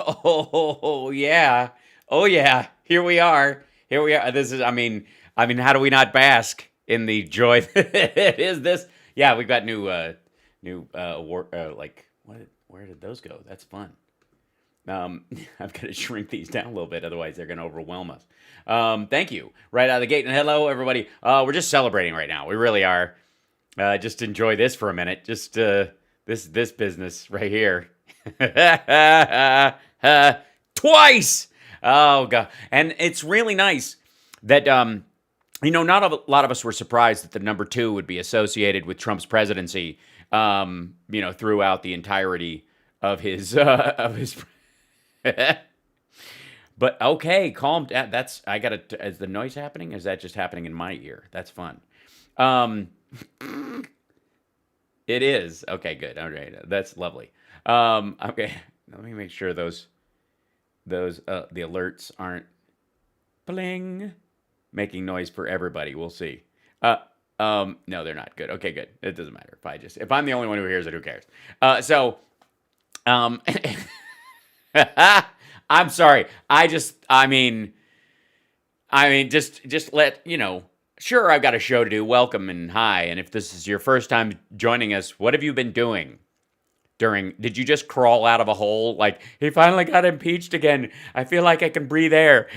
Oh yeah. Oh yeah. Here we are. Here we are. This is. I mean, how do we not bask in the joy that is this? Yeah, we've got new award. Like, what? Where did those go? That's fun. I've got to shrink these down a little bit, otherwise they're going to overwhelm us. Thank you. Right out of the gate, and hello everybody. We're just celebrating right now. We really are. Just enjoy this for a minute. Just this business right here. Twice. Oh god, and it's really nice that not a lot of us were surprised that the number two would be associated with Trump's presidency. Throughout the entirety of his. But okay, calm down. That's I gotta. Is the noise happening? Is that just happening in my ear? That's fun. Um, it is. Okay, good. All right, that's lovely. Okay, let me make sure those the alerts aren't bling making noise for everybody. We'll see. No, they're not good. Okay, good. It doesn't matter if I'm the only one who hears it. Who cares? Um, I'm sorry. Just let Sure, I've got a show to do. Welcome and hi. And if this is your first time joining us, what have you been doing? Did you just crawl out of a hole? Like, he finally got impeached again. I feel like I can breathe air.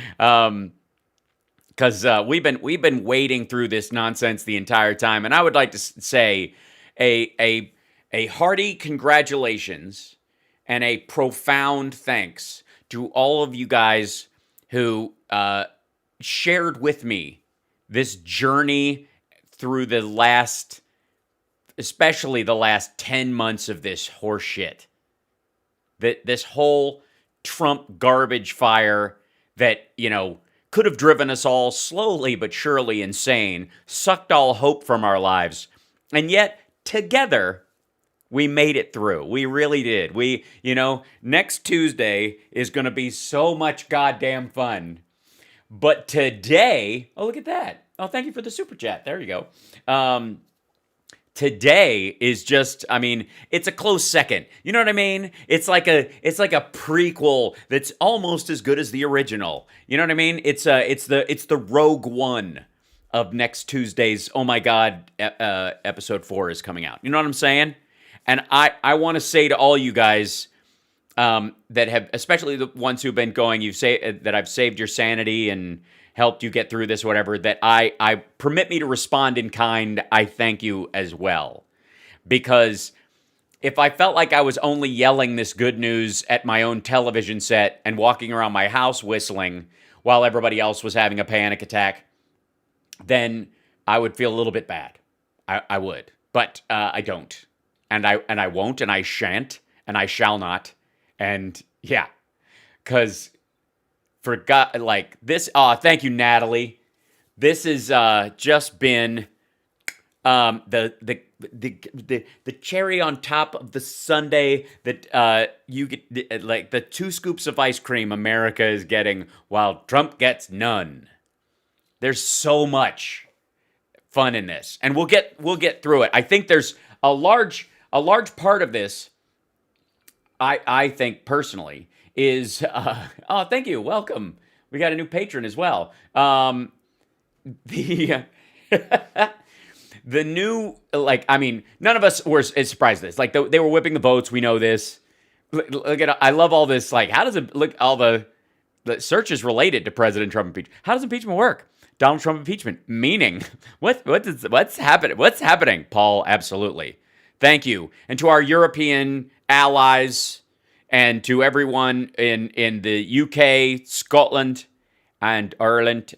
Because we've been wading through this nonsense the entire time, and I would like to say a hearty congratulations and a profound thanks to all of you guys who shared with me this journey through especially the last 10 months of this horse shit. This whole Trump garbage fire that, could have driven us all slowly but surely insane, sucked all hope from our lives, and yet together we made it through. We really did. Next Tuesday is going to be so much goddamn fun. But today, oh, look at that. Oh, thank you for the super chat. There you go. Today is just, it's a close second. You know what I mean? It's like a prequel that's almost as good as the original. You know what I mean? It's the Rogue One of next Tuesday's. Oh my God, episode 4 is coming out. You know what I'm saying? And I want to say to all you guys that have, especially the ones who've been going, that I've saved your sanity and helped you get through this, whatever, that I permit me to respond in kind. I thank you as well. Because if I felt like I was only yelling this good news at my own television set and walking around my house whistling while everybody else was having a panic attack, then I would feel a little bit bad. I would. But I don't. And I won't, and I shan't, and I shall not. And yeah, because for God, like this, thank you, Natalie. This has just been the cherry on top of the sundae that you get, like the 2 scoops of ice cream America is getting while Trump gets none. There's so much fun in this, and we'll get through it. I think there's a large part of this. I think personally is oh, thank you, welcome. We got a new patron as well. The the new, none of us were as surprised at this. Like, they were whipping the votes. We know this. Look at, I love all this. Like, how does it look? All the searches related to President Trump impeachment. How does impeachment work? Donald Trump impeachment. Meaning, what's happening? What's happening, Paul? Absolutely. Thank you. And to our European allies and to everyone in the UK, Scotland, and Ireland,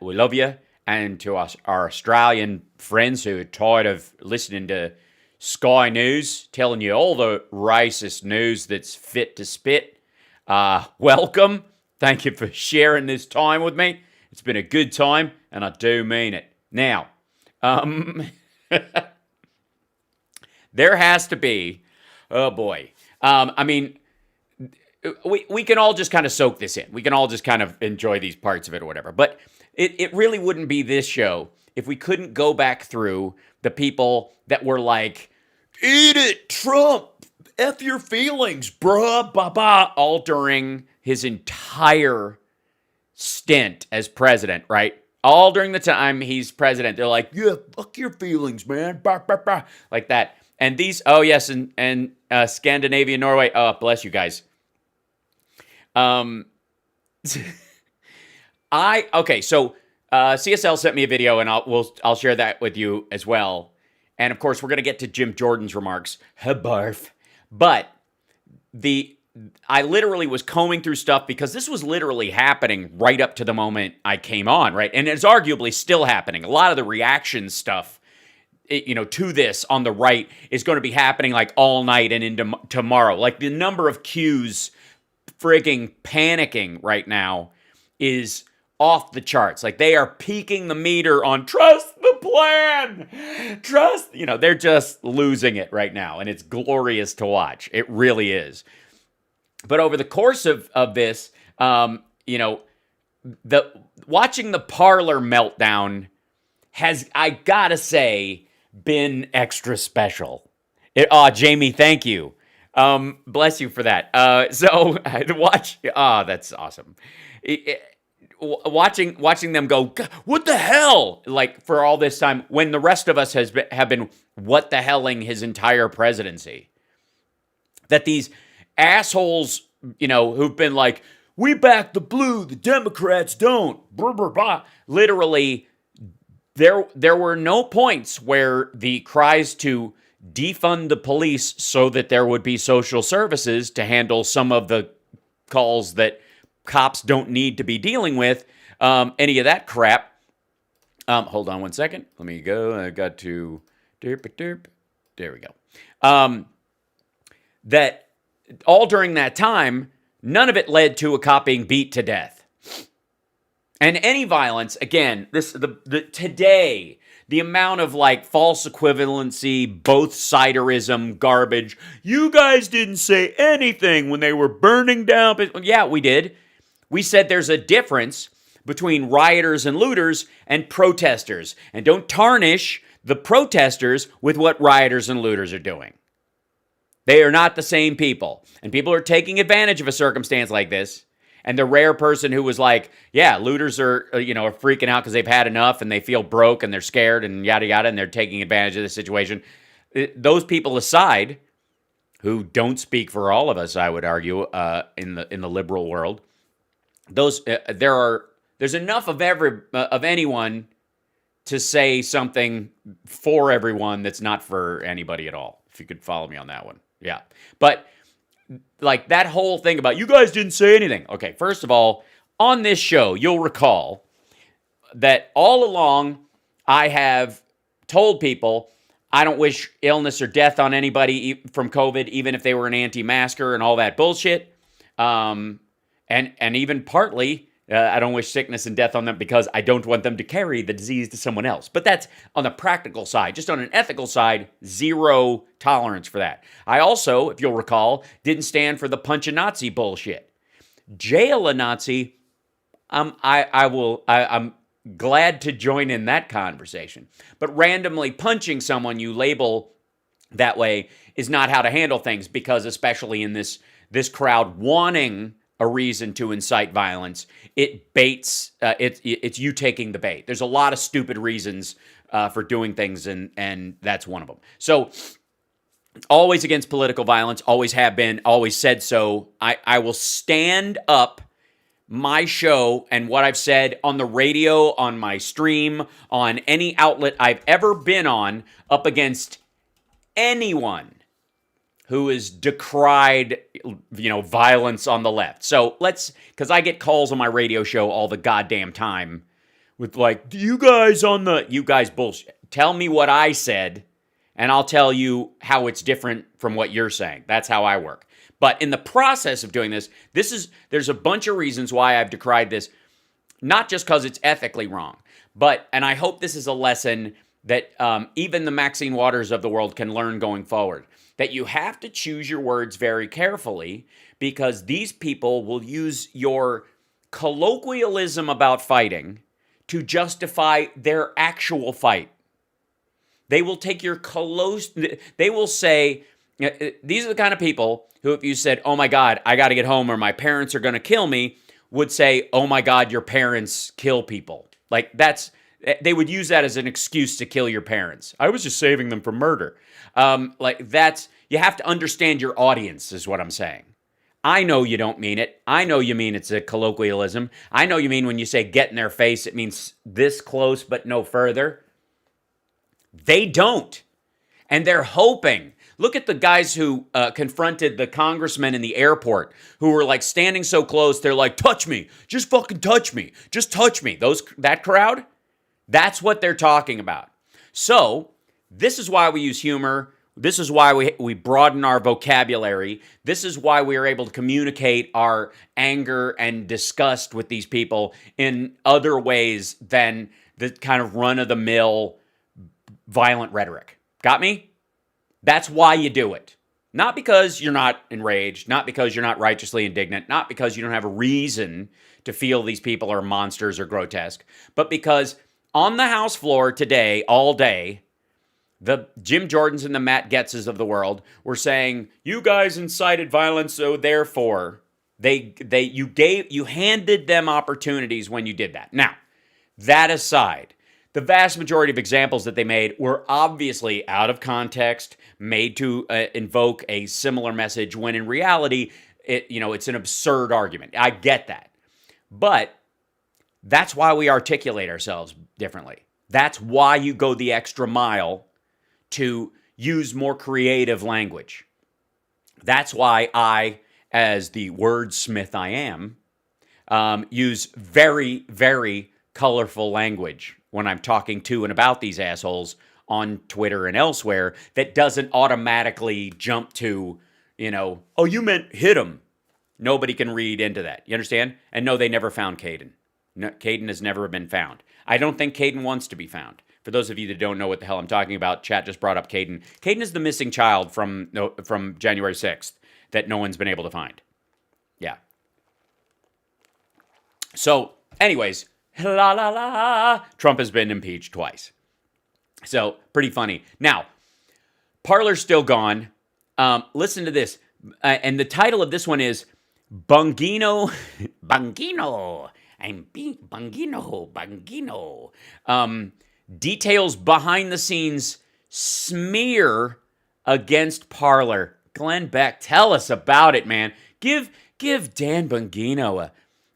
we love you. And to our Australian friends who are tired of listening to Sky News telling you all the racist news that's fit to spit, welcome. Thank you for sharing this time with me. It's been a good time, and I do mean it. Now, there has to be, oh boy. We can all just kind of soak this in. We can all just kind of enjoy these parts of it or whatever. But it really wouldn't be this show if we couldn't go back through the people that were like, eat it, Trump, F your feelings, bruh, ba, all during his entire stint as president, right? All during the time he's president, they're like, yeah, fuck your feelings, man, bah, bah, bah, like that. And these, oh yes, and Scandinavia, Norway, oh, bless you guys. Okay, so CSL sent me a video, and I'll share that with you as well. And of course, we're gonna get to Jim Jordan's remarks, barf. But I literally was combing through stuff because this was literally happening right up to the moment I came on, right? And it's arguably still happening. A lot of the reaction stuff, to this on the right is going to be happening like all night and into tomorrow. Like the number of Qs frigging panicking right now is off the charts. Like they are peaking the meter on trust the plan. They're just losing it right now. And it's glorious to watch. It really is. But over the course of this, watching the parlor meltdown has, I gotta say, been extra special. Jamie, thank you. Bless you for that. So to watch, that's awesome. Watching them go, what the hell? Like for all this time, when the rest of us have been what the helling his entire presidency. That these assholes, who've been like, we back the blue, the Democrats don't. Blah, blah, blah. Literally, there were no points where the cries to defund the police so that there would be social services to handle some of the calls that cops don't need to be dealing with, any of that crap. Hold on one second. Let me go. I got to... There we go. That all during that time, none of it led to a cop being beat to death. And any violence, again, today, the amount of like false equivalency, both siderism, garbage. You guys didn't say anything when they were burning down. Yeah, we did. We said there's a difference between rioters and looters and protesters. And don't tarnish the protesters with what rioters and looters are doing. They are not the same people. And people are taking advantage of a circumstance like this. And the rare person who was like, yeah, looters are freaking out because they've had enough and they feel broke and they're scared and yada, yada, and they're taking advantage of the situation. Those people aside, who don't speak for all of us, I would argue, in the liberal world, there's enough of anyone to say something for everyone that's not for anybody at all. If you could follow me on that one. Yeah. But like that whole thing about you guys didn't say anything. Okay, first of all, on this show, you'll recall that all along I have told people I don't wish illness or death on anybody from COVID, even if they were an anti-masker and all that bullshit. And even partly, I don't wish sickness and death on them because I don't want them to carry the disease to someone else. But that's on the practical side. Just on an ethical side, zero tolerance for that. I also, if you'll recall, didn't stand for the punch a Nazi bullshit. Jail a Nazi, I'm glad to join in that conversation. But randomly punching someone you label that way is not how to handle things, because especially in this crowd wanting a reason to incite violence, it baits. It's you taking the bait. There's a lot of stupid reasons for doing things, and that's one of them. So, always against political violence. Always have been. Always said so. I will stand up my show and what I've said on the radio, on my stream, on any outlet I've ever been on, up against anyone who has decried, violence on the left. So because I get calls on my radio show all the goddamn time with like, you guys bullshit. Tell me what I said, and I'll tell you how it's different from what you're saying. That's how I work. But in the process of doing this, there's a bunch of reasons why I've decried this, not just because it's ethically wrong, and I hope this is a lesson that even the Maxine Waters of the world can learn going forward. That you have to choose your words very carefully, because these people will use your colloquialism about fighting to justify their actual fight. They will take they will say, These are the kind of people who, if you said, oh my God, I got to get home or my parents are going to kill me, would say, oh my God, your parents kill people. Like they would use that as an excuse to kill your parents. I was just saving them from murder. You have to understand your audience is what I'm saying. I know you don't mean it. I know you mean it's a colloquialism. I know you mean when you say get in their face, it means this close but no further. They don't. And they're hoping. Look at the guys who confronted the congressman in the airport who were like standing so close. They're like, touch me. Just fucking touch me. Just touch me. That crowd, that's what they're talking about. So this is why we use humor. This is why we broaden our vocabulary. This is why we are able to communicate our anger and disgust with these people in other ways than the kind of run-of-the-mill violent rhetoric. Got me? That's why you do it. Not because you're not enraged, not because you're not righteously indignant, not because you don't have a reason to feel these people are monsters or grotesque, but because on the House floor today, all day, the Jim Jordans and the Matt Getzes of the world were saying, you guys incited violence, so therefore, you handed them opportunities when you did that. Now, that aside, the vast majority of examples that they made were obviously out of context, made to invoke a similar message, when in reality, it's an absurd argument. I get that. But that's why we articulate ourselves differently. That's why you go the extra mile to use more creative language. That's why I, as the wordsmith I am, use very, very colorful language when I'm talking to and about these assholes on Twitter and elsewhere that doesn't automatically jump to, oh, you meant hit him. Nobody can read into that. You understand? And no, they never found Caden. No, Caden has never been found. I don't think Caden wants to be found. For those of you that don't know what the hell I'm talking about, chat just brought up Caden. Caden is the missing child from January 6th that no one's been able to find. Yeah. So, anyways, la la la, Trump has been impeached twice. So, pretty funny. Now, Parlor's still gone. Listen to this. And the title of this one is Bongino. Bongino. Bongino. Details behind the scenes smear against Parlor. Glenn Beck, tell us about it, man. Give Dan Bongino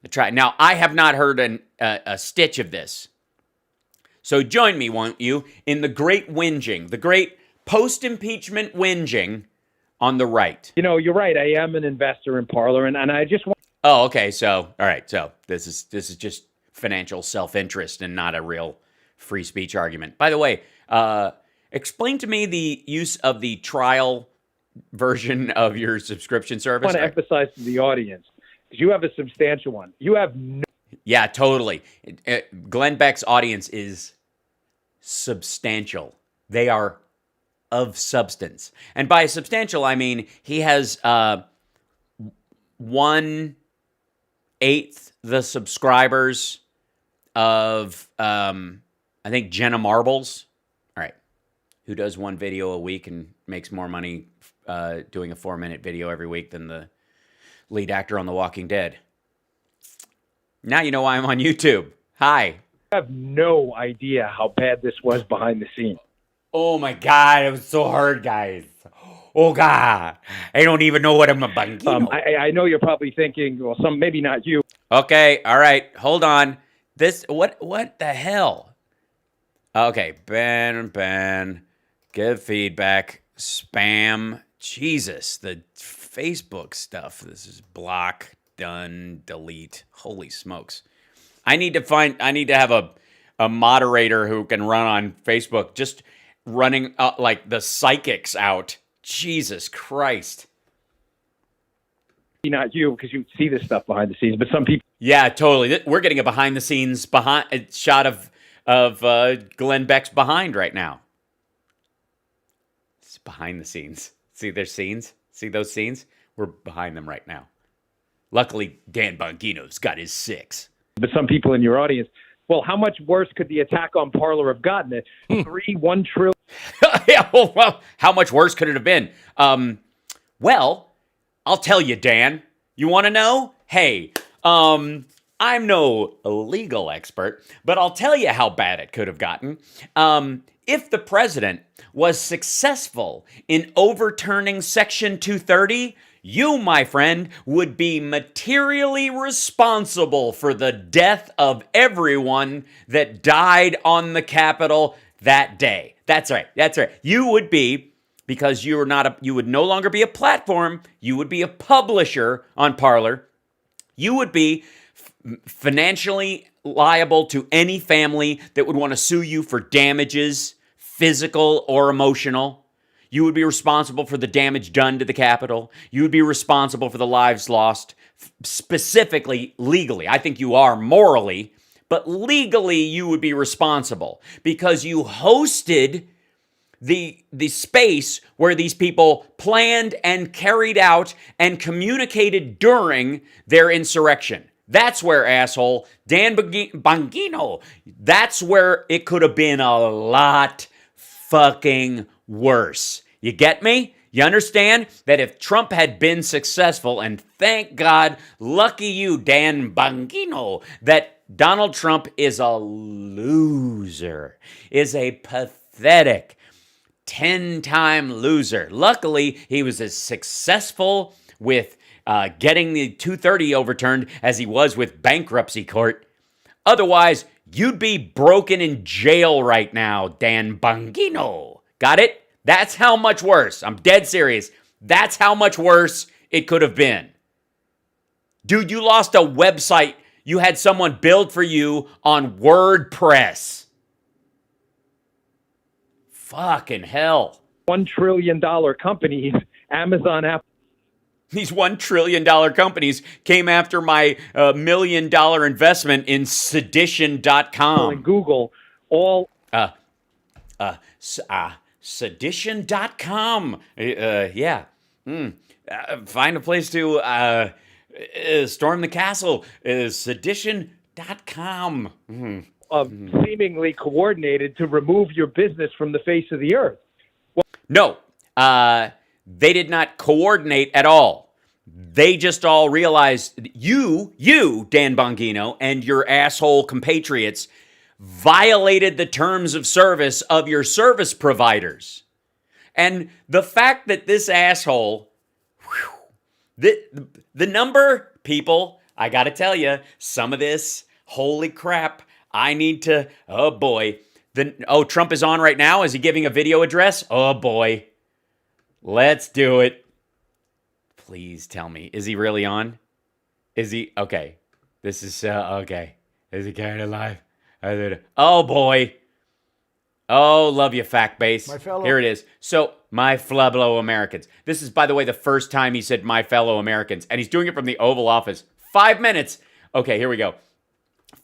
a try. Now, I have not heard a stitch of this. So join me, won't you, in the great whinging, the great post-impeachment whinging on the right. You're right. I am an investor in Parlor, and I just want... Oh, okay. So, all right. So this is just financial self-interest and not a real free speech argument. By the way, explain to me the use of the trial version of your subscription service. I want to emphasize to the audience, because you have a substantial one. You have no... Yeah, totally. Glenn Beck's audience is substantial. They are of substance. And by substantial, I mean he has 1/8 the subscribers of, I think, Jenna Marbles. All right. Who does one video a week and makes more money doing a 4-minute video every week than the lead actor on The Walking Dead. Now you know why I'm on YouTube. Hi. I have no idea how bad this was behind the scenes. Oh my God, it was so hard, guys. Oh God, I don't even know what I'm a Bongino. I know you're probably thinking, well, maybe not you. Okay, all right, hold on. What the hell? Okay, ban, give feedback, spam, Jesus, the Facebook stuff. This is block, done, delete. Holy smokes. I need to have a moderator who can run on Facebook, just running like the psychics out. Jesus Christ. Not you, because you see this stuff behind the scenes, but some people. Yeah, totally. We're getting a behind the scenes shot of Glenn Beck's behind right now. It's behind the scenes. See their scenes? See those scenes? We're behind them right now. Luckily, Dan Bongino's got his 6. But some people in your audience, well, how much worse could the attack on Parlor have gotten? It $1 trillion. Yeah, well, how much worse could it have been? Well, I'll tell you, Dan. You want to know? Hey, I'm no legal expert, but I'll tell you how bad it could have gotten. If the president was successful in overturning Section 230, you, my friend, would be materially responsible for the death of everyone that died on the Capitol that day. That's right. That's right. You would be, because you would no longer be a platform, you would be a publisher on Parlor. You would be financially liable to any family that would want to sue you for damages, physical or emotional. You would be responsible for the damage done to the Capitol. You would be responsible for the lives lost, specifically legally. I think you are morally, but legally you would be responsible because you hosted the space where these people planned and carried out and communicated during their insurrection. That's where, asshole, Dan Bongino, that's where it could have been a lot fucking worse. You get me? You understand that if Trump had been successful, and thank God, lucky you, Dan Bongino, that Donald Trump is a loser, is a pathetic 10-time loser. Luckily, he was as successful with getting the 230 overturned as he was with bankruptcy court. Otherwise, you'd be broken in jail right now, Dan Bongino. Got it? That's how much worse. I'm dead serious. That's how much worse it could have been. Dude, you lost a website you had someone build for you on WordPress. Fucking hell. $1 trillion companies, Amazon, Apple. These $1 trillion companies came after my $1 million investment in sedition.com. And Google, all. Sedition.com. Yeah. Find a place to storm the castle. Sedition.com. Seemingly coordinated to remove your business from the face of the earth. No, they did not coordinate at all. They just all realized you, Dan Bongino, and your asshole compatriots violated the terms of service of your service providers. And the fact that this asshole, the number, people, I got to tell you, some of this, holy crap, I need to, oh boy. Trump is on right now. Is he giving a video address? Oh boy. Let's do it. Please tell me. Is he really on? Is he? Okay. This is, okay. Is he carried alive? Oh boy. Oh, love you, fact base. Here it is. So, my fellow Americans. This is, by the way, the first time he said my fellow Americans. And he's doing it from the Oval Office. 5 minutes. Okay, here we go.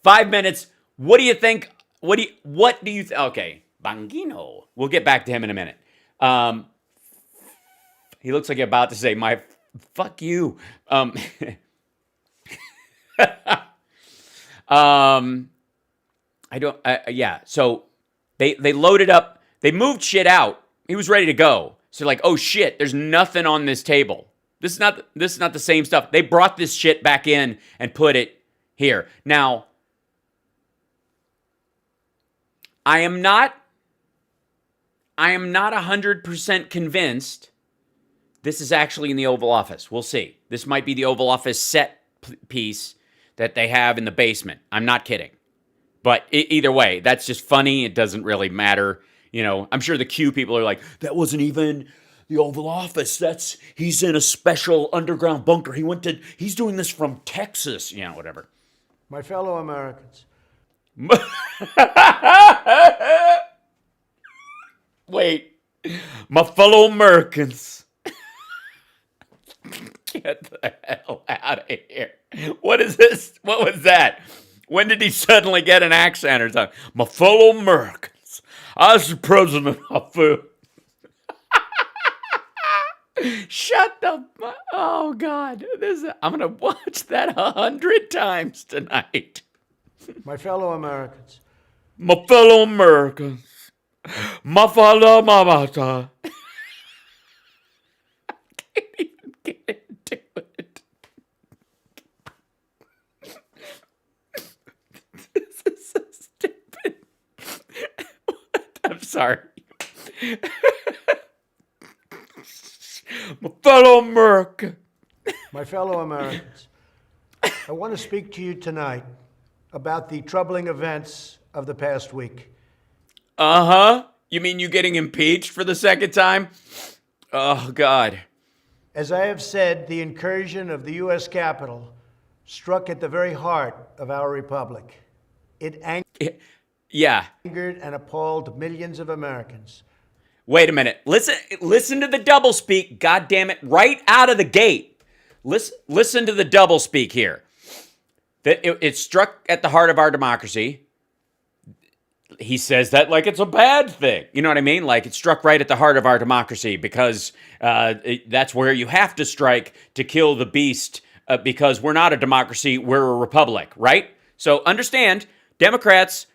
5 minutes. What do you think? What do you think? Okay, Bongino. We'll get back to him in a minute. He looks like he's about to say, fuck you. Yeah, so they loaded up, they moved shit out. He was ready to go. So like, oh shit, there's nothing on this table. This is not the same stuff. They brought this shit back in and put it here. Now, I am not 100% convinced this is actually in the Oval Office. We'll see. This might be the Oval Office set piece that they have in the basement. I'm not kidding. But either way, that's just funny. It doesn't really matter. You know, I'm sure the Q people are like, that wasn't even the Oval Office. He's in a special underground bunker. He's doing this from Texas. You know, whatever. My fellow Americans. Wait, my fellow Americans. Get the hell out of here. What is this? What was that? When did he suddenly get an accent or something? My fellow Americans, as the president of Shut the... Oh, God. I'm going to watch that 100 times tonight. My fellow Americans. My fellow Americans, Mafala mamata. I can't even get into it. This is so stupid. I'm sorry. My fellow American. My fellow Americans, I want to speak to you tonight about the troubling events of the past week. Uh-huh. You mean you getting impeached for the second time? Oh, God. As I have said, the incursion of the U.S. Capitol struck at the very heart of our republic. It Yeah. angered and appalled millions of Americans. Wait a minute. Listen to the doublespeak, God damn it, right out of the gate. Listen to the doublespeak here. That it struck at the heart of our democracy. He says that like it's a bad thing. You know what I mean? Like it struck right at the heart of our democracy because that's where you have to strike to kill the beast because we're not a democracy, we're a republic, right? So understand, Democrats,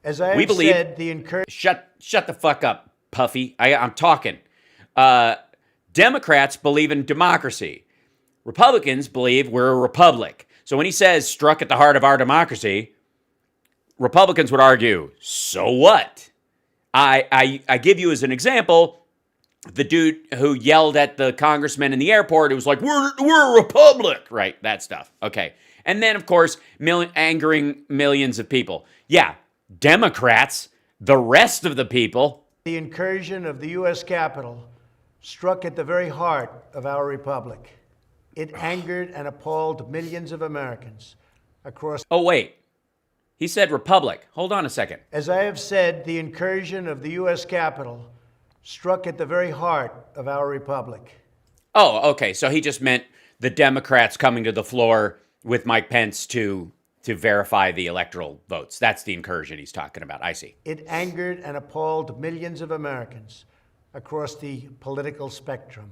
As I we have believe... said, the incursion... Shut the fuck up, Puffy. I'm talking. Democrats believe in democracy. Republicans believe we're a republic. So when he says struck at the heart of our democracy, Republicans would argue, so what? I give you as an example, the dude who yelled at the congressman in the airport, it was like, we're a republic, right? That stuff. Okay. And then, of course, angering millions of people. Yeah, Democrats, the rest of the people. The incursion of the U.S. Capitol struck at the very heart of our republic. It angered and appalled millions of Americans across... Oh, wait. He said republic. Hold on a second. As I have said, the incursion of the U.S. Capitol struck at the very heart of our republic. Oh, okay. So he just meant the Democrats coming to the floor with Mike Pence to verify the electoral votes. That's the incursion he's talking about. I see. It angered and appalled millions of Americans across the political spectrum.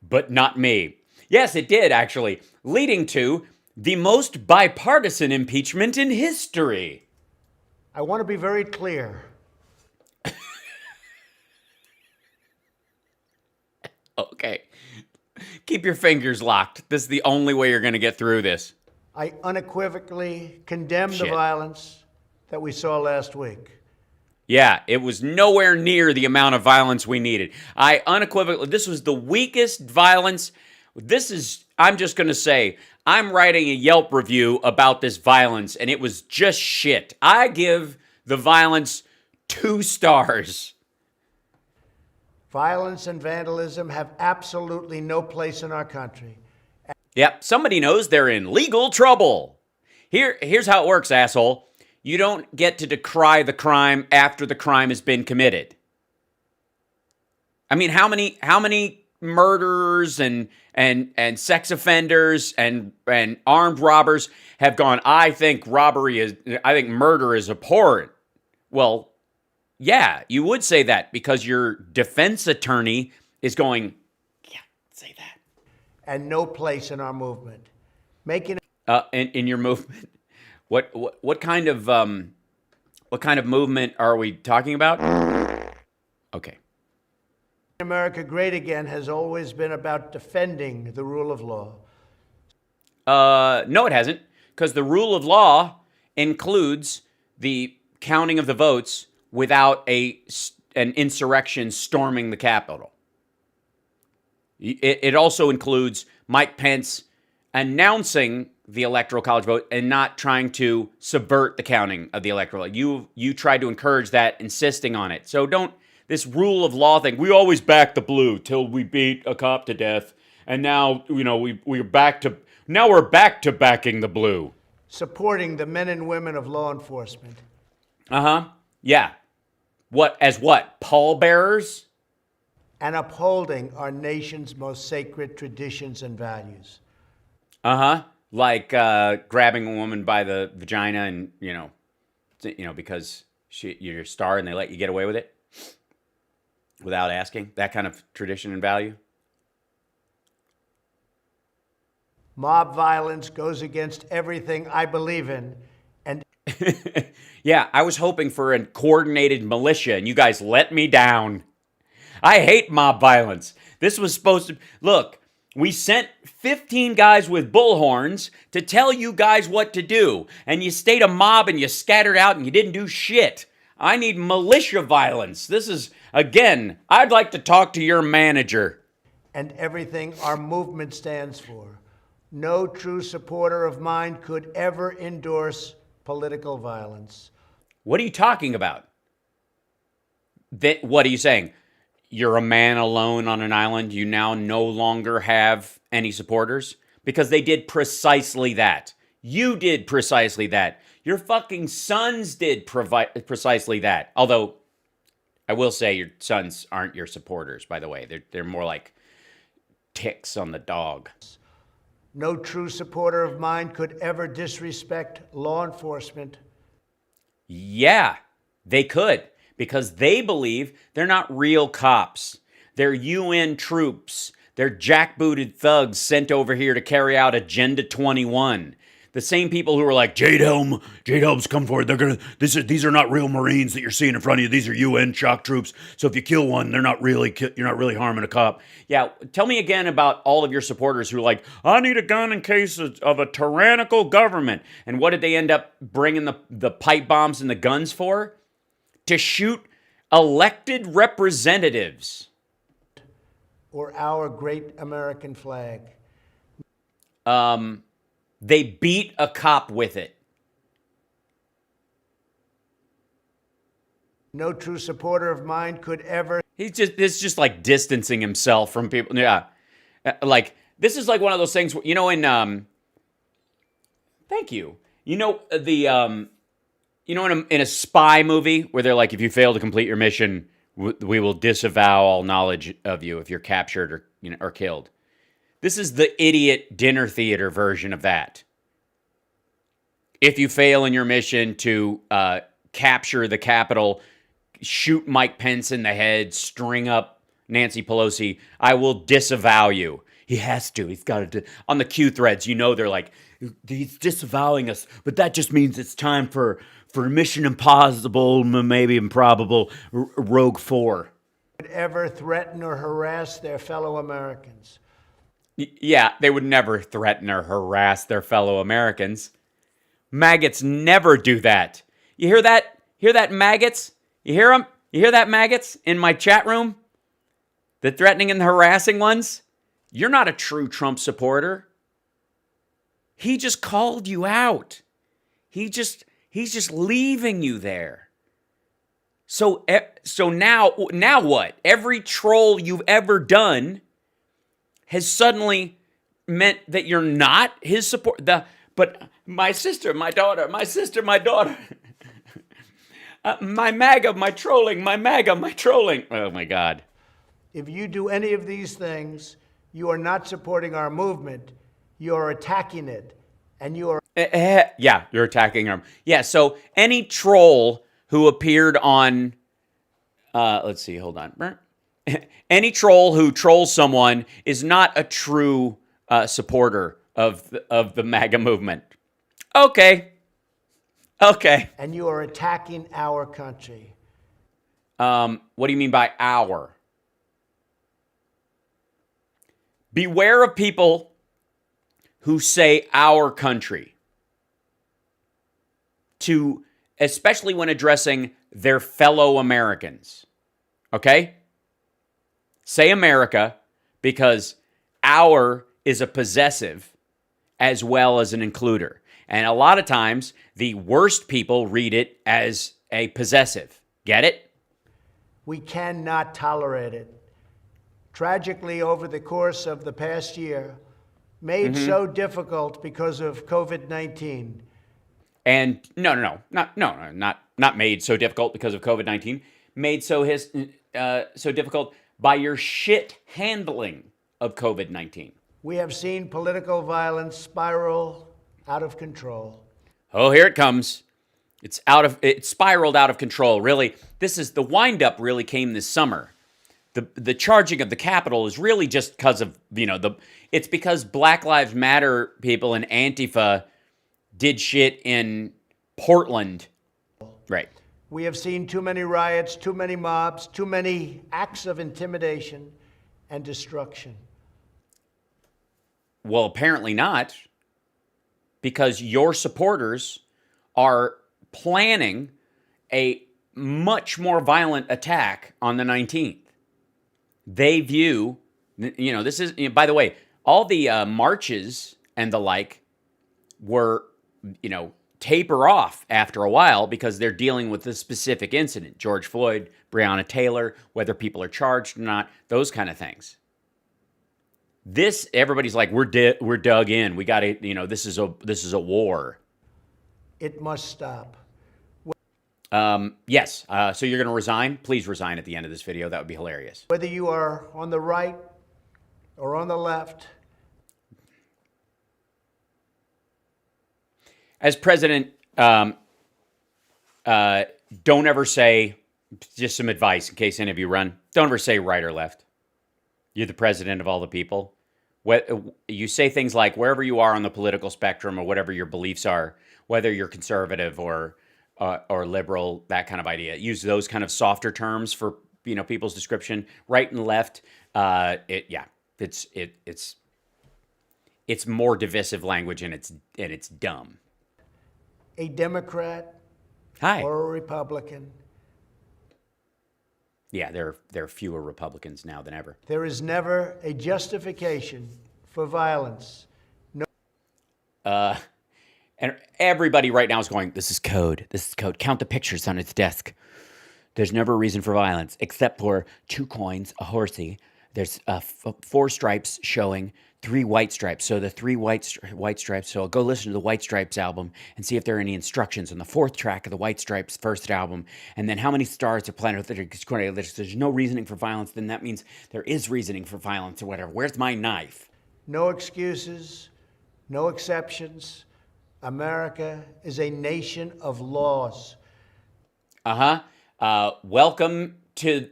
But not me. Yes, it did, actually, leading to the most bipartisan impeachment in history. I want to be very clear. Okay. Keep your fingers locked. This is the only way you're going to get through this. I unequivocally condemn the violence that we saw last week. Yeah, it was nowhere near the amount of violence we needed. I unequivocally, this was the weakest violence. I'm just going to say, I'm writing a Yelp review about this violence, and it was just shit. I give the violence 2 stars. Violence and vandalism have absolutely no place in our country. Yep, somebody knows they're in legal trouble. Here's how it works, asshole. You don't get to decry the crime after the crime has been committed. I mean, how many murderers and sex offenders and armed robbers have gone, I think murder is abhorrent. Well, yeah, you would say that because your defense attorney is going, yeah, say that. And no place in our movement. In your movement, what kind of movement are we talking about? Okay. America Great Again has always been about defending the rule of law. No, it hasn't, because the rule of law includes the counting of the votes without an insurrection storming the Capitol. It also includes Mike Pence announcing the Electoral College vote and not trying to subvert the counting of the electoral. You tried to encourage that, insisting on it. So this rule of law thing. We always back the blue till we beat a cop to death, and now we're back to backing the blue. Supporting the men and women of law enforcement. Yeah. What? Pallbearers? And upholding our nation's most sacred traditions and values. Like grabbing a woman by the vagina and, because you're a star and they let you get away with it without asking. That kind of tradition and value. Mob violence goes against everything I believe in. And Yeah, I was hoping for a coordinated militia, and you guys let me down. I hate mob violence. This was supposed to... Look, we sent 15 guys with bullhorns to tell you guys what to do, and you stayed a mob and you scattered out and you didn't do shit. I need militia violence. This is, again, I'd like to talk to your manager. And everything our movement stands for. No true supporter of mine could ever endorse political violence. What are you talking about? What are you saying? You're a man alone on an island. You now no longer have any supporters? Because they did precisely that. You did precisely that. Your fucking sons did precisely that. Although, I will say your sons aren't your supporters, by the way. They're more like ticks on the dog. No true supporter of mine could ever disrespect law enforcement. Yeah, they could, because they believe they're not real cops. They're UN troops. They're jackbooted thugs sent over here to carry out Agenda 21. The same people who are like, Jade Helm's come forward. These are not real Marines that you're seeing in front of you. These are UN shock troops. So if you kill one, you're not really harming a cop. Yeah, tell me again about all of your supporters who are like, I need a gun in case of a tyrannical government. And what did they end up bringing the pipe bombs and the guns for? To shoot elected representatives. Or our great American flag. They beat a cop with it. No true supporter of mine could ever... It's just like distancing himself from people. Yeah. Like, this is like one of those things, where, you know, thank you. You know, in a spy movie where they're like, if you fail to complete your mission, we will disavow all knowledge of you if you're captured or killed. This is the idiot dinner theater version of that. If you fail in your mission to capture the Capitol, shoot Mike Pence in the head, string up Nancy Pelosi, I will disavow you. He has to. He's got to. On the Q threads, they're like, he's disavowing us, but that just means it's time for Mission Impossible, maybe Improbable, Rogue 4. Would ever threaten or harass their fellow Americans. Yeah, they would never threaten or harass their fellow Americans. Maggots never do that. You hear that? Hear that, maggots? You hear them? You hear that, maggots, in my chat room? The threatening and the harassing ones? You're not a true Trump supporter. He just called you out. He's just leaving you there. So now what? Every troll you've ever done has suddenly meant that you're not his support. But my sister, my daughter, my MAGA, my trolling, my MAGA, my trolling. Oh my God. If you do any of these things, you are not supporting our movement. You are attacking it. And you are... Yeah, you're attacking him. Yeah, so any troll who appeared on... let's see, hold on. Any troll who trolls someone is not a true supporter of the MAGA movement. Okay. And you are attacking our country. What do you mean by our? Beware of people who say our country, especially when addressing their fellow Americans. Okay? Say America, because our is a possessive as well as an includer. And a lot of times, the worst people read it as a possessive. Get it? We cannot tolerate it. Tragically, over the course of the past year, made so difficult because of COVID-19. And not made so difficult because of COVID-19. Made so difficult by your shit handling of COVID-19. We have seen political violence spiral out of control. Oh, here it comes. It spiraled out of control. Really, the windup really came this summer. The charging of the Capitol is really just because of, it's because Black Lives Matter people and Antifa did shit in Portland. Right. We have seen too many riots, too many mobs, too many acts of intimidation and destruction. Well, apparently not, because your supporters are planning a much more violent attack on the 19th. They view, this is, by the way, all the marches and the like were, taper off after a while because they're dealing with this specific incident. George Floyd, Breonna Taylor, whether people are charged or not, those kind of things. This, everybody's like, we're dug in. We got to, this is a war. It must stop. Yes. So you're going to resign? Please resign at the end of this video. That would be hilarious. Whether you are on the right or on the left. As president, don't ever say, just some advice in case any of you run, don't ever say right or left. You're the president of all the people. You say things like, wherever you are on the political spectrum or whatever your beliefs are, whether you're conservative or liberal, that kind of idea. Use those kind of softer terms for people's description. Right and left, it's more divisive language and it's dumb. A Democrat Hi. or a Republican. Yeah, there are fewer Republicans now than ever. There is never a justification for violence. No. And everybody right now is going, this is code. This is code. Count the pictures on its desk. There's never a reason for violence except for 2 coins, a horsey. There's 4 stripes showing 3 white stripes. So the 3 white stripes. So I'll go listen to the White Stripes album and see if there are any instructions on the 4th track of the White Stripes first album. And then how many stars are planted with it. There's no reasoning for violence. Then that means there is reasoning for violence or whatever. Where's my knife? No excuses, no exceptions. America is a nation of laws. Welcome to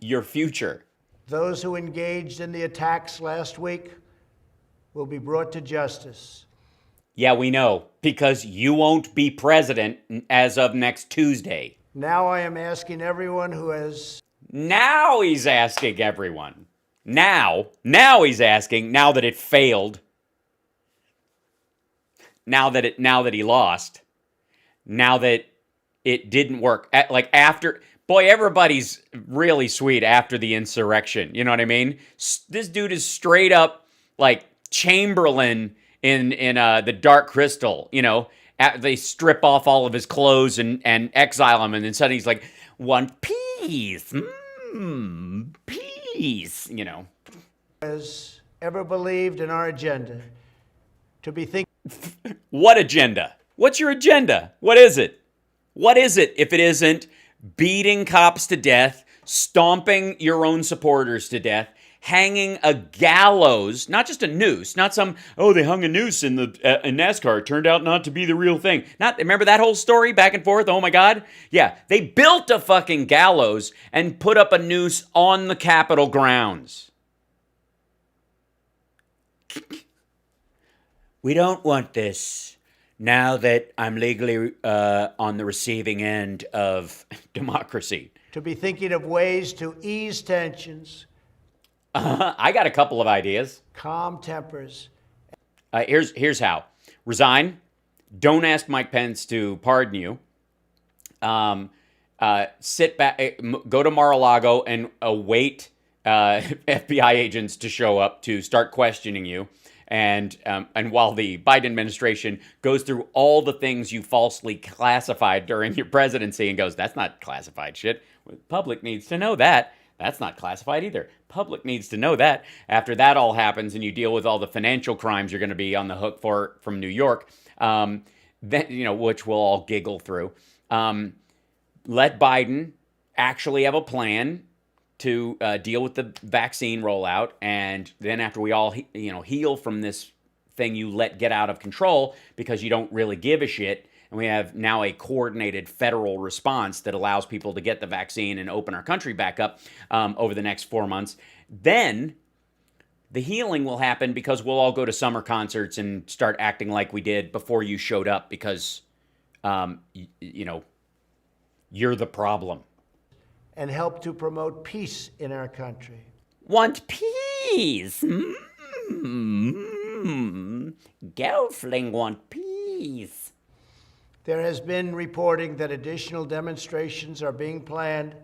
your future. Those who engaged in the attacks last week will be brought to justice. Yeah, we know, because you won't be president as of next Tuesday. Now I am asking everyone who has... Now he's asking everyone. Now he's asking, now that it failed. Now that he lost. Now that it didn't work. Everybody's really sweet after the insurrection. You know what I mean? This dude is straight up like Chamberlain in the Dark Crystal. They strip off all of his clothes and exile him, and then suddenly he's like, one piece, peace. Has ever believed in our agenda to be thinking. What agenda? What's your agenda? What is it? What is it if it isn't beating cops to death, stomping your own supporters to death, hanging a gallows, not just a noose, not some, they hung a noose in NASCAR. It turned out not to be the real thing. Remember that whole story back and forth? Oh my God. Yeah, they built a fucking gallows and put up a noose on the Capitol grounds. We don't want this. Now that I'm legally on the receiving end of democracy. To be thinking of ways to ease tensions. I got a couple of ideas. Calm tempers. Here's how. Resign. Don't ask Mike Pence to pardon you. Sit back. Go to Mar-a-Lago and await FBI agents to show up to start questioning you. And while the Biden administration goes through all the things you falsely classified during your presidency and goes, that's not classified shit. Public needs to know that. That's not classified either. Public needs to know that. After that all happens and you deal with all the financial crimes you're going to be on the hook for from New York, then, which we'll all giggle through. Let Biden actually have a plan to deal with the vaccine rollout, and then after we all heal from this thing you let get out of control because you don't really give a shit, and we have now a coordinated federal response that allows people to get the vaccine and open our country back up over the next 4 months, then the healing will happen because we'll all go to summer concerts and start acting like we did before you showed up because you know, you're the problem. and help to promote peace in our country. Want peace? Gelfling want peace. There has been reporting that additional demonstrations are being planned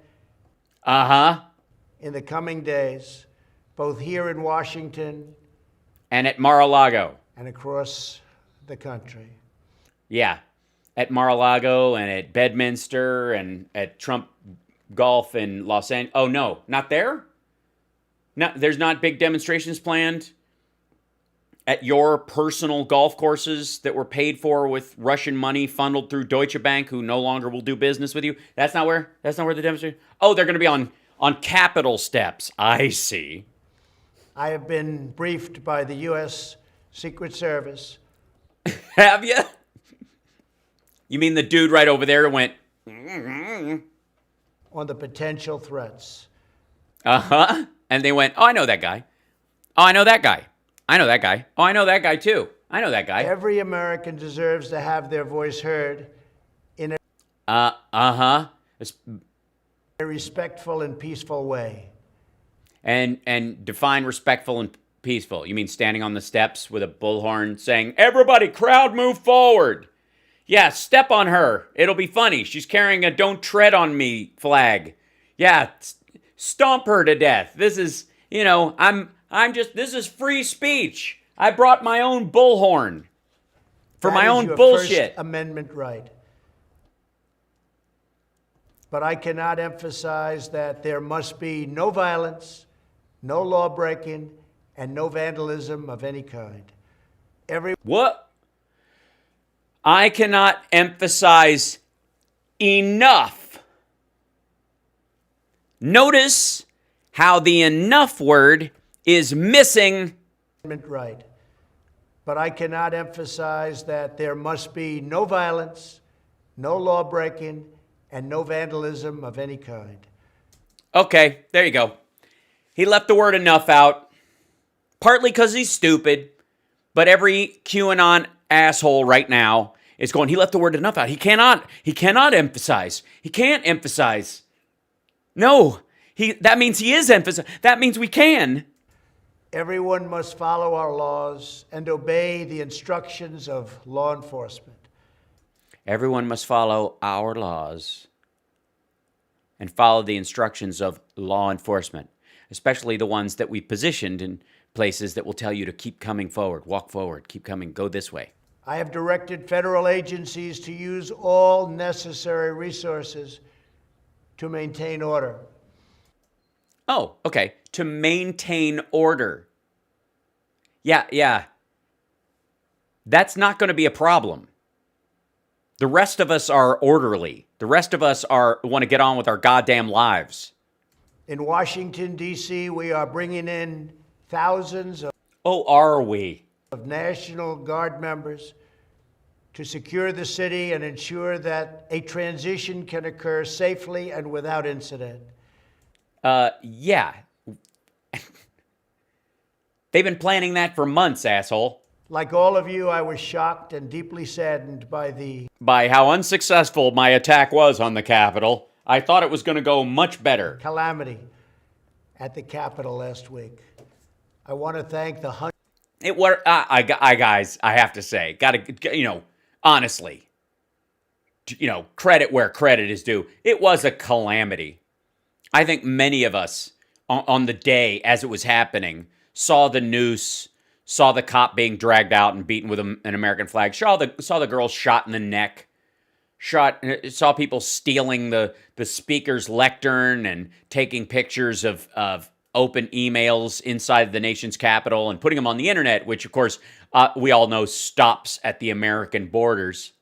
in the coming days, both here in Washington And at Mar-a-Lago. and across the country. Yeah. At Mar-a-Lago and at Bedminster and at Trump Golf in Los Angeles. Oh, no. Not there? No, there's not big demonstrations planned at your personal golf courses that were paid for with Russian money funneled through Deutsche Bank, who no longer will do business with you. That's not where the demonstration. Oh, they're going to be on Capitol steps. I see. I have been briefed by the U.S. Secret Service. Have you? You mean the dude right over there went on the potential threats. And they went, oh, I know that guy. Oh, I know that guy. I know that guy. Oh, I know that guy too. I know that guy. Every American deserves to have their voice heard in a respectful and peaceful way. And define respectful and peaceful. You mean standing on the steps with a bullhorn saying, everybody, crowd, move forward. Yeah, step on her. It'll be funny. She's carrying a don't tread on me flag. Yeah, stomp her to death. This is, this is free speech. I brought my own bullhorn for my own bullshit. First Amendment right. But I cannot emphasize that there must be no violence, no law breaking, and no vandalism of any kind. What? I cannot emphasize enough. Notice how the enough word is missing. Right. But I cannot emphasize that there must be no violence, no law breaking, and no vandalism of any kind. Okay, there you go. He left the word enough out, partly because he's stupid, but every QAnon asshole right now is going, he left the word enough out. He cannot emphasize. He can't emphasize. No, that means he is emphasizing. That means we can. Everyone must follow our laws and obey the instructions of law enforcement. Everyone must follow our laws and follow the instructions of law enforcement, especially the ones that we positioned in places that will tell you to keep coming forward, walk forward, keep coming, go this way. I have directed federal agencies to use all necessary resources to maintain order. Oh, okay. To maintain order. Yeah. That's not going to be a problem. The rest of us are orderly. The rest of us want to get on with our goddamn lives. In Washington, D.C., we are bringing in thousands of are we? Of National Guard members to secure the city and ensure that a transition can occur safely and without incident. Yeah. They've been planning that for months, asshole. Like all of you, I was shocked and deeply saddened by how unsuccessful my attack was on the Capitol. I thought it was going to go much better. Calamity at the Capitol last week. I want to thank the hundreds. Guys, I have to say, honestly, credit where credit is due. It was a calamity. I think many of us on the day as it was happening saw the noose, saw the cop being dragged out and beaten with an American flag, saw the girl shot in the neck, saw people stealing the speaker's lectern and taking pictures of open emails inside the nation's capital and putting them on the internet, which, of course, we all know stops at the American borders.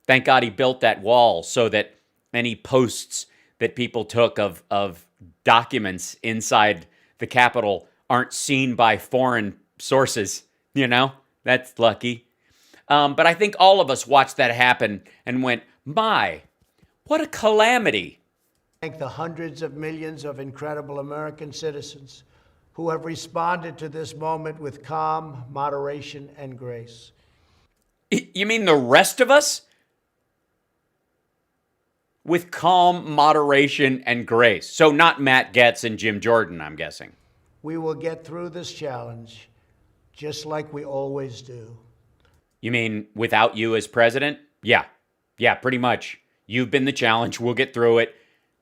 Thank God he built that wall so that any posts that people took of documents inside the Capitol aren't seen by foreign sources. That's lucky. But I think all of us watched that happen and went, my, what a calamity. Thank the hundreds of millions of incredible American citizens who have responded to this moment with calm, moderation, and grace. You mean the rest of us? with calm moderation and grace. So not Matt Gaetz and Jim Jordan, I'm guessing. We will get through this challenge just like we always do. You mean without you as president? Yeah, pretty much. You've been the challenge. We'll get through it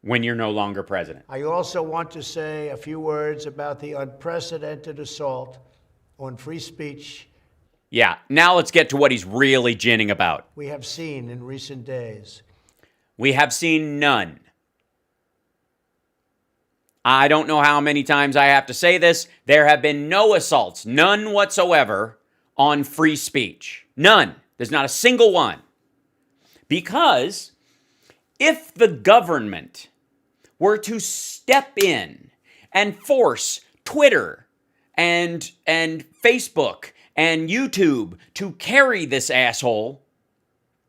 when you're no longer president. I also want to say a few words about the unprecedented assault on free speech. Yeah, now let's get to what he's really ginning about. We have seen in recent days. We have seen none. I don't know how many times I have to say this. There have been no assaults, none whatsoever, on free speech. None. There's not a single one. Because if the government were to step in and force Twitter and Facebook and YouTube to carry this asshole,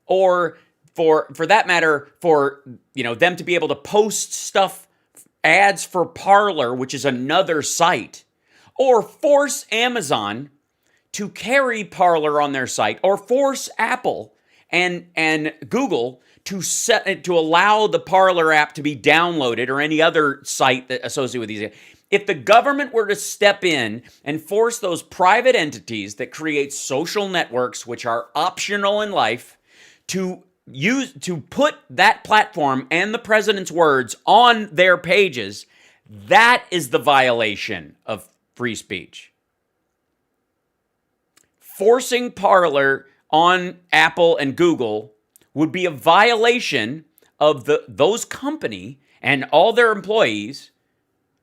or for that matter, for them to be able to post stuff, ads for Parlor, which is another site, or force Amazon to carry Parlor on their site, or force Apple and Google to allow the Parlor app to be downloaded, or any other site that associated with these. If the government were to step in and force those private entities that create social networks, which are optional in life, to put that platform and the president's words on their pages, that is the violation of free speech. Forcing Parlor on Apple and Google would be a violation of those company and all their employees.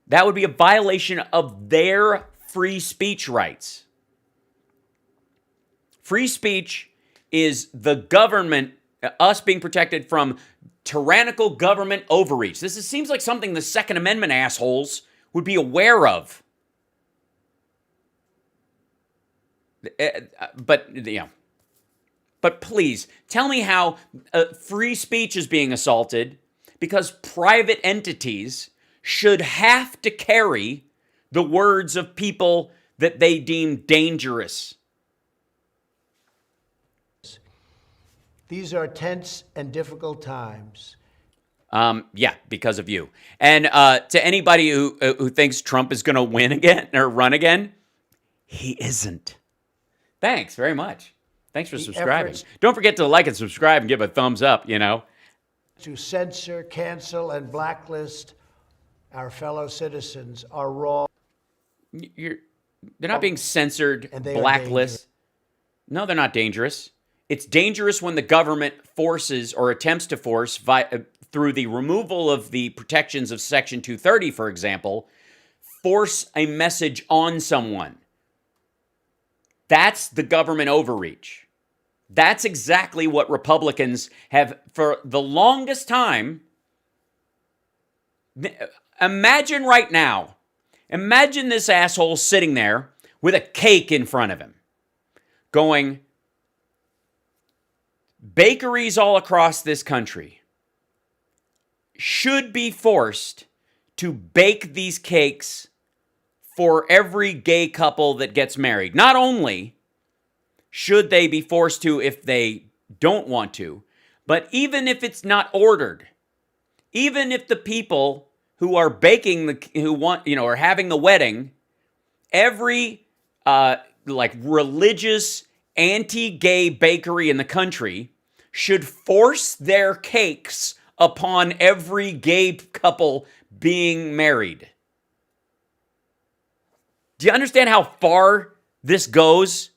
That would be a violation of their free speech rights. Free speech is the government, us being protected from tyrannical government overreach. Seems like something the Second Amendment assholes would be aware of. But please, tell me how free speech is being assaulted because private entities should have to carry the words of people that they deem dangerous. These are tense and difficult times. Because of you. And to anybody who thinks Trump is going to win again or run again, he isn't. Thanks very much. Thanks for subscribing. Don't forget to like and subscribe and give a thumbs up, To censor, cancel, and blacklist our fellow citizens are wrong. They're not being censored, And they blacklist. No, they're not dangerous. It's dangerous when the government forces or attempts to force, through the removal of the protections of Section 230, for example, force a message on someone. That's the government overreach. That's exactly what Republicans have for the longest time. Imagine right now, imagine this asshole sitting there with a cake in front of him, going, bakeries all across this country should be forced to bake these cakes for every gay couple that gets married. Not only should they be forced to if they don't want to, but even if it's not ordered, even if the people who are baking are having the wedding, every religious anti-gay bakery in the country should force their cakes upon every gay couple being married. Do you understand how far this goes?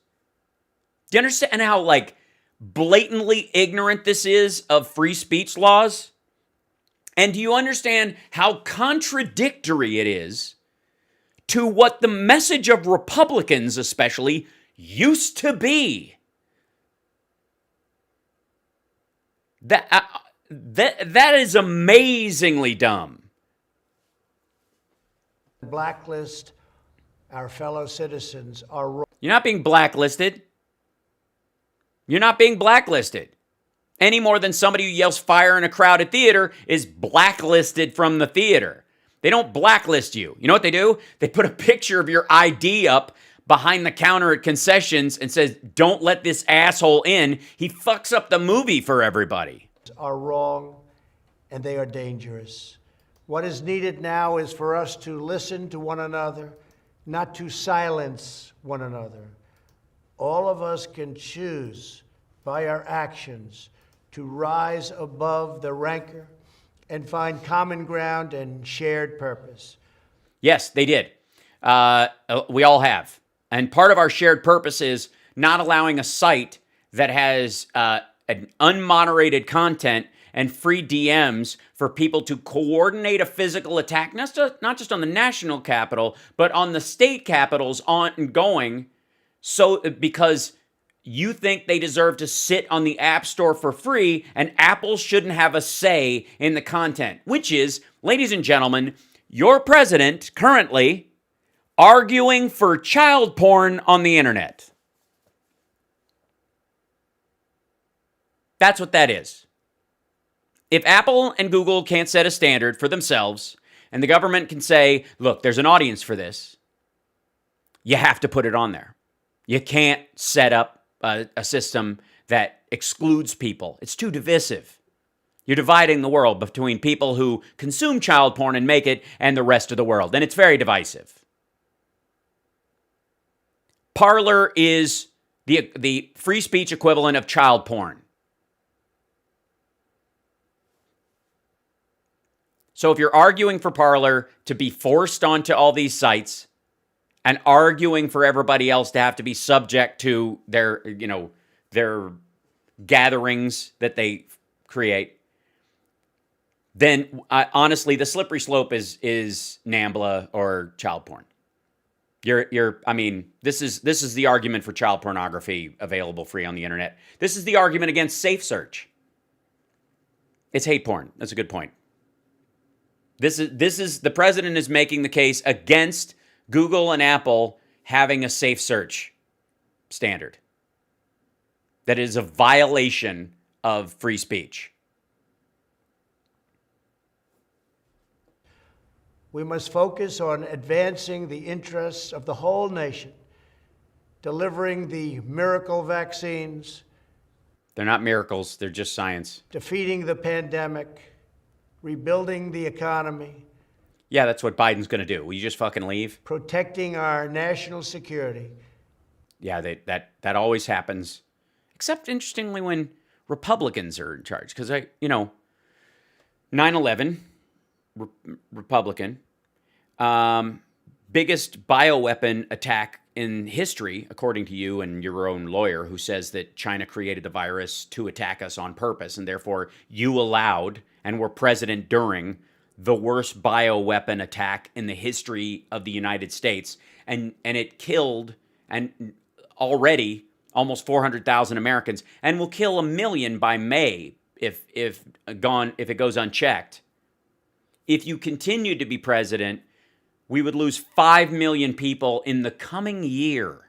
Do you understand how blatantly ignorant this is of free speech laws? And do you understand how contradictory it is to what the message of Republicans especially used to be? That is amazingly dumb. Blacklist our fellow citizens are wrong. You're not being blacklisted. You're not being blacklisted. Any more than somebody who yells fire in a crowded theater is blacklisted from the theater. They don't blacklist you. You know what they do? They put a picture of your ID up behind the counter at concessions and says, don't let this asshole in. He fucks up the movie for everybody. Are wrong and they are dangerous. What is needed now is for us to listen to one another, not to silence one another. All of us can choose by our actions to rise above the rancor and find common ground and shared purpose. Yes, they did. We all have. And part of our shared purpose is not allowing a site that has an unmoderated content and free DMs for people to coordinate a physical attack, not just on the national capital, but on the state capitals ongoing, so because you think they deserve to sit on the App Store for free and Apple shouldn't have a say in the content, which is, ladies and gentlemen, your president currently arguing for child porn on the internet. That's what that is. If Apple and Google can't set a standard for themselves and the government can say, look, there's an audience for this, you have to put it on there. You can't set up a system that excludes people. It's too divisive. You're dividing the world between people who consume child porn and make it and the rest of the world. And it's very divisive. Parlor is the free speech equivalent of child porn. So if you're arguing for Parlor to be forced onto all these sites and arguing for everybody else to have to be subject to their gatherings that they create, then honestly, the slippery slope is NAMBLA or child porn. This is the argument for child pornography available free on the internet. This is the argument against safe search. It's hate porn. That's a good point. This is the president is making the case against Google and Apple having a safe search standard. That is a violation of free speech. We must focus on advancing the interests of the whole nation, delivering the miracle vaccines. They're not miracles, they're just science. Defeating the pandemic, rebuilding the economy. Yeah, that's what Biden's going to do. Will you just fucking leave? Protecting our national security. Yeah, that always happens. Except, interestingly, when Republicans are in charge. Because, 9/11, Republican. Biggest bioweapon attack in history, according to you and your own lawyer, who says that China created the virus to attack us on purpose, and therefore you allowed and were president during the worst bioweapon attack in the history of the United States, and it killed and already almost 400,000 Americans, and will kill 1 million by May if it goes unchecked. If you continued to be president, we would lose 5 million people in the coming year.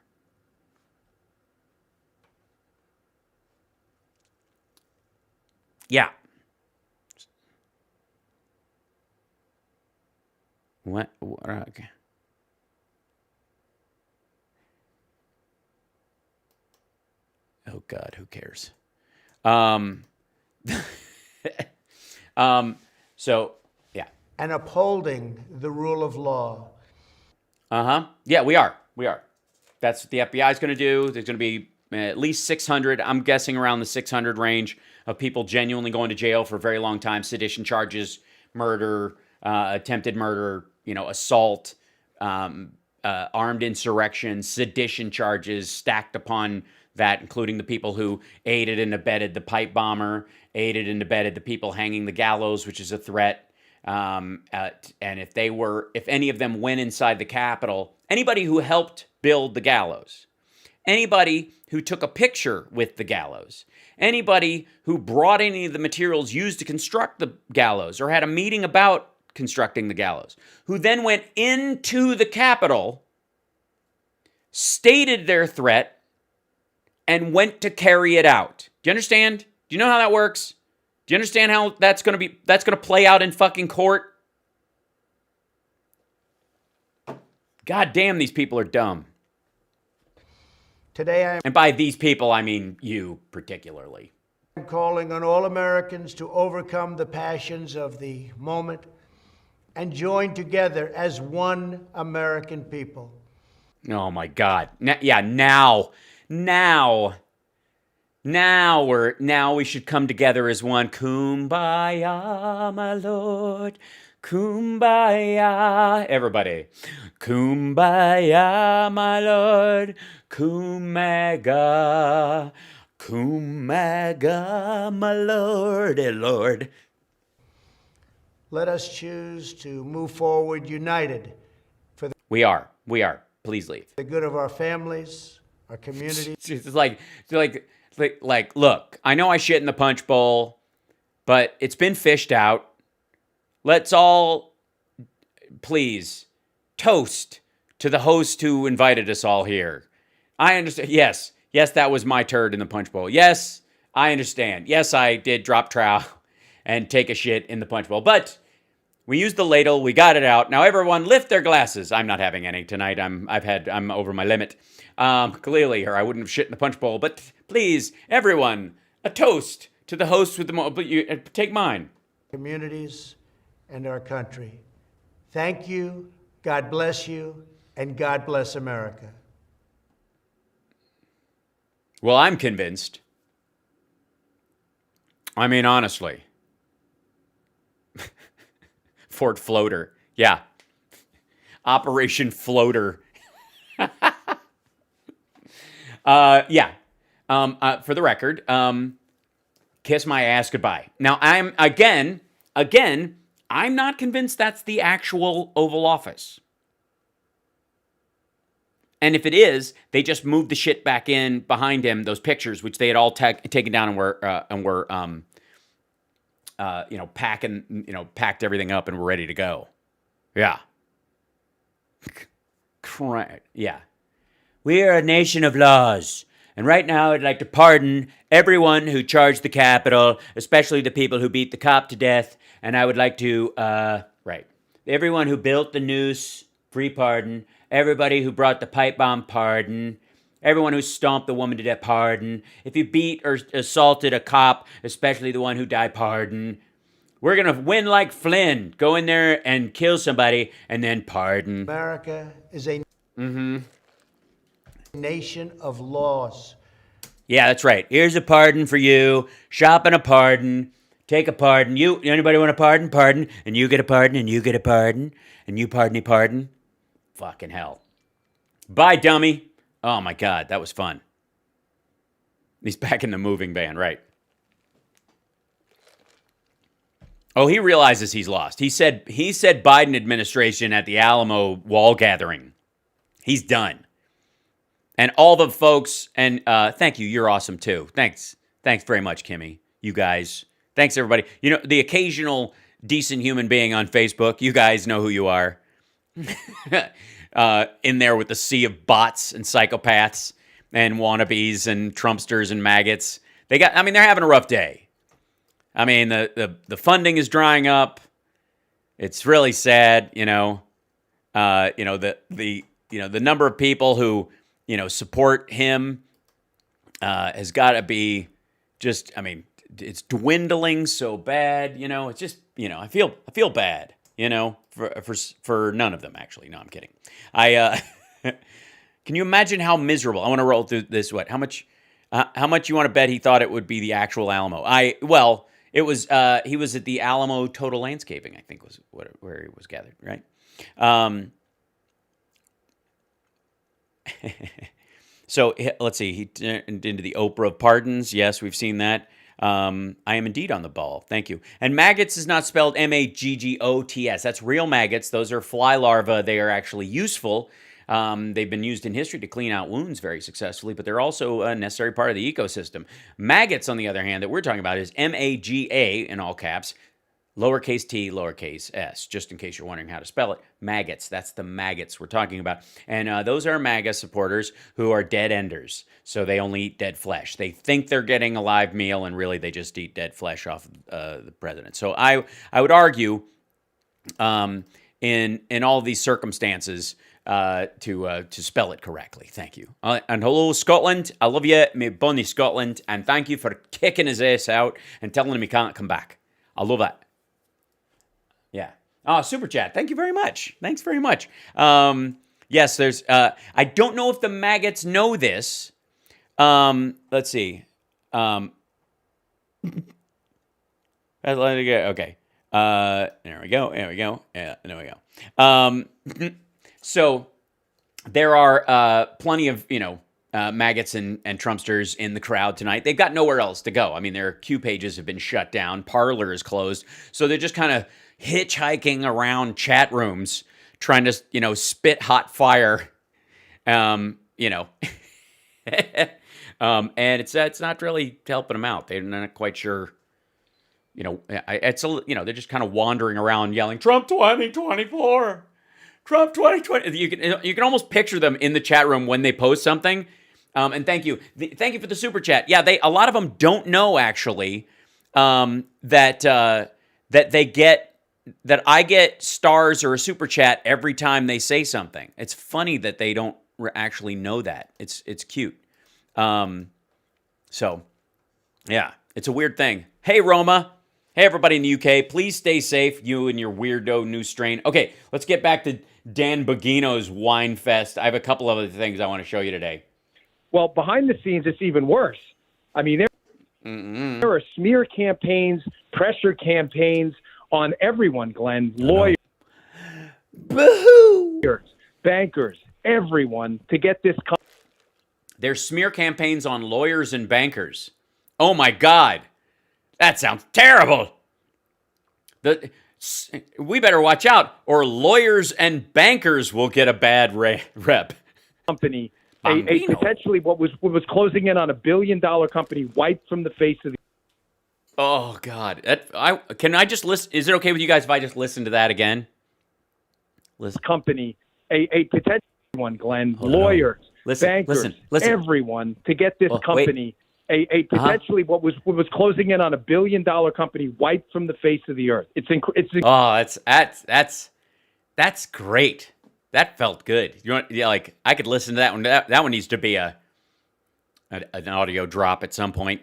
Yeah. What? Okay. Oh God, who cares? So yeah. And upholding the rule of law. Yeah, we are. That's what the FBI is going to do. There's going to be at least 600. I'm guessing around the 600 range of people genuinely going to jail for a very long time. Sedition charges, murder, attempted murder, assault, armed insurrection, sedition charges stacked upon that, including the people who aided and abetted the pipe bomber, aided and abetted the people hanging the gallows, which is a threat. And if any of them went inside the Capitol, anybody who helped build the gallows, anybody who took a picture with the gallows, anybody who brought any of the materials used to construct the gallows or had a meeting about constructing the gallows, who then went into the Capitol, stated their threat, and went to carry it out. Do you understand? Do you know how that works? Do you understand how that's going to play out in fucking court? God damn, these people are dumb. Today And by these people, I mean you particularly. I'm calling on all Americans to overcome the passions of the moment and join together as one American people. Oh my God. Now we should come together as one. Kumbaya, my Lord. Kumbaya. Everybody. Kumbaya, my Lord. Kumaga. Kumaga, my Lord. Lord. Let us choose to move forward united for We are. Please leave. the good of our families, our communities. It's like, look, I know I shit in the punch bowl, but it's been fished out. Let's all, please, toast to the host who invited us all here. I understand. Yes, that was my turd in the punch bowl. Yes, I understand. Yes, I did drop trowel and take a shit in the punch bowl, but we used the ladle. We got it out. Now everyone lift their glasses. I'm not having any tonight. I'm over my limit. Clearly, or I wouldn't have shit in the punch bowl. But please, everyone, a toast to the host with the take mine. Communities and our country. Thank you. God bless you, and God bless America. Well, I'm convinced. I mean, honestly. Fort Floater. Yeah. Operation Floater. Yeah. For the record, kiss my ass goodbye. Now, I'm not convinced that's the actual Oval Office. And if it is, they just moved the shit back in behind him, those pictures, which they had all taken down and were packed everything up and were ready to go. Yeah. Yeah. We are a nation of laws. And right now, I'd like to pardon everyone who charged the Capitol, especially the people who beat the cop to death. And I would like to, everyone who built the noose, free pardon. Everybody who brought the pipe bomb, pardon. Everyone who stomped the woman to death, pardon. If you beat or assaulted a cop, especially the one who died, pardon. We're going to win like Flynn. Go in there and kill somebody and then pardon. America is a nation of laws. Yeah, that's right. Here's a pardon for you. Shopping a pardon. Take a pardon. Anybody want a pardon? Pardon. And you get a pardon, and you get a pardon. And you pardon. Fucking hell. Bye, dummy. Oh my God, that was fun. He's back in the moving van, right? Oh, he realizes he's lost. He said Biden administration at the Alamo wall gathering. He's done. And all the folks, and thank you, you're awesome too. Thanks very much, Kimmy. You guys. Thanks, everybody. You know, the occasional decent human being on Facebook, you guys know who you are. In there with the sea of bots and psychopaths and wannabes and Trumpsters and maggots. They're having a rough day. I mean, the funding is drying up. It's really sad, the number of people who, support him has got to be just, it's dwindling so bad, it's just, I feel bad, for none of them, actually. No, I'm kidding. Can you imagine how miserable? I want to roll through this. How much you want to bet he thought it would be the actual Alamo? It was, he was at the Alamo Total Landscaping, I think was where he was gathered, right? So let's see, he turned into the Oprah of pardons. Yes, we've seen that. I am indeed on the ball. Thank you. And maggots is not spelled M-A-G-G-O-T-S. That's real maggots. Those are fly larvae. They are actually useful. They've been used in history to clean out wounds very successfully, but they're also a necessary part of the ecosystem. Maggots, on the other hand, that we're talking about is M-A-G-A in all caps, lowercase t, lowercase s, just in case you're wondering how to spell it. Maggots, that's the maggots we're talking about. And those are MAGA supporters who are dead enders. So they only eat dead flesh. They think they're getting a live meal, and really they just eat dead flesh off the president. So I would argue in all these circumstances, to spell it correctly. Thank you. And hello, Scotland. I love you, me bonny Scotland, and thank you for kicking his ass out and telling him he can't come back. I love that. Yeah. Super chat. Thank you very much. Thanks very much. Yes, there's. I don't know if the maggots know this. Let's see. Okay. There we go. Yeah, there we go. So there are plenty of, maggots and Trumpsters in the crowd tonight. They've got nowhere else to go. I mean, their Q pages have been shut down. Parlor is closed. So they're just kind of hitchhiking around chat rooms trying to, spit hot fire, and it's not really helping them out. They're not quite sure. They're just kind of wandering around yelling, Trump 2024, Trump 2020. You can almost picture them in the chat room when they post something. And thank you for the super chat. Yeah, a lot of them don't know actually that I get stars or a super chat every time they say something. It's funny that they don't actually know that. It's cute. So yeah, it's a weird thing. Hey, Roma. Hey, everybody in the UK. Please stay safe, you and your weirdo new strain. Okay, let's get back to Dan Bongino's wine fest. I have a couple of other things I want to show you today. Well, behind the scenes, it's even worse. I mean, there are smear campaigns, pressure campaigns on everyone, Glenn. Lawyers, bankers, everyone to get this. There's smear campaigns on lawyers and bankers. Oh, my God. That sounds terrible. We better watch out, or lawyers and bankers will get a bad rep. Company, a potentially what was closing in on $1 billion company, wiped from the face of the. Oh God! Can I just listen? Is it okay with you guys if I just listen to that again? Listen. Company, a potential one, Glenn. Lawyers, bankers, listen. Everyone to get this company. Wait. A potentially what was closing in on $1 billion company, wiped from the face of the earth. That's great. That felt good. I could listen to that one. That one needs to be an audio drop at some point.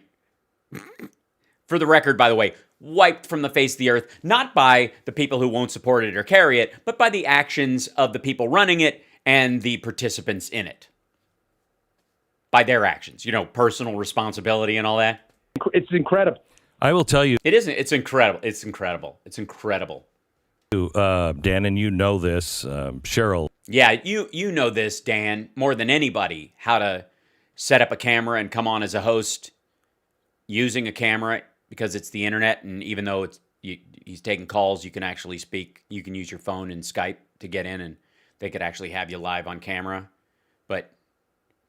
For the record, by the way, wiped from the face of the earth, not by the people who won't support it or carry it, but by the actions of the people running it and the participants in it. By their actions, personal responsibility and all that. It's incredible. I will tell you. It isn't. It's incredible. It's incredible. It's incredible. Dan, and you know this, Cheryl. Yeah, you know this, Dan, more than anybody, how to set up a camera and come on as a host using a camera because it's the internet. And even though he's taking calls, you can actually speak. You can use your phone and Skype to get in, and they could actually have you live on camera. But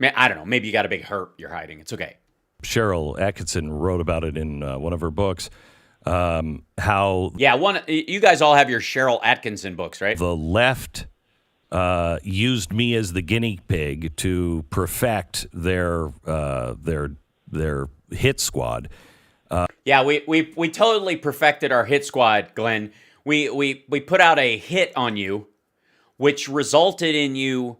I don't know. Maybe you got a big hurt you're hiding. It's okay. Cheryl Atkinson wrote about it in one of her books. How? Yeah, you guys all have your Cheryl Atkinson books, right? The left used me as the guinea pig to perfect their hit squad. Yeah, we totally perfected our hit squad, Glenn. We put out a hit on you, which resulted in you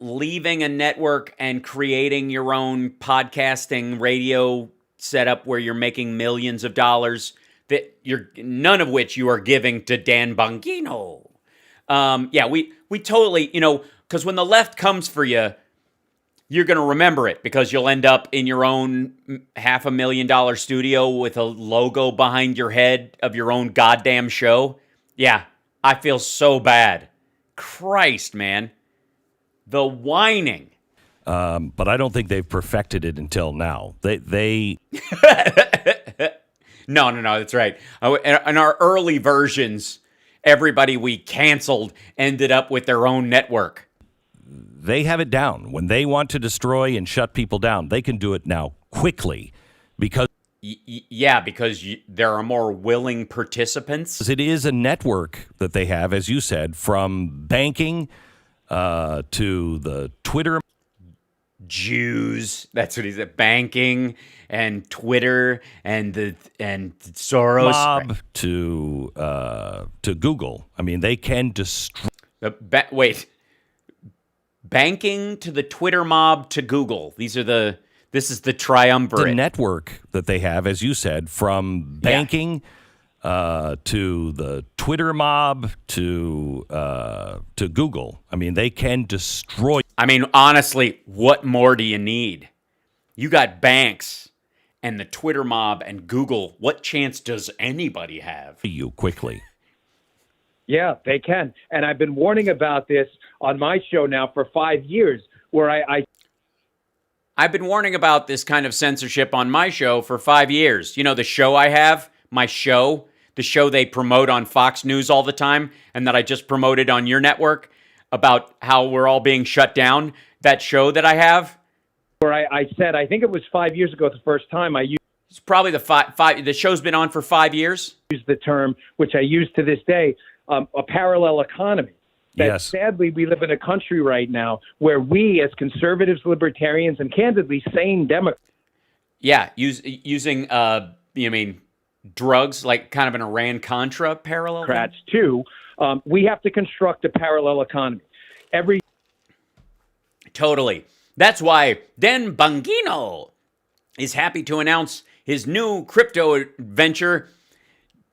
leaving a network and creating your own podcasting radio setup where you're making millions of dollars none of which you are giving to Dan Bongino. Yeah, we totally, because when the left comes for you, you're going to remember it because you'll end up in your own $500,000 studio with a logo behind your head of your own goddamn show. Yeah, I feel so bad. Christ, man. The whining. But I don't think they've perfected it until now. They No, that's right. In our early versions, everybody we canceled ended up with their own network. They have it down. When they want to destroy and shut people down, they can do it now quickly because... because there are more willing participants. It is a network that they have, as you said, from banking to the Twitter. Jews, that's what he said, banking and Twitter and Soros. Mob to Google. I mean, they can destroy. Wait, banking to the Twitter mob to Google. This is the triumvirate. The network that they have, as you said, from banking to the Twitter mob to Google. I mean, they can destroy. I mean, honestly, what more do you need? You got banks and the Twitter mob and Google. What chance does anybody have? You quickly. Yeah, they can. And I've been warning about this on my show now for 5 years, where I've been warning about this kind of censorship on my show for 5 years. You know, the show I have, my show, the show they promote on Fox News all the time, and that I just promoted on your network about how we're all being shut down. That show that I have, where I said, I think it was 5 years ago, the first time I it's probably the show's been on for 5 years. used the term, which I use to this day, a parallel economy. That Yes. Sadly, we live in a country right now where we, as conservatives, libertarians, and candidly sane Democrats, Using you mean drugs, like kind of an Iran-Contra parallel? too, we have to construct a parallel economy. Totally. That's why Dan Bongino is happy to announce his new crypto venture,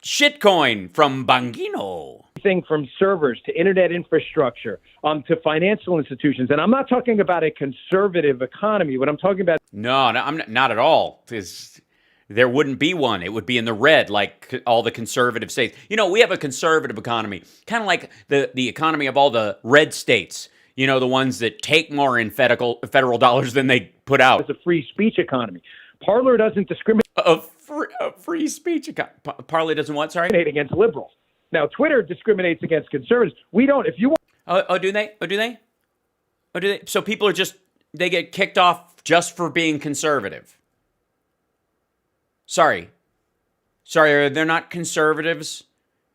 Shitcoin from Bongino. Everything from servers to internet infrastructure to financial institutions. And I'm not talking about a conservative economy. What I'm talking about No, I'm not at all. There wouldn't be one. It would be in the red, like all the conservative states. You know, we have a conservative economy, kind of like the economy of all the red states. You know, the ones that take more in federal dollars than they put out. it's a free speech economy. Parlor doesn't discriminate A free speech economy. Parley doesn't what? Sorry. against liberals. Now, Twitter discriminates against conservatives. We don't. If you want Oh, do they? Oh, do they? Oh, do they? So people they get kicked off just for being conservative. Sorry, are they not conservatives?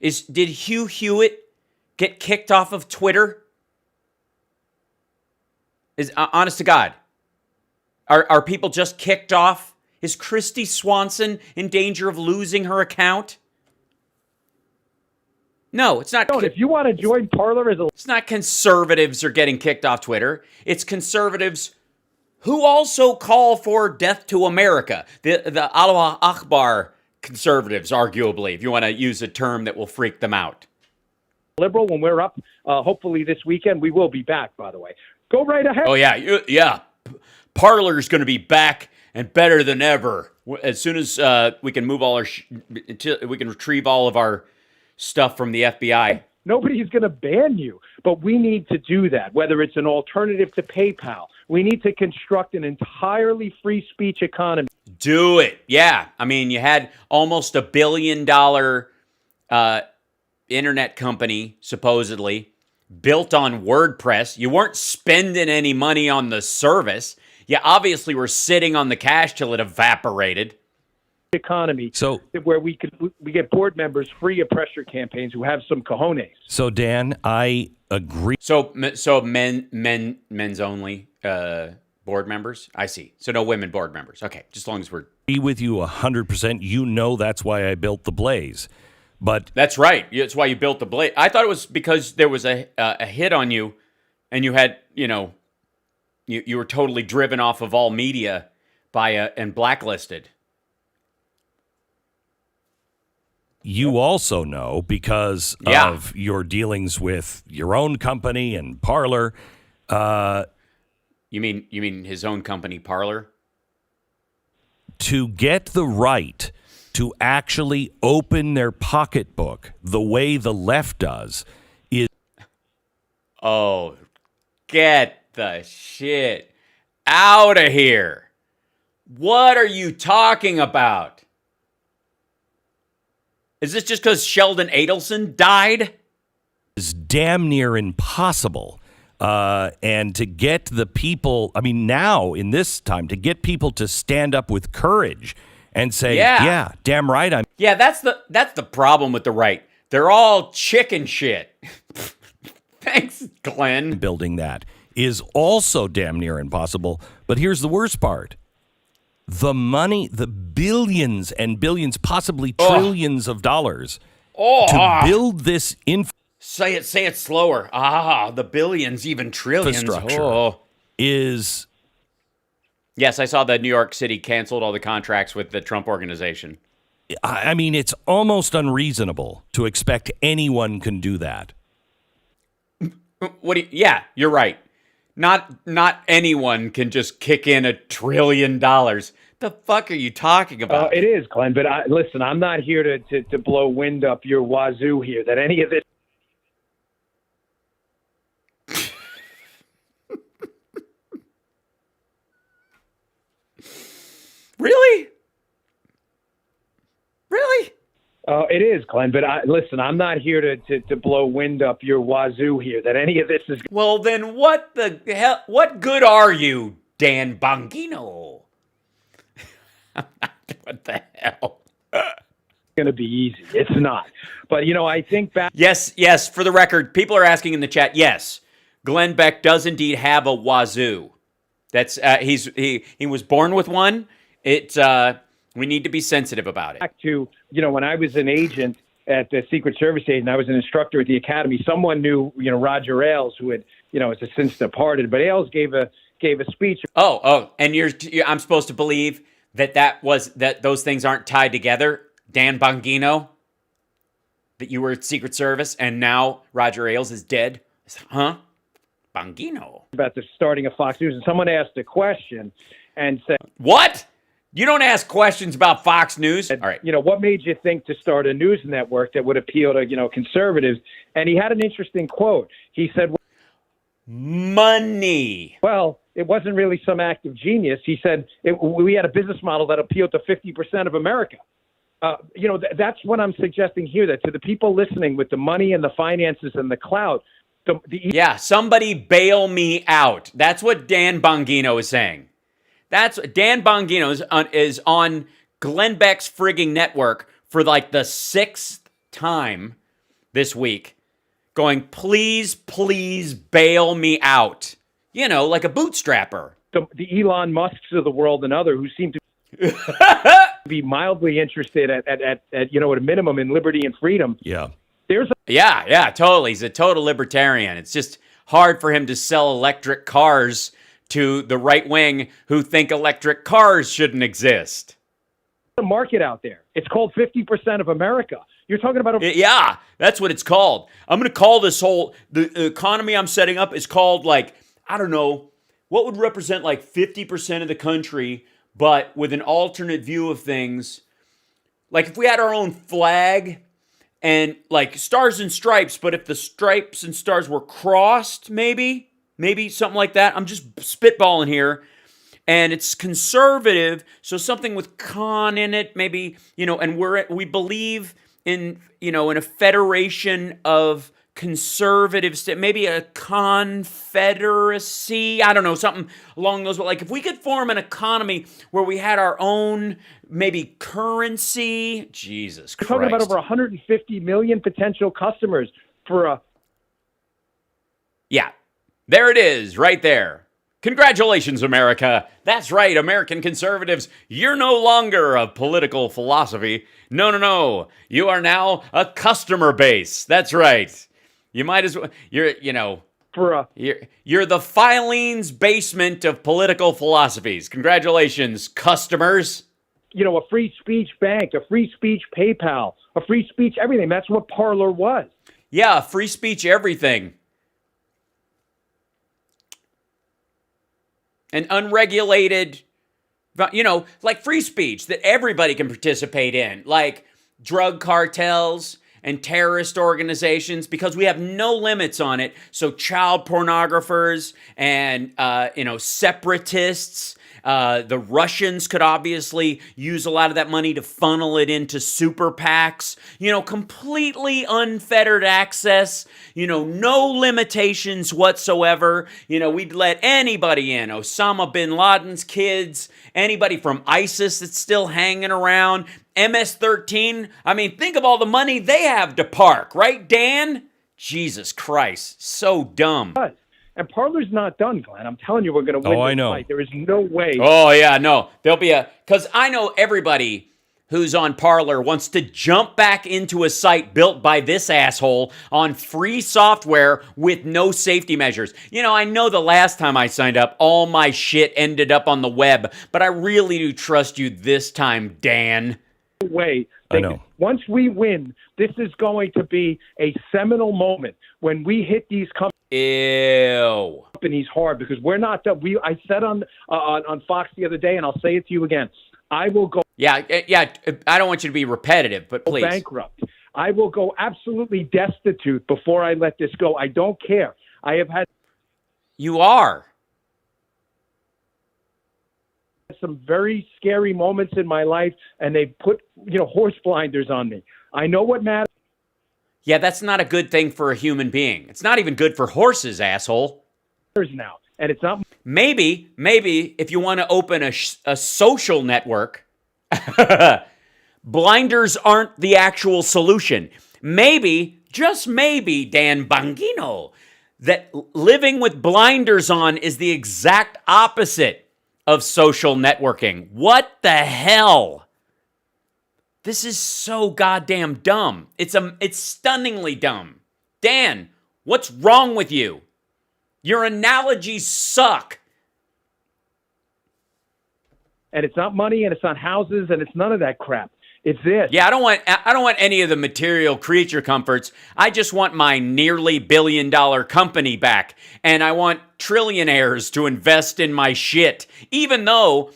Did Hugh Hewitt get kicked off of Twitter? Honest to God, are people just kicked off? Is Christy Swanson in danger of losing her account? No, it's not. if you want to join Parlor as a It's not conservatives are getting kicked off Twitter. It's conservatives who also call for death to America. The Allah Akbar conservatives, arguably, if you want to use a term that will freak them out. liberal, when we're up, hopefully this weekend, we will be back, by the way. Go right ahead. Oh, yeah. Parlor's going to be back and better than ever. As soon as we can move all our, we can retrieve all of our stuff from the FBI. Nobody's going to ban you, but we need to do that, whether it's an alternative to PayPal. We need to construct an entirely free speech economy. Do it. Yeah. I mean, you had almost $1 billion internet company, supposedly, built on WordPress. You weren't spending any money on the service. You obviously were sitting on the cash till it evaporated. Economy, So where we get board members free of pressure campaigns who have some cojones. So Dan, I agree. So men's only board members. I see. So no women board members. Okay, just as long as we're. With you 100%. You know that's why I built the Blaze. But That's right. That's why you built the Blade. I thought it was because there was a hit on you, and you had you were totally driven off of all media and blacklisted. you also know, because of your dealings with your own company and Parlor. You mean his own company, Parlor? To get the right to actually open their pocketbook the way the left does is. Oh, get the shit out of here. What are you talking about? Is this just because Sheldon Adelson died? Is damn near impossible. And to get the people, I mean, now in this time, to get people to stand up with courage and say, yeah damn right, I'm. Yeah, that's the problem with the right. They're all chicken shit. Thanks, Glenn. Building that is also damn near impossible. But here's the worst part. The money, the billions and billions, possibly trillions of dollars to build this Say it slower. The billions, even trillions. Infrastructure Oh. is... Yes, I saw that New York City canceled all the contracts with the Trump organization. I mean, it's almost unreasonable to expect anyone can do that. Yeah, you're right. Not anyone can just kick in $1 trillion. The fuck are you talking about? It is, Glenn. But listen, I'm not here to blow wind up your wazoo here. That any of this. Really? Really? It is, Glenn. But listen, I'm not here to blow wind up your wazoo here. That any of this is. Well, then what the hell? What good are you, Dan Bongino? What the hell? Going to be easy. It's not. But I think back. Yes. For the record, people are asking in the chat. Yes, Glenn Beck does indeed have a wazoo. That's he was born with one. We need to be sensitive about it. Back to when I was an agent at the Secret Service agent, I was an instructor at the academy. Someone knew Roger Ailes, who had has since departed. But Ailes gave a speech. Oh, and I'm supposed to believe that those things aren't tied together, Dan Bongino. That you were at Secret Service and now Roger Ailes is dead, huh? Bongino. About the starting of Fox News, and someone asked a question and said, "What? You don't ask questions about Fox News?" All right. What made you think to start a news network that would appeal to conservatives? And he had an interesting quote. He said, "Money." Well, it wasn't really some act of genius. He said we had a business model that appealed to 50% of America. That's what I'm suggesting here. That to the people listening with the money and the finances and the clout. Yeah, somebody bail me out. That's what Dan Bongino is saying. That's Dan Bongino is on Glenn Beck's frigging network for like the 6th time this week, going, please bail me out. Like a bootstrapper. The Elon Musks of the world and other who seem to be mildly interested at a minimum in liberty and freedom. Yeah. Yeah, totally. He's a total libertarian. It's just hard for him to sell electric cars to the right wing who think electric cars shouldn't exist. The market out there. It's called 50% of America. You're talking about yeah, that's what it's called. I'm going to call the economy I'm setting up is called, like, I don't know, what would represent like 50% of the country, but with an alternate view of things. Like if we had our own flag and like stars and stripes, but if the stripes and stars were crossed, maybe something like that. I'm just spitballing here. And it's conservative, so something with con in it, maybe, and we believe in, in a federation of conservatives, maybe a confederacy, I don't know, something along those, like if we could form an economy where we had our own maybe currency, Jesus Christ. We're talking about over 150 million potential customers for a... Yeah, there it is, right there. Congratulations, America. That's right, American conservatives. You're no longer a political philosophy. No. You are now a customer base. That's right. You might as well, you're the Filene's basement of political philosophies. Congratulations, customers. A free speech bank, a free speech PayPal, a free speech everything. That's what Parlor was. Yeah, free speech everything. An unregulated, like free speech that everybody can participate in, like drug cartels and terrorist organizations, because we have no limits on it. So child pornographers and, separatists, the Russians could obviously use a lot of that money to funnel it into super PACs, completely unfettered access, no limitations whatsoever. We'd let anybody in, Osama bin Laden's kids, anybody from ISIS that's still hanging around, MS-13. I mean, think of all the money they have to park, right, Dan? Jesus Christ, so dumb. And Parler's not done, Glenn. I'm telling you, we're going to win this fight. There is no way. Oh, yeah, no. There'll be because I know everybody who's on Parlor wants to jump back into a site built by this asshole on free software with no safety measures. You know, I know the last time I signed up, all my shit ended up on the web, but I really do trust you this time, Dan. Way. I know. Once we win, this is going to be a seminal moment when we hit these Ew. companies hard, because we're not done. I said on Fox the other day, and I'll say it to you again, I will go Yeah, I don't want you to be repetitive, but please. bankrupt. I will go absolutely destitute before I let this go. I don't care. I have had You are. some very scary moments in my life, and they put, horse blinders on me. I know what matters Yeah, that's not a good thing for a human being. It's not even good for horses, asshole. now, and it's not. Maybe if you want to open a social network, blinders aren't the actual solution. Maybe, just maybe, Dan Bongino, that living with blinders on is the exact opposite of social networking. What the hell? This is so goddamn dumb. It's stunningly dumb. Dan, what's wrong with you? Your analogies suck. And it's not money, and it's not houses, and it's none of that crap. It's this. Yeah, I don't want any of the material creature comforts. I just want my nearly billion-dollar company back, and I want trillionaires to invest in my shit. Even though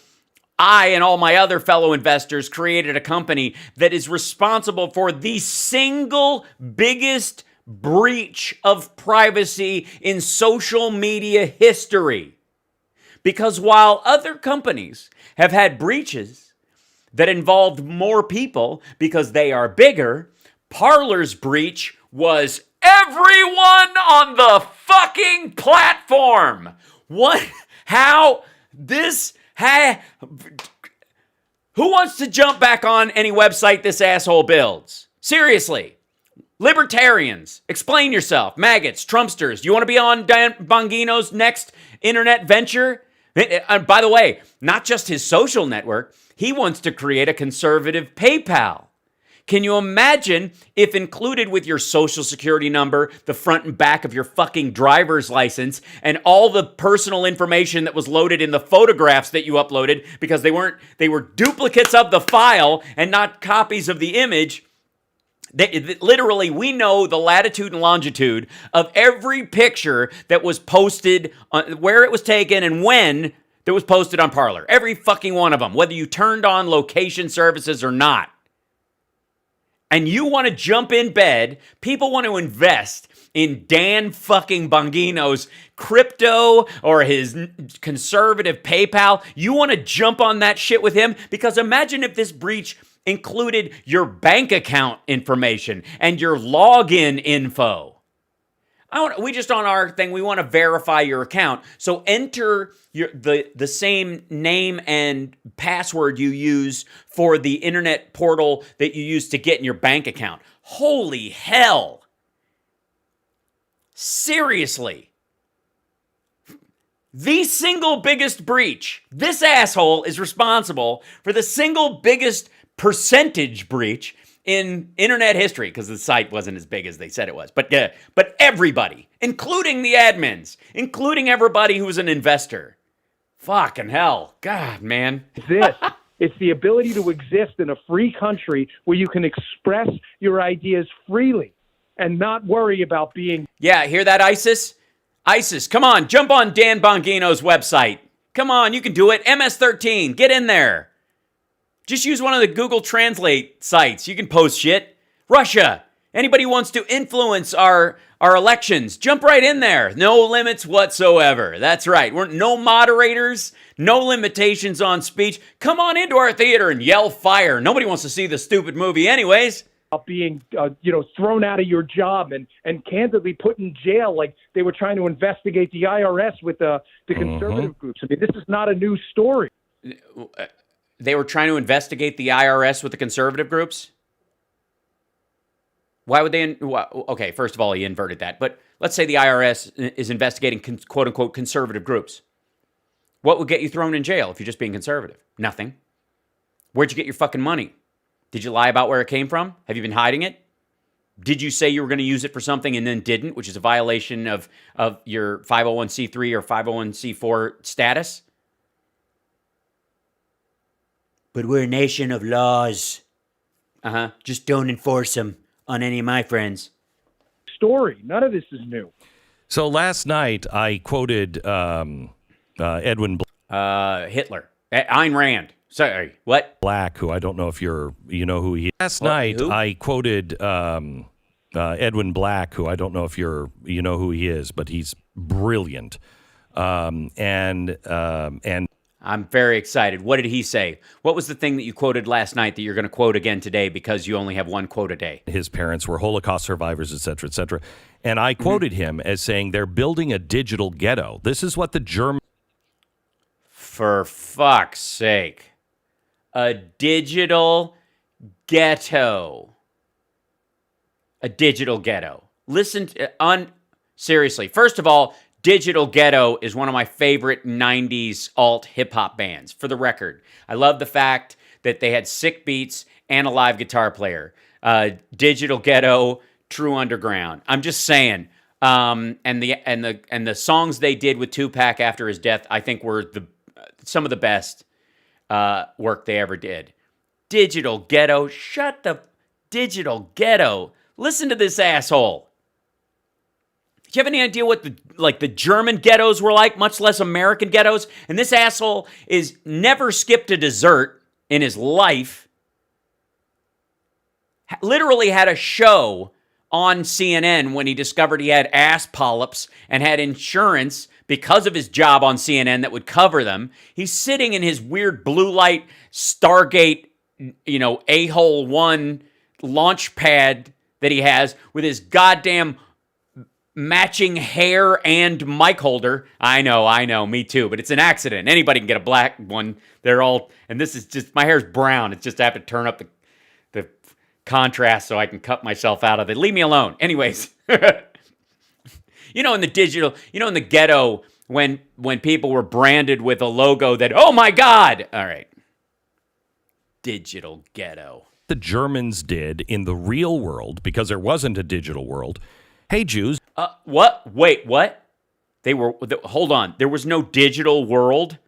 I and all my other fellow investors created a company that is responsible for the single biggest breach of privacy in social media history. Because while other companies have had breaches that involved more people because they are bigger, Parler's breach was everyone on the fucking platform. What? How? Who wants to jump back on any website this asshole builds? Seriously. Libertarians, explain yourself. Maggots, Trumpsters, you want to be on Dan Bongino's next internet venture? And by the way, not just his social network, he wants to create a conservative PayPal. Can you imagine if included with your social security number, the front and back of your fucking driver's license, and all the personal information that was loaded in the photographs that you uploaded because they were duplicates of the file and not copies of the image? Literally, we know the latitude and longitude of every picture that was posted, where it was taken, and when that was posted on Parler. Every fucking one of them, whether you turned on location services or not. And you want to jump in bed, people want to invest in Dan fucking Bongino's crypto or his conservative PayPal. You want to jump on that shit with him? Because imagine if this breach included your bank account information and your login info. We just on our thing, we want to verify your account. So enter the same name and password you use for the internet portal that you use to get in your bank account. Holy hell. Seriously. The single biggest breach. This asshole is responsible for the single biggest percentage breach in internet history, because the site wasn't as big as they said it was. But everybody, including the admins, including everybody who's an investor. Fucking hell. God, man. It's the ability to exist in a free country where you can express your ideas freely and not worry about being... Yeah, hear that, ISIS? ISIS, come on, jump on Dan Bongino's website. Come on, you can do it. MS-13, get in there. Just use one of the Google Translate sites. You can post shit. Russia, anybody who wants to influence our elections, jump right in there. No limits whatsoever. That's right. We're no moderators, no limitations on speech. Come on into our theater and yell fire. Nobody wants to see the stupid movie anyways. Being thrown out of your job and candidly put in jail, like they were trying to investigate the IRS with the conservative groups. I mean, this is not a new story. They were trying to investigate the IRS with the conservative groups? Why would they? Okay, first of all, he inverted that. But let's say the IRS is investigating quote-unquote conservative groups. What would get you thrown in jail if you're just being conservative? Nothing. Where'd you get your fucking money? Did you lie about where it came from? Have you been hiding it? Did you say you were going to use it for something and then didn't, which is a violation of your 501c3 or 501c4 status? But we're a nation of laws. Just don't enforce them on any of my friends. Story. None of this is new. So last night I quoted Edwin Hitler. Ayn Rand. Sorry, what? Black, who I don't know if you know who he is. Last night who? I quoted Edwin Black, who I don't know if you know who he is, but he's brilliant. And I'm very excited. What did he say? What was the thing that you quoted last night that you're going to quote again today because you only have one quote a day? His parents were Holocaust survivors, et cetera, et cetera. And I quoted him as saying they're building a digital ghetto. This is what the Germans... For fuck's sake. A digital ghetto. A digital ghetto. Listen to, seriously. First of all, Digital Ghetto is one of my favorite 90s alt hip-hop bands, for the record. I love the fact that they had sick beats and a live guitar player. Digital Ghetto, True Underground. I'm just saying. And the songs they did with Tupac after his death, I think were some of the best work they ever did. Digital Ghetto. Shut the... Digital Ghetto. Listen to this asshole. Do you have any idea what the German ghettos were like, much less American ghettos? And this asshole is never skipped a dessert in his life. Literally had a show on CNN when he discovered he had ass polyps and had insurance because of his job on CNN that would cover them. He's sitting in his weird blue light Stargate, A-hole 1 launch pad that he has with his goddamn matching hair and mic holder. I know, me too, but it's an accident. Anybody can get a black one. They're all, and this is just, my hair's brown. It's just I have to turn up the contrast so I can cut myself out of it. Leave me alone. Anyways, in the ghetto, when people were branded with a logo that, oh my God. All right. Digital Ghetto. The Germans did in the real world, because there wasn't a digital world. Hey, Jews. What? Wait, what? Hold on. There was no digital world?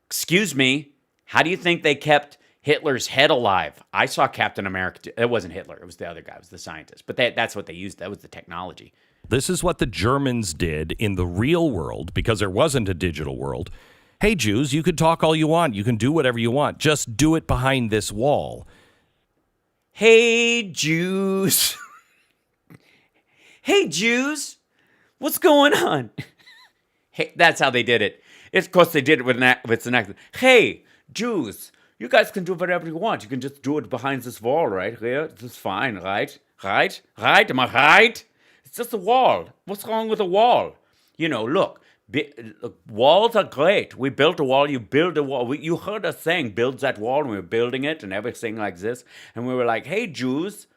Excuse me. How do you think they kept Hitler's head alive? I saw Captain America. It wasn't Hitler. It was the other guy. It was the scientist. But that's what they used. That was the technology. This is what the Germans did in the real world, because there wasn't a digital world. Hey, Jews, you can talk all you want. You can do whatever you want. Just do it behind this wall. Hey, Jews. Hey, Jews, what's going on? Hey, that's how they did it. Of course, they did it with an accent. Hey, Jews, you guys can do whatever you want. You can just do it behind this wall right here. This is fine, right? Right? Am I right? It's just a wall. What's wrong with a wall? Look, walls are great. We built a wall. You build a wall. You heard us saying, build that wall, and we were building it and everything like this. And we were like, hey, Jews,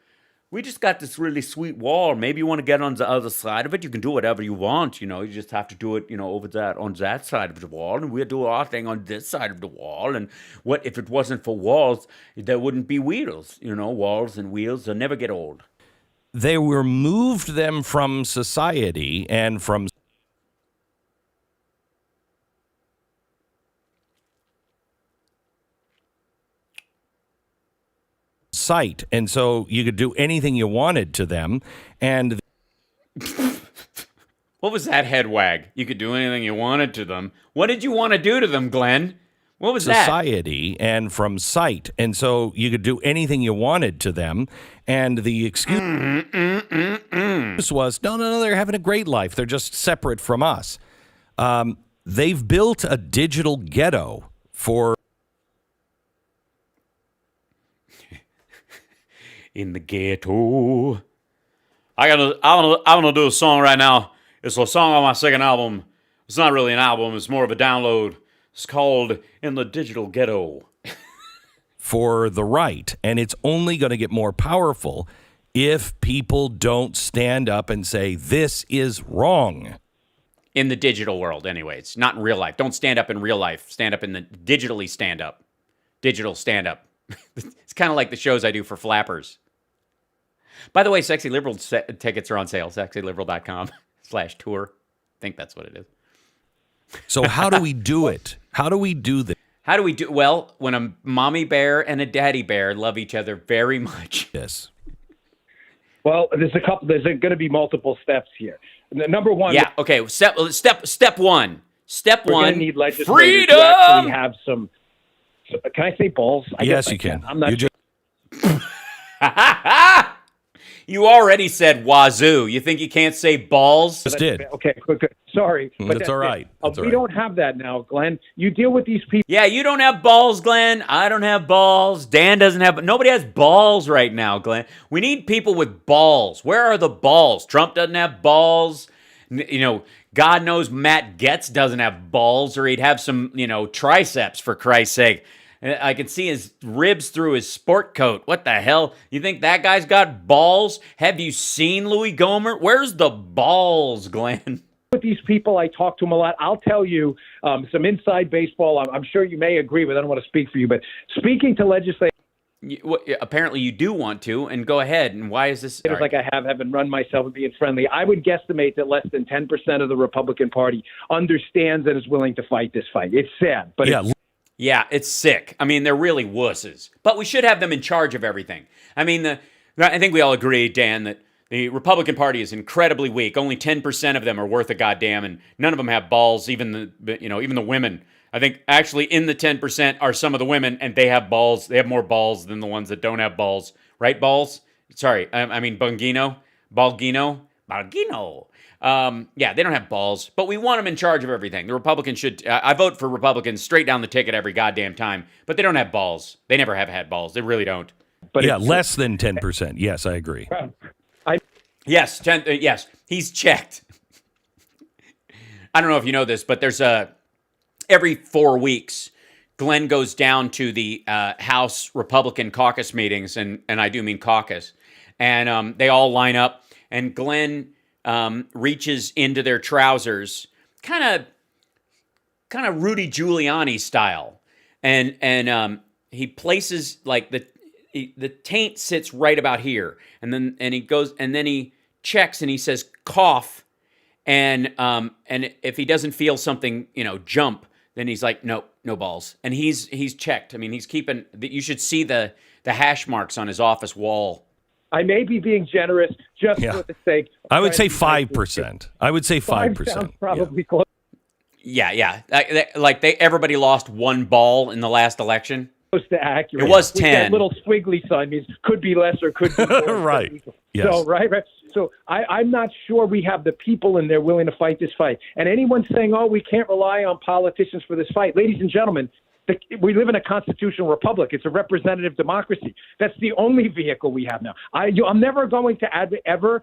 we just got this really sweet wall. Maybe you want to get on the other side of it. You can do whatever you want. You just have to do it, over that, on that side of the wall. And we'll do our thing on this side of the wall. And what if it wasn't for walls, there wouldn't be wheels. Walls and wheels, they'll never get old. They removed them from society and from sight, and so you could do anything you wanted to them. And what was that head wag? You could do anything you wanted to them. What did you want to do to them, Glenn? What was society and from sight, and so you could do anything you wanted to them. And the excuse was, no, they're having a great life. They're just separate from us. They've built a digital ghetto for. In the ghetto. I'm gonna do a song right now. It's a song on my second album. It's not really an album, it's more of a download. It's called In the Digital Ghetto. For the right, and it's only going to get more powerful if people don't stand up and say, this is wrong. In the digital world, anyways. Not in real life. Don't stand up in real life. Stand up in the digitally stand up. Digital stand up. It's kind of like the shows I do for flappers. By the way, Sexy Liberal tickets are on sale. SexyLiberal.com/tour. I think that's what it is. So how do we do it? How do we do this? How do we do? Well, when a mommy bear and a daddy bear love each other very much. Yes. Well, there's going to be multiple steps here. Number one. Yeah. Okay. Step one. Step We're going one. to need legislators Freedom. to actually have some. Can I say balls? I Yes, guess you can. I'm not. You just- You already said wazoo. You think you can't say balls? Just did. Okay, good. Sorry, but That's all right. That's all we right. don't have that now, Glenn. You deal with these people. Yeah, you don't have balls, Glenn. I don't have balls. Dan doesn't have. Nobody has balls right now, Glenn. We need people with balls. Where are the balls? Trump doesn't have balls. You know, God knows Matt Getz doesn't have balls, or he'd have some, triceps, for Christ's sake. I can see his ribs through his sport coat. What the hell? You think that guy's got balls? Have you seen Louis Gohmert? Where's the balls, Glenn? With these people, I talk to them a lot. I'll tell you some inside baseball. I'm sure you may agree with. I don't want to speak for you, but speaking to legislators Apparently you do want to, and go ahead. And why is this? like I haven't run myself and being friendly, I would guesstimate that less than 10% of the Republican Party understands and is willing to fight this fight. It's sad, but Yeah. Yeah, it's sick. I mean, they're really wusses. But we should have them in charge of everything. I mean, I think we all agree, Dan, that the Republican Party is incredibly weak. Only 10% of them are worth a goddamn, and none of them have balls. Even the women. I think actually in the 10% are some of the women, and they have balls. They have more balls than the ones that don't have balls. Right, balls? Sorry, I mean Bongino. Yeah, they don't have balls, but we want them in charge of everything. The Republicans should. I vote for Republicans straight down the ticket every goddamn time, but they don't have balls. They never have had balls. They really don't. but Yeah, it's- less than 10%. Yes, I agree. Yes, yes, he's checked. I don't know if you know this, but there's every 4 weeks, Glenn goes down to the House Republican caucus meetings, and I do mean caucus, and they all line up, and Glenn reaches into their trousers, kind of Rudy Giuliani style, and he places like the taint sits right about here, and then he checks and he says cough, and if he doesn't feel something jump, then he's like no balls, and he's checked. I mean, he's keeping. You should see the hash marks on his office wall. I may be being generous just Yeah. for the sake. Of I would say trying to 5%. I would say 5%. sounds probably close. Yeah. Everybody lost one ball in the last election. To accurate. It was With 10. That little squiggly sign means could be less or could be more. Right. Yes. So right. So I'm not sure we have the people in there willing to fight this fight. And anyone saying, "Oh, we can't rely on politicians for this fight," ladies and gentlemen, we live in a constitutional republic. It's a representative democracy. That's the only vehicle we have now. I'm never going to ever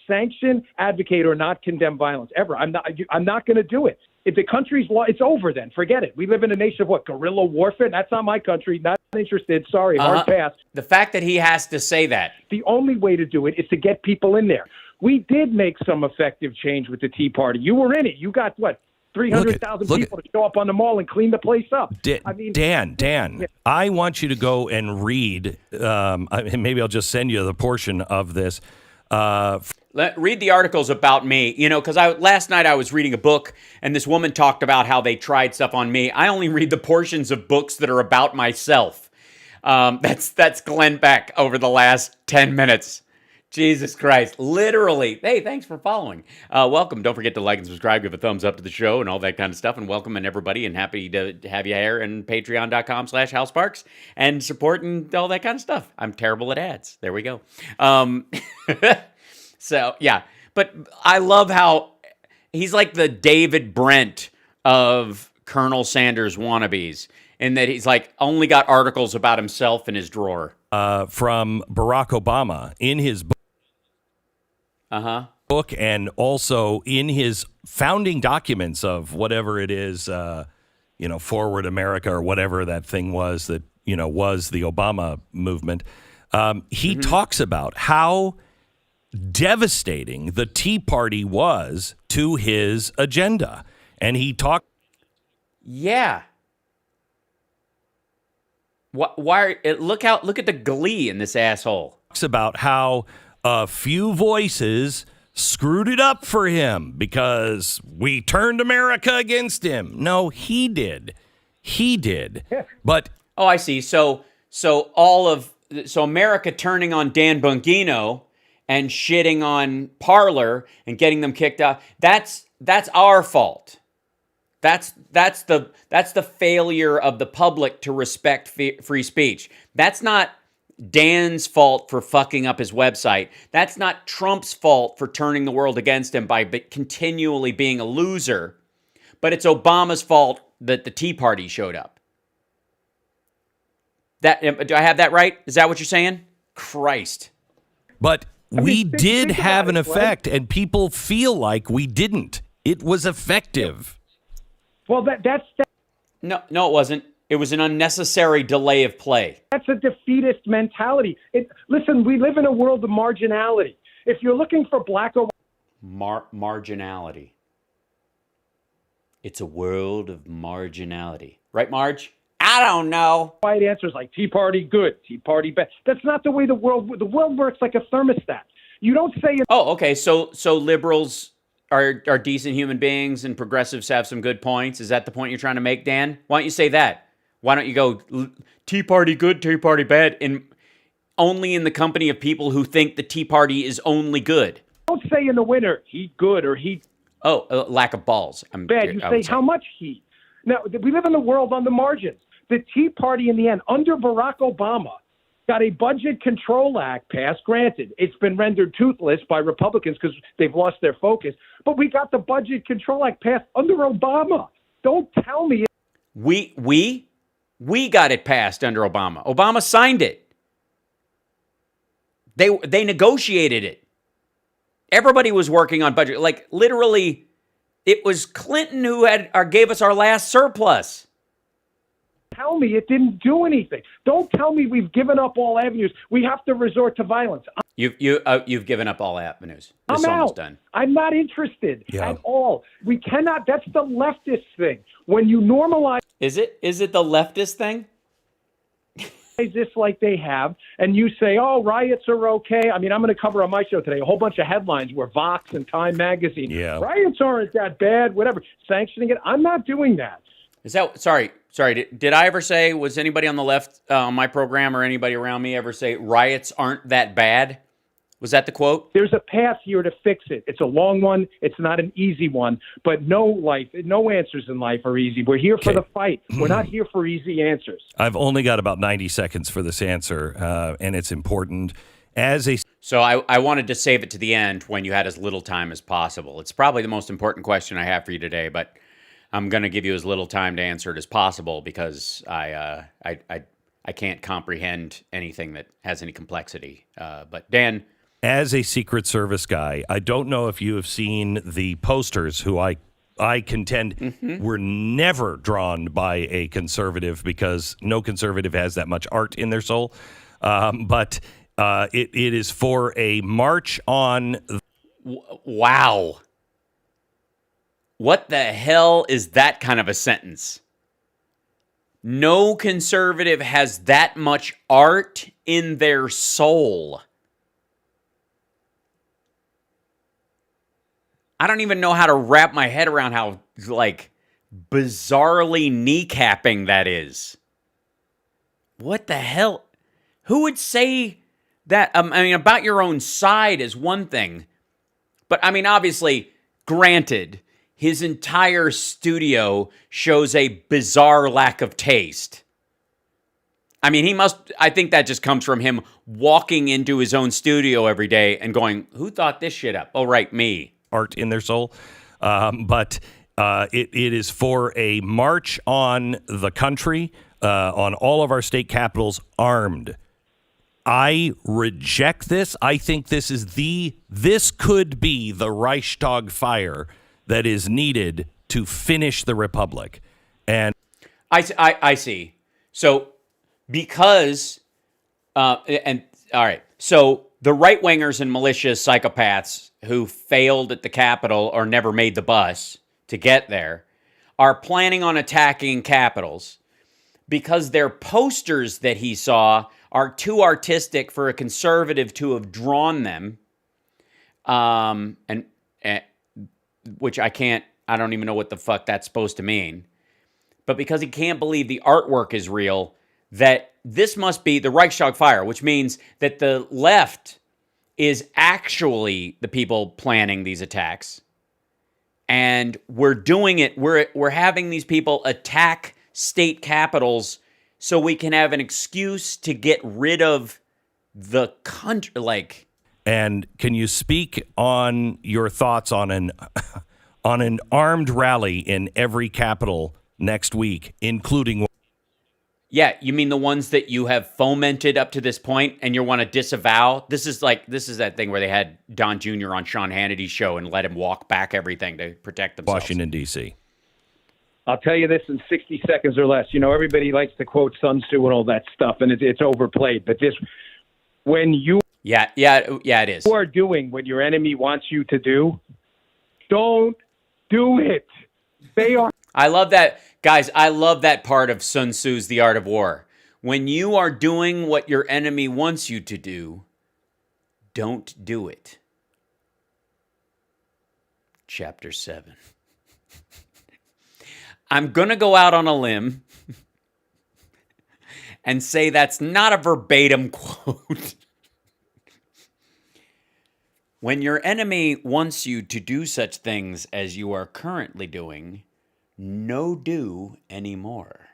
sanction, advocate, or not condemn violence ever. I'm not going to do it. If the country's law, it's over then. Forget it. We live in a nation of what? Guerrilla warfare? That's not my country. Not interested. Sorry. Hard pass. The fact that he has to say that. The only way to do it is to get people in there. We did make some effective change with the Tea Party. You were in it. You got what? 300,000 people to show up on the mall and clean the place up. Dan, I want you to go and read. Maybe I'll just send you the portion of this. Read the articles about me, because last night I was reading a book and this woman talked about how they tried stuff on me. I only read the portions of books that are about myself. That's Glenn Beck over the last 10 minutes. Jesus Christ. Literally. Hey, thanks for following. Welcome. Don't forget to like and subscribe, give a thumbs up to the show and all that kind of stuff. And welcome and everybody, and happy to have you here, and patreon.com/HalSparks and support and all that kind of stuff. I'm terrible at ads. There we go. So, yeah. But I love how he's like the David Brent of Colonel Sanders wannabes, in that he's like only got articles about himself in his drawer. From Barack Obama in his book. Book, and also in his founding documents of whatever it is, Forward America or whatever that thing was that, was the Obama movement. He talks about how devastating the Tea Party was to his agenda. And he talked. Yeah. Look at the glee in this asshole. Talks about how a few voices screwed it up for him because we turned America against him. No, he did. He did. But Oh, I see. So America turning on Dan Bongino and shitting on Parlor and getting them kicked out. That's our fault. That's the failure of the public to respect free speech. That's not Dan's fault for fucking up his website. That's not Trump's fault for turning the world against him by continually being a loser. But it's Obama's fault that the Tea Party showed up. Do I have that right? Is that what you're saying? Christ. But we think did about have an it, Glenn. effect, and people feel like we didn't. It was effective. Well, that's No, it wasn't. It was an unnecessary delay of play. a defeatist mentality. Listen, we live in a world of marginality. If you're looking for black or Marginality. It's a world of marginality. Right, Marge? I don't know. white answers like Tea Party good, Tea Party bad. That's not the way the world works like a thermostat. You don't say Oh, okay. So liberals are decent human beings and progressives have some good points. Is that the point you're trying to make, Dan? Why don't you say that? Why don't you go Tea Party good, Tea Party bad, only in the company of people who think the Tea Party is only good? don't say in the winter he good or he Oh, lack of balls. bad. You say how much heat. Now, we live in a world on the margins. The Tea Party, in the end, under Barack Obama, got a Budget Control Act passed. Granted, it's been rendered toothless by Republicans because they've lost their focus. But we got the Budget Control Act passed under Obama. Don't tell me. We got it passed under Obama. Obama signed it. They negotiated it. Everybody was working on budget. Like, literally, it was Clinton who gave us our last surplus. Tell me it didn't do anything. Don't tell me we've given up all avenues. We have to resort to violence. You've given up all avenues. This is I'm almost out. done. I'm not interested at all. We cannot. That's the leftist thing. When you normalize Is it the leftist thing? this like they have, and you say, oh, riots are okay. I mean, I'm going to cover on my show today a whole bunch of headlines where Vox and Time Magazine, riots aren't that bad, whatever, sanctioning it. I'm not doing that. Is that sorry? Did I ever say? Was anybody on the left on my program or anybody around me ever say riots aren't that bad? Was that the quote? There's a path here to fix it. It's a long one. It's not an easy one. But no answers in life are easy. We're here for the fight. We're not here for easy answers. I've only got about 90 seconds for this answer, and it's important. So I wanted to save it to the end when you had as little time as possible. It's probably the most important question I have for you today, but I'm going to give you as little time to answer it as possible because I can't comprehend anything that has any complexity. But Dan, as a Secret Service guy, I don't know if you have seen the posters who I contend were never drawn by a conservative because no conservative has that much art in their soul. But it is for a march on. Wow. What the hell is that kind of a sentence? No conservative has that much art in their soul. I don't even know how to wrap my head around how, like, bizarrely kneecapping that is. What the hell? Who would say that? I mean, about your own side is one thing. But, I mean, obviously, granted, his entire studio shows a bizarre lack of taste. I mean, I think that just comes from him walking into his own studio every day and going, who thought this shit up? Oh, right, me. Art in their soul. But it is for a march on the country, on all of our state capitals, armed. I reject this. I think this could be the Reichstag fire that is needed to finish the republic. And I see. So because, all right. So the right-wingers and malicious psychopaths who failed at the Capitol or never made the bus to get there are planning on attacking capitals because their posters that he saw are too artistic for a conservative to have drawn them. And which I don't even know what the fuck that's supposed to mean. But because he can't believe the artwork is real, that this must be the Reichstag fire, which means that the left is actually the people planning these attacks. And we're doing it, we're having these people attack state capitals so we can have an excuse to get rid of the country, like. And can you speak on your thoughts on an armed rally in every capital next week, including? Yeah, you mean the ones that you have fomented up to this point and you want to disavow? This is that thing where they had Don Jr. on Sean Hannity's show and let him walk back everything to protect themselves. Washington, D.C. I'll tell you this in 60 seconds or less. You know, everybody likes to quote Sun Tzu and all that stuff, and it's overplayed. But when you it is. are doing what your enemy wants you to do, don't do it. They are. I love that. Guys, I love that part of Sun Tzu's The Art of War. When you are doing what your enemy wants you to do, don't do it. Chapter 7. I'm going to go out on a limb and say that's not a verbatim quote. When your enemy wants you to do such things as you are currently doing, no do anymore.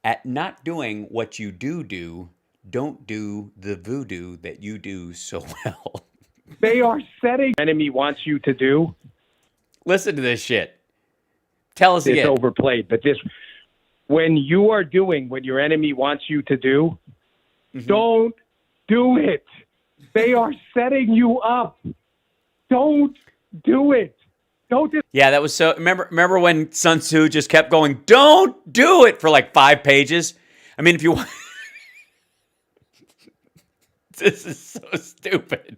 At not doing what you do, don't do the voodoo that you do so well. They are setting enemy wants you to do. Listen to this shit. Tell us again. It's overplayed, but when you are doing what your enemy wants you to do, don't do it. They are setting you up. Don't do it. Don't. Yeah, that was so. Remember when Sun Tzu just kept going, "Don't do it" for like 5 pages. I mean, if you want, this is so stupid.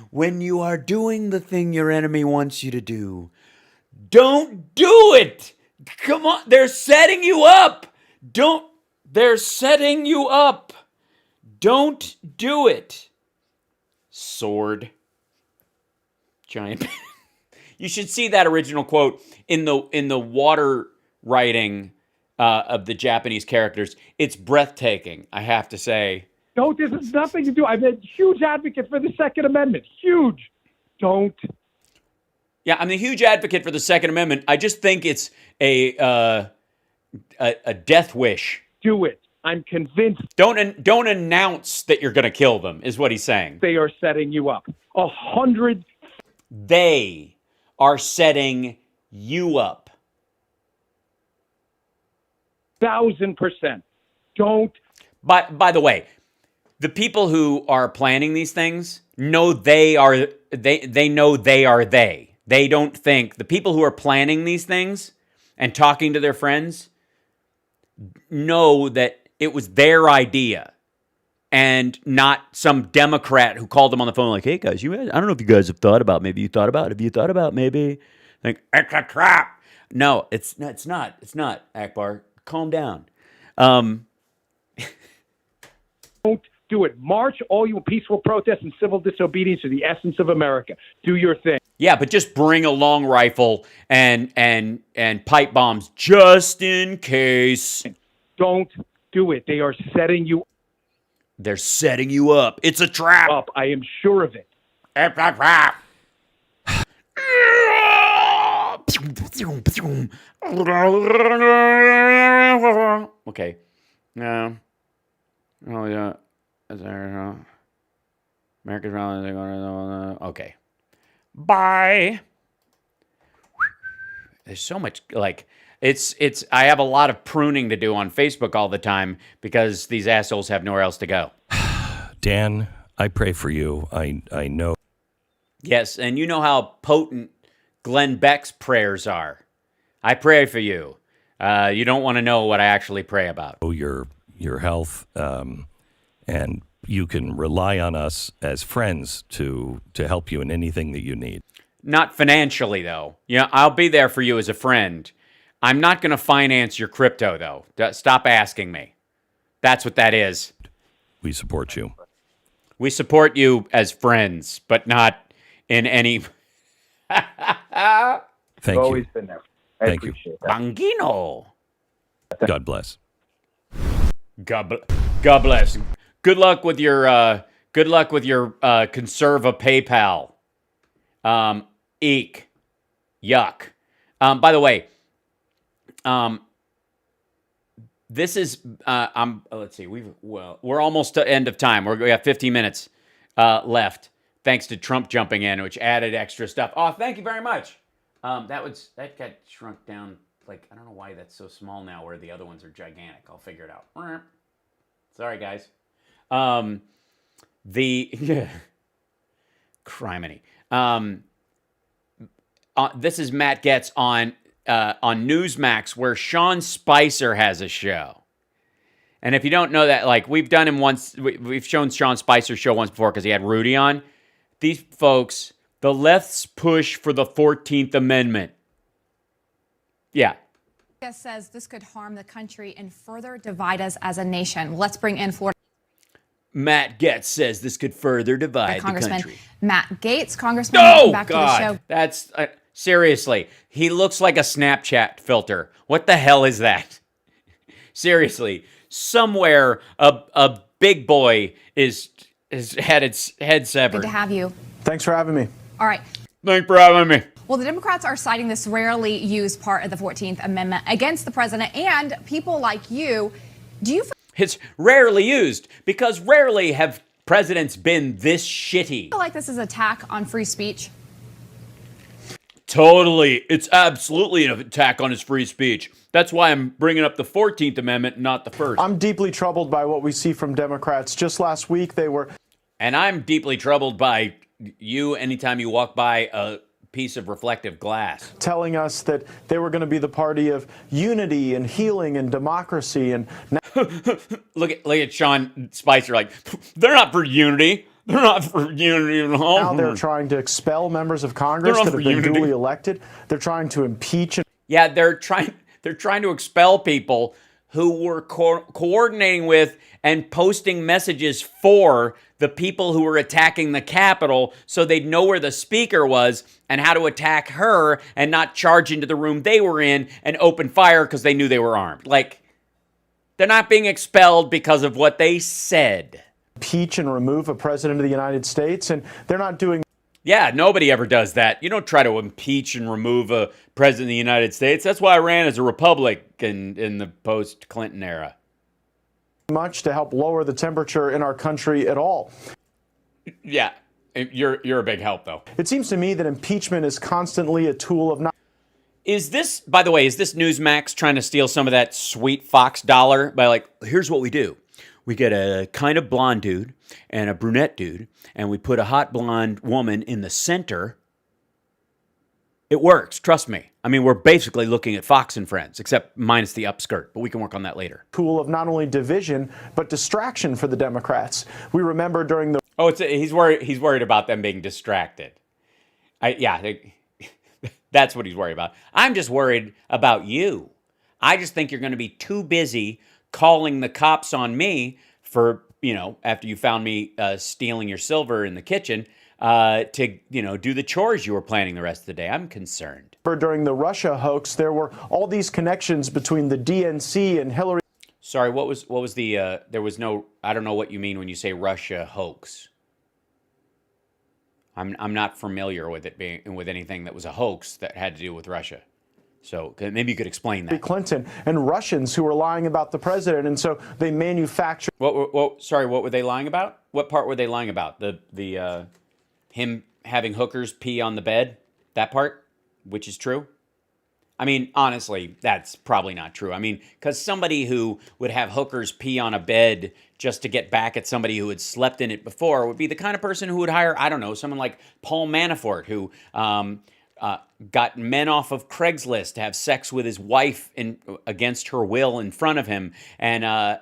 When you are doing the thing your enemy wants you to do, don't do it. Come on, they're setting you up. They're setting you up. Don't do it. Sword. Giant. You should see that original quote in the water writing of the Japanese characters. It's breathtaking, I have to say. Don't. This has nothing to do. I'm a huge advocate for the Second Amendment. Huge. Don't. Yeah, I'm a huge advocate for the Second Amendment. I just think it's a death wish. Do it. I'm convinced. Don't announce that you're going to kill them, is what he's saying. They are setting you up. 100. They are setting you up. 1,000%. Don't. By the way, the people who are planning these things know they know they are they. They don't think the people who are planning these things and talking to their friends know that it was their idea and not some Democrat who called them on the phone like, "Hey guys, I don't know if you guys have thought about maybe like it's a trap." No, it's not. It's not, Akbar. Calm down. Don't do it. March, all you peaceful protests and civil disobedience are the essence of America. Do your thing. Yeah, but just bring a long rifle and pipe bombs just in case. Don't do it. They are setting you. They're setting you up. It's a trap. Up. I am sure of it. It's a trap. Okay. No. Oh yeah. America's rally. Okay. Bye. There's so much it's I have a lot of pruning to do on Facebook all the time because these assholes have nowhere else to go. Dan, I pray for you. I know. Yes, and you know how potent Glenn Beck's prayers are. I pray for you. You don't want to know what I actually pray about. Your health, and you can rely on us as friends to help you in anything that you need. Not financially, though. Yeah, I'll be there for you as a friend. I'm not going to finance your crypto, though. Stop asking me. That's what that is. We support you. We support you as friends, but not in any... Thank you. Always been there. I Thank you. appreciate that. Bongino. God bless. God bless. Good luck with your Conserva PayPal. Eek. Yuck. By the way, this is let's see. We're almost to end of time. We got 15 minutes left, thanks to Trump jumping in, which added extra stuff. Oh, thank you very much. That got shrunk down. Like, I don't know why that's so small now, where the other ones are gigantic. I'll figure it out. Sorry, guys. Criminy. This is Matt Getz on Newsmax, where Sean Spicer has a show. And if you don't know that, like, we've done him once. We've shown Sean Spicer's show once before because he had Rudy on. These folks, the left's push for the 14th Amendment. Yeah. Says this could harm the country and further divide us as a nation. Let's bring in Florida. Matt Getz says this could further divide the Congressman country. Matt Gaetz, Congressman, Oh, welcome back God. to the show. That's seriously. He looks like a Snapchat filter. What the hell is that? Seriously, somewhere a big boy has had its head severed. Good to have you. Thanks for having me. All right. Thanks for having me. Well, the Democrats are citing this rarely used part of the 14th Amendment against the president and people like you. Do you It's rarely used because rarely have presidents been this shitty. feel like this is an attack on free speech? Totally. It's absolutely an attack on his free speech. That's why I'm bringing up the 14th Amendment, not the first. I'm deeply troubled by what we see from Democrats. Just last week, they were... And I'm deeply troubled by you anytime you walk by a piece of reflective glass. telling us that they were going to be the party of unity and healing and democracy. And Look at Sean Spicer, like, they're not for unity. They're not for unity at all. now they're trying to expel members of Congress They're not that for have been unity. duly elected. They're trying to impeach and Yeah, they're trying to expel people who were coordinating with and posting messages for the people who were attacking the Capitol, so they'd know where the speaker was and how to attack her and not charge into the room they were in and open fire because they knew they were armed. Like, they're not being expelled because of what they said. impeach and remove a president of the United States. And they're not doing Yeah, nobody ever does that. You don't try to impeach and remove a president of the United States. That's why I ran as a Republican in the post-Clinton era. much to help lower the temperature in our country at all. Yeah, you're a big help, though. It seems to me that impeachment is constantly a tool of not Is this, by the way, is this Newsmax trying to steal some of that sweet Fox dollar by, like, here's what we do. We get a kind of blonde dude and a brunette dude, and we put a hot blonde woman in the center. It works, trust me. I mean, we're basically looking at Fox and Friends, except minus the upskirt, but we can work on that later. tool of not only division, but distraction for the Democrats. We remember during the Oh, he's worried about them being distracted. That's what he's worried about. I'm just worried about you. I just think you're going to be too busy calling the cops on me for, after you found me stealing your silver in the kitchen, to, do the chores you were planning the rest of the day. I'm concerned. during the Russia hoax, there were all these connections between the DNC and Hillary. Sorry, what was the, there was no, I don't know what you mean when you say Russia hoax. I'm not familiar with it being, with anything that was a hoax that had to do with Russia. So maybe you could explain that. Clinton and Russians who were lying about the president, and so they manufactured. Sorry, what were they lying about? What part were they lying about? The him having hookers pee on the bed? That part, which is true? I mean, honestly, that's probably not true. I mean, because somebody who would have hookers pee on a bed just to get back at somebody who had slept in it before would be the kind of person who would hire, I don't know, someone like Paul Manafort, who got men off of Craigslist to have sex with his wife against her will in front of him, and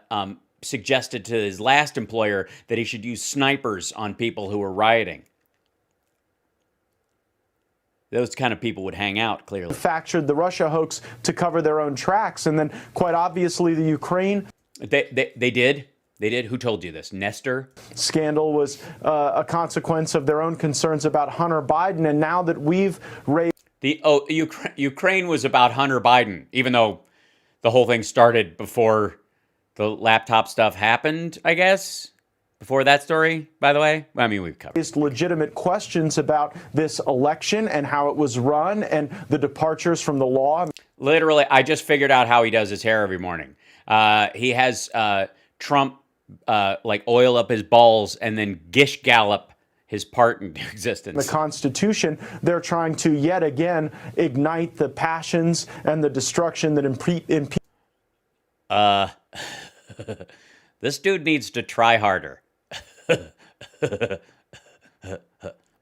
suggested to his last employer that he should use snipers on people who were rioting. those kind of people would hang out, clearly. Manufactured the Russia hoax to cover their own tracks. And then, quite obviously, the Ukraine They did. They did. Who told you this? Nestor? Scandal was a consequence of their own concerns about Hunter Biden. And now that we've raised Ukraine was about Hunter Biden, even though the whole thing started before the laptop stuff happened, I guess. Before that story, by the way, I mean, we've covered legitimate questions about this election and how it was run and the departures from the law. Literally, I just figured out how he does his hair every morning. He has Trump like oil up his balls and then gish gallop his part into existence. The Constitution, they're trying to yet again ignite the passions and the destruction that This dude needs to try harder.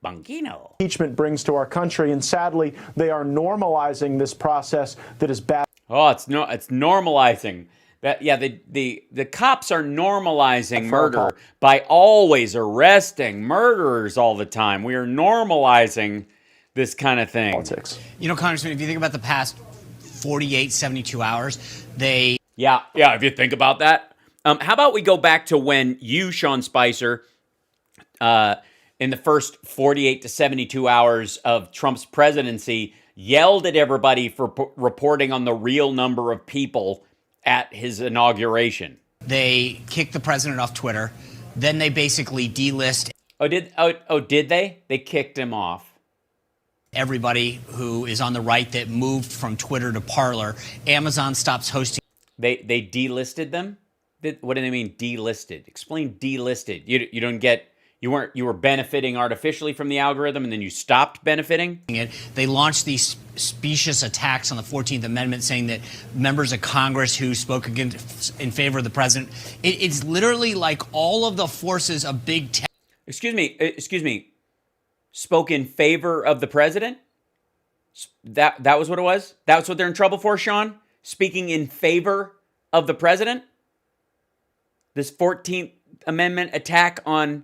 Bongino. Impeachment brings to our country, and sadly, they are normalizing this process that is bad. Oh, it's normalizing that. Yeah, the cops are normalizing murder by always arresting murderers all the time. We are normalizing this kind of thing. Politics. You know, Congressman, if you think about the past 48, 72 hours, Yeah, if you think about that. How about we go back to when you, Sean Spicer, in the first 48 to 72 hours of Trump's presidency, yelled at everybody for reporting on the real number of people at his inauguration. They kicked the president off Twitter. Then they basically delist. Did they? They kicked him off. Everybody who is on the right that moved from Twitter to Parlor. Amazon stops hosting. They delisted them? What do they mean delisted? Explain delisted. You don't get. You were benefiting artificially from the algorithm, and then you stopped benefiting? They launched these specious attacks on the 14th Amendment, saying that members of Congress who spoke in favor of the president, it's literally like all of the forces of big tech. Excuse me. Spoke in favor of the president? That was what it was? That's what they're in trouble for, Sean? Speaking in favor of the president? This 14th Amendment attack on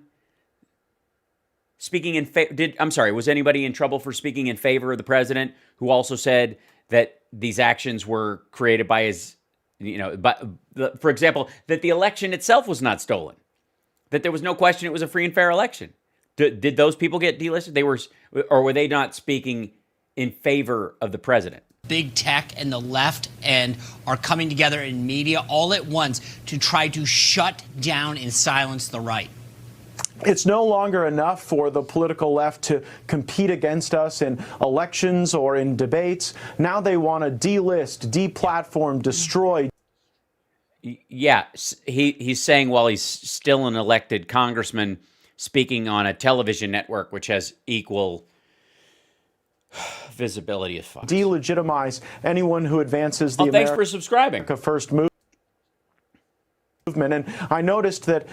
speaking in favor. I'm sorry, was anybody in trouble for speaking in favor of the president who also said that these actions were created by his, for example, that the election itself was not stolen, that there was no question it was a free and fair election? Did those people get delisted? Or were they not speaking in favor of the president? Big tech and the left and are coming together in media all at once to try to shut down and silence the right. It's no longer enough for the political left to compete against us in elections or in debates. Now they want to delist, deplatform, destroy. Yeah, he's saying while he's still an elected congressman speaking on a television network which has equal visibility as Fox. Delegitimize anyone who advances the thanks for subscribing. America First movement. And I noticed that.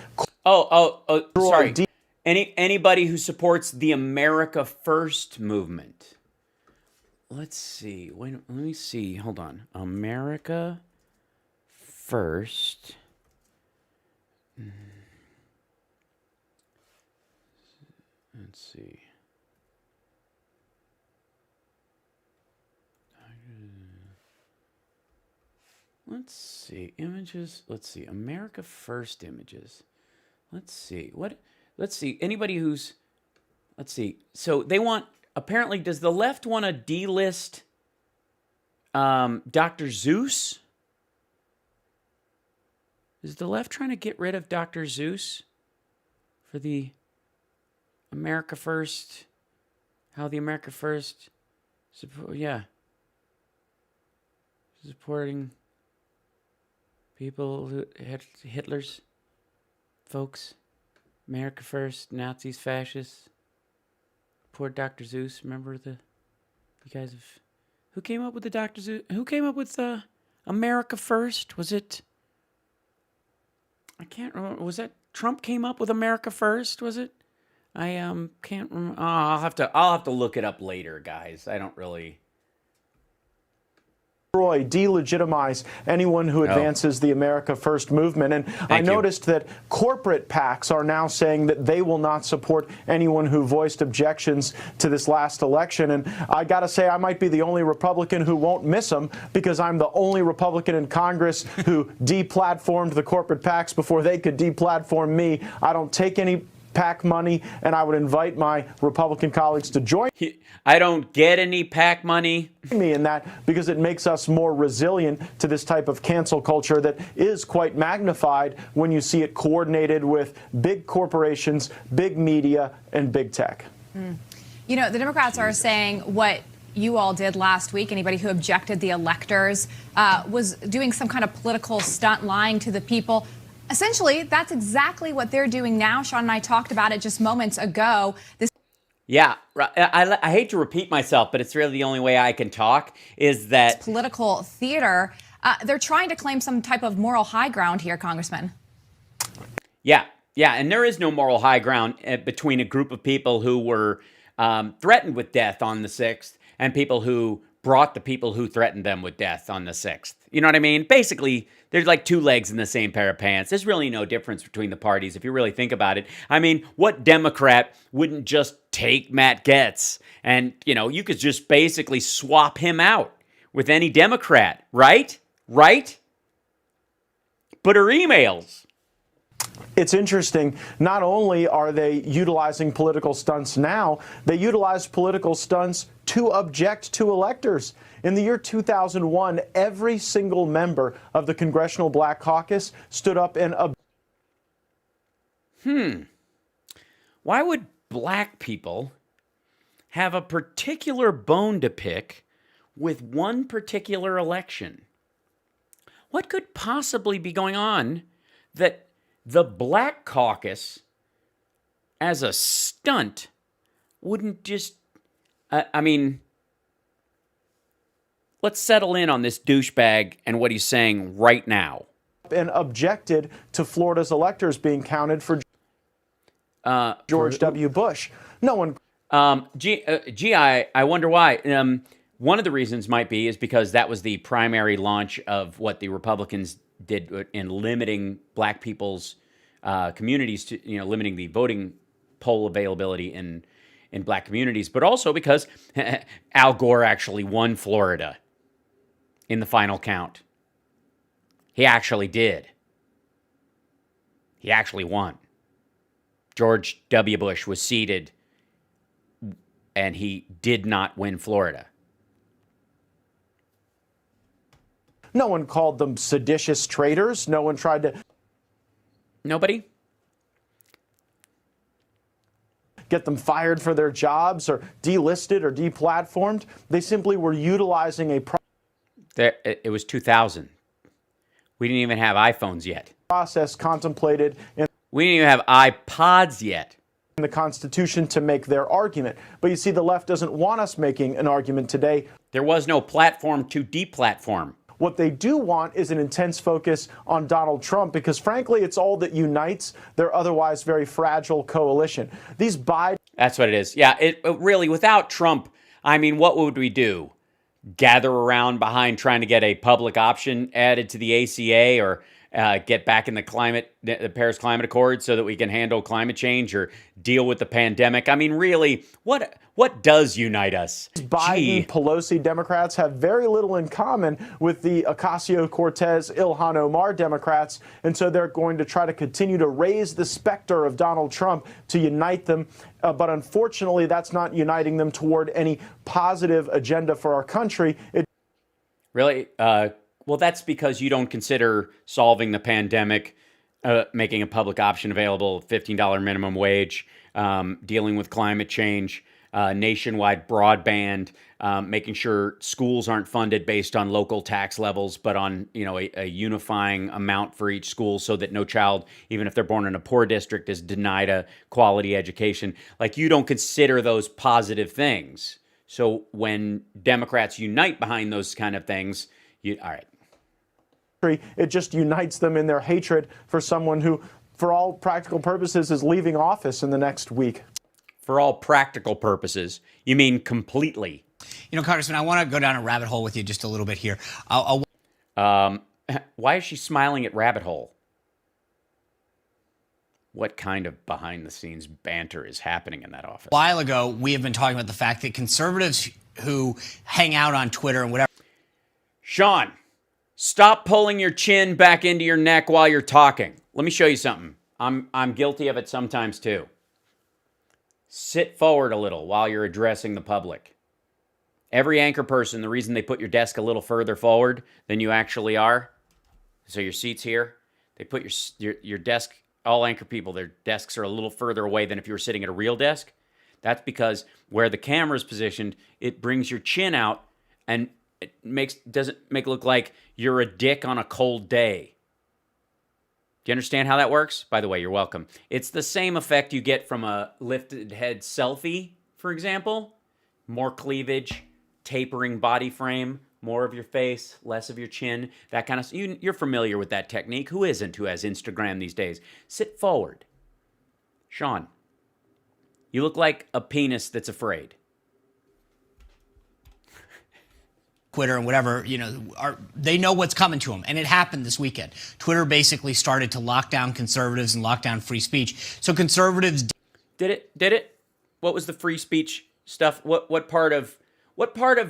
Sorry. Anybody who supports the America First movement. Let's see. Wait, let me see. Hold on. America First. Let's see. Let's see. Images. Let's see. America First images. Let's see. Let's see. Anybody who's. Let's see. So they want. Apparently, does the left want to delist Dr. Zeus? Is the left trying to get rid of Dr. Zeus for the America First? How the America First supporting people who Hitler's folks, America First, Nazis, fascists. Poor Dr. Zeus. Remember the guys of who came up with the Dr. Zeus? Who came up with America First? Was it? I can't remember. Was that Trump came up with America First? Was it? I can't remember. Oh, I'll have to look it up later, guys. I don't really. delegitimize anyone who advances the America First movement. And I noticed that corporate PACs are now saying that they will not support anyone who voiced objections to this last election. And I got to say, I might be the only Republican who won't miss them, because I'm the only Republican in Congress who deplatformed the corporate PACs before they could deplatform me. I don't take any PAC money, and I would invite my Republican colleagues to join I don't get any PAC money. me in that, because it makes us more resilient to this type of cancel culture that is quite magnified when you see it coordinated with big corporations, big media, and big tech. You know, the Democrats are saying what you all did last week. Anybody who objected the electors was doing some kind of political stunt, lying to the people. Essentially, that's exactly what they're doing now. Sean and I talked about it just moments ago. Yeah, I hate to repeat myself, but it's really the only way I can talk, is that political theater. They're trying to claim some type of moral high ground here, Congressman. Yeah, and there is no moral high ground between a group of people who were threatened with death on the 6th and people who brought the people who threatened them with death on the 6th. You know what I mean? Basically, there's like two legs in the same pair of pants. There's really no difference between the parties if you really think about it. I mean, what Democrat wouldn't just take Matt Gaetz and, you know, you could just basically swap him out with any Democrat, right? Right? But her emails. It's interesting. Not only are they utilizing political stunts now, they utilize political stunts to object to electors. In the year 2001, every single member of the Congressional Black Caucus stood up and Why would black people have a particular bone to pick with one particular election? What could possibly be going on that the Black Caucus, as a stunt, wouldn't just, I mean, let's settle in on this douchebag and what he's saying right now. and objected to Florida's electors being counted for George W. Bush. No one. I wonder why. One of the reasons might be is because that was the primary launch of what the Republicans did in limiting black people's communities to, limiting the voting poll availability in black communities, but also because Al Gore actually won Florida in the final count. He actually did. He actually won. George W. Bush was seated, and he did not win Florida. No one called them seditious traitors. No one tried to... Nobody? Get them fired for their jobs or delisted or deplatformed. They simply were utilizing a It was 2000. We didn't even have iPhones yet. Process contemplated in We didn't even have iPods yet. the Constitution to make their argument. But you see, the left doesn't want us making an argument today. There was no platform to deplatform. What they do want is an intense focus on Donald Trump because, frankly, it's all that unites their otherwise very fragile coalition. These Biden... That's what it is. Yeah, it really, without Trump, I mean, what would we do? Gather around behind trying to get a public option added to the ACA or get back in the Paris Climate Accord so that we can handle climate change or deal with the pandemic? I mean, really, what does unite us? Biden, Pelosi Democrats have very little in common with the Ocasio-Cortez, Ilhan Omar Democrats, and so they're going to try to continue to raise the specter of Donald Trump to unite them. But unfortunately, that's not uniting them toward any positive agenda for our country. Really? Well, that's because you don't consider solving the pandemic, making a public option available, $15 minimum wage, dealing with climate change, nationwide broadband, making sure schools aren't funded based on local tax levels, but on a unifying amount for each school so that no child, even if they're born in a poor district, is denied a quality education. Like, you don't consider those positive things. So when Democrats unite behind those kind of things, all right. It just unites them in their hatred for someone who, for all practical purposes, is leaving office in the next week. For all practical purposes, you mean completely? Congressman, I want to go down a rabbit hole with you just a little bit here. Why is she smiling at rabbit hole? What kind of behind-the-scenes banter is happening in that office? A while ago, we have been talking about the fact that conservatives who hang out on Twitter and whatever. Sean, stop pulling your chin back into your neck while you're talking. Let me show you something. I'm guilty of it sometimes too. Sit forward a little while you're addressing the public. Every anchor person, the reason they put your desk a little further forward than you actually are, so your seat's here, they put your desk, all anchor people, their desks are a little further away than if you were sitting at a real desk. That's because where the camera's positioned, it brings your chin out and it doesn't make it look like you're a dick on a cold day. Do you understand how that works? By the way, you're welcome. It's the same effect you get from a lifted head selfie, for example. More cleavage, tapering body frame, more of your face, less of your chin, that kind of. You're familiar with that technique. Who isn't, who has Instagram these days? Sit forward. Sean, you look like a penis that's afraid. Twitter and whatever, they know what's coming to them. And it happened this weekend. Twitter basically started to lock down conservatives and lock down free speech. So conservatives did it? What was the free speech stuff? What part of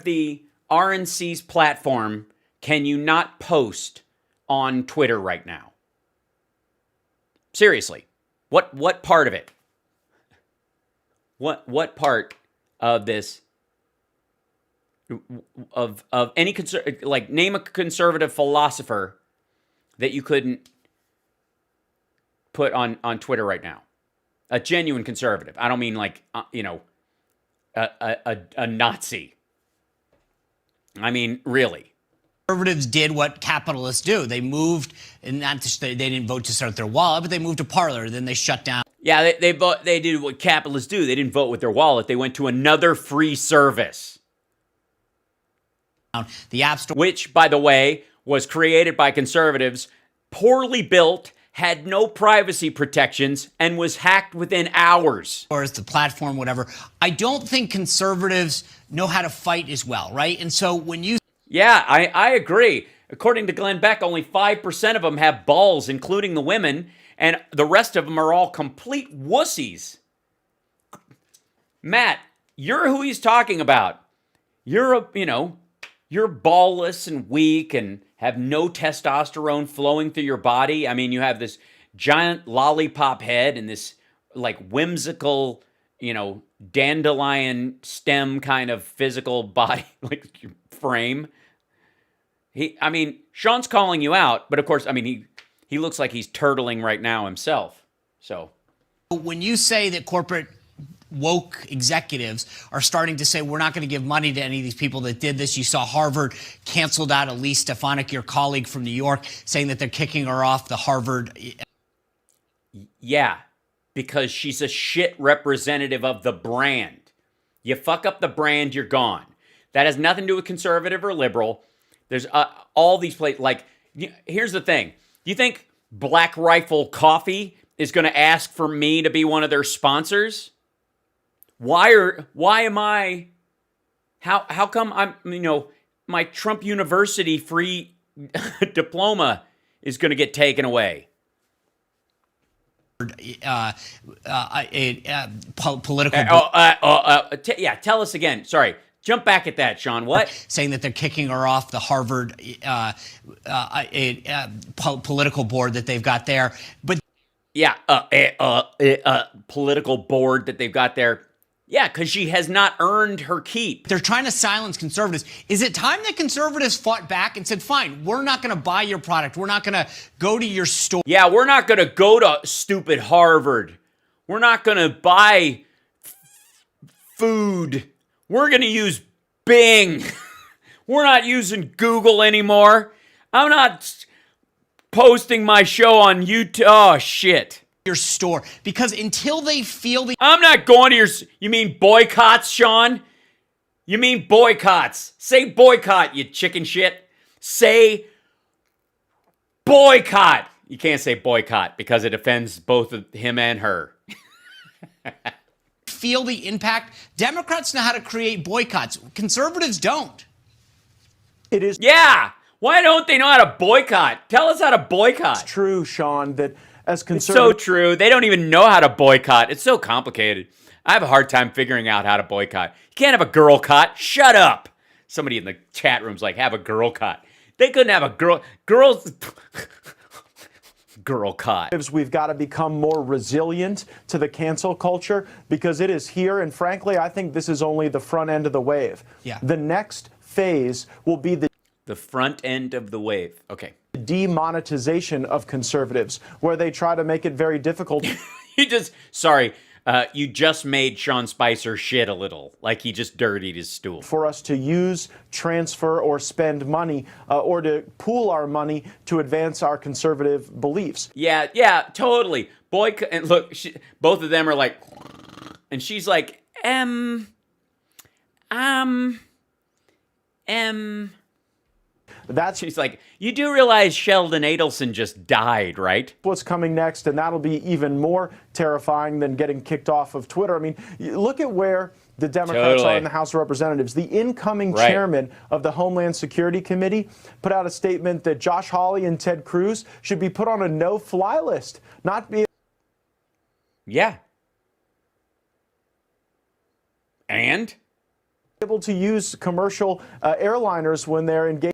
the RNC's platform can you not post on Twitter right now? Seriously. What part of it? What part of this of any name a conservative philosopher that you couldn't put on Twitter right now? A genuine conservative. I don't mean a Nazi. I mean, really. Conservatives did what capitalists do. They moved, and not just they didn't vote to start their wallet, but they moved to Parlor. Then they shut down. Yeah, they did what capitalists do. They didn't vote with their wallet. They went to another free service. The App Store, which, by the way, was created by conservatives, poorly built, had no privacy protections, and was hacked within hours. Or as the platform, whatever. I don't think conservatives know how to fight as well, right? And so when you... Yeah, I agree. According to Glenn Beck, only 5% of them have balls, including the women, and the rest of them are all complete wussies. Matt, you're who he's talking about. You're ballless and weak and have no testosterone flowing through your body. I mean, you have this giant lollipop head and this whimsical, dandelion stem kind of physical body, frame. Sean's calling you out, but of course, he looks like he's turtling right now himself. So when you say that corporate woke executives are starting to say we're not going to give money to any of these people that did this. You saw Harvard canceled out Elise Stefanik, your colleague from New York, saying that they're kicking her off the Harvard. Yeah, because she's a shit representative of the brand. You fuck up the brand, you're gone. That has nothing to do with conservative or liberal. There's all these places. Here's the thing. Do you think Black Rifle Coffee is going to ask for me to be one of their sponsors? Why am I, how come I'm, my Trump University free diploma is going to get taken away? Political. Yeah, tell us again. Sorry. Jump back at that, Sean. What? Saying that they're kicking her off the Harvard political board that they've got there. But yeah, political board that they've got there. Yeah, because she has not earned her keep. They're trying to silence conservatives. Is it time that conservatives fought back and said, fine, we're not going to buy your product. We're not going to go to your store. Yeah, we're not going to go to stupid Harvard. We're not going to buy food. We're going to use Bing. We're not using Google anymore. I'm not posting my show on YouTube. Oh, shit. Your store, because until they feel the... I'm not going to your... You mean boycotts, Sean? You mean boycotts. Say boycott, you chicken shit. Say boycott. You can't say boycott because it offends both him and her. feel the impact? Democrats know how to create boycotts. Conservatives don't. It is Yeah. Why don't they know how to boycott? Tell us how to boycott. true, Sean, that as It's so conservatives, true. They don't even know how to boycott. It's so complicated. I have a hard time figuring out how to boycott. You can't have a girl cot. Shut up. Somebody in the chat room's like, have a girl cot. They couldn't have a girls girl cot. we've got to become more resilient to the cancel culture because it is here. And frankly, I think this is only the front end of the wave. Yeah. The next phase will be The front end of the wave. Okay. demonetization of conservatives, where they try to make it very difficult You just made Sean Spicer shit a little. Like he just dirtied his stool. for us to use, transfer, or spend money, or to pool our money to advance our conservative beliefs. Yeah, totally. Boycott. And look, both of them are like, and she's like, She's like, you do realize Sheldon Adelson just died, right? What's coming next, and that'll be even more terrifying than getting kicked off of Twitter. I mean, look at where the Democrats are in the House of Representatives. The incoming chairman of the Homeland Security Committee put out a statement that Josh Hawley and Ted Cruz should be put on a no-fly list, not be And? able to use commercial airliners when they're engaged.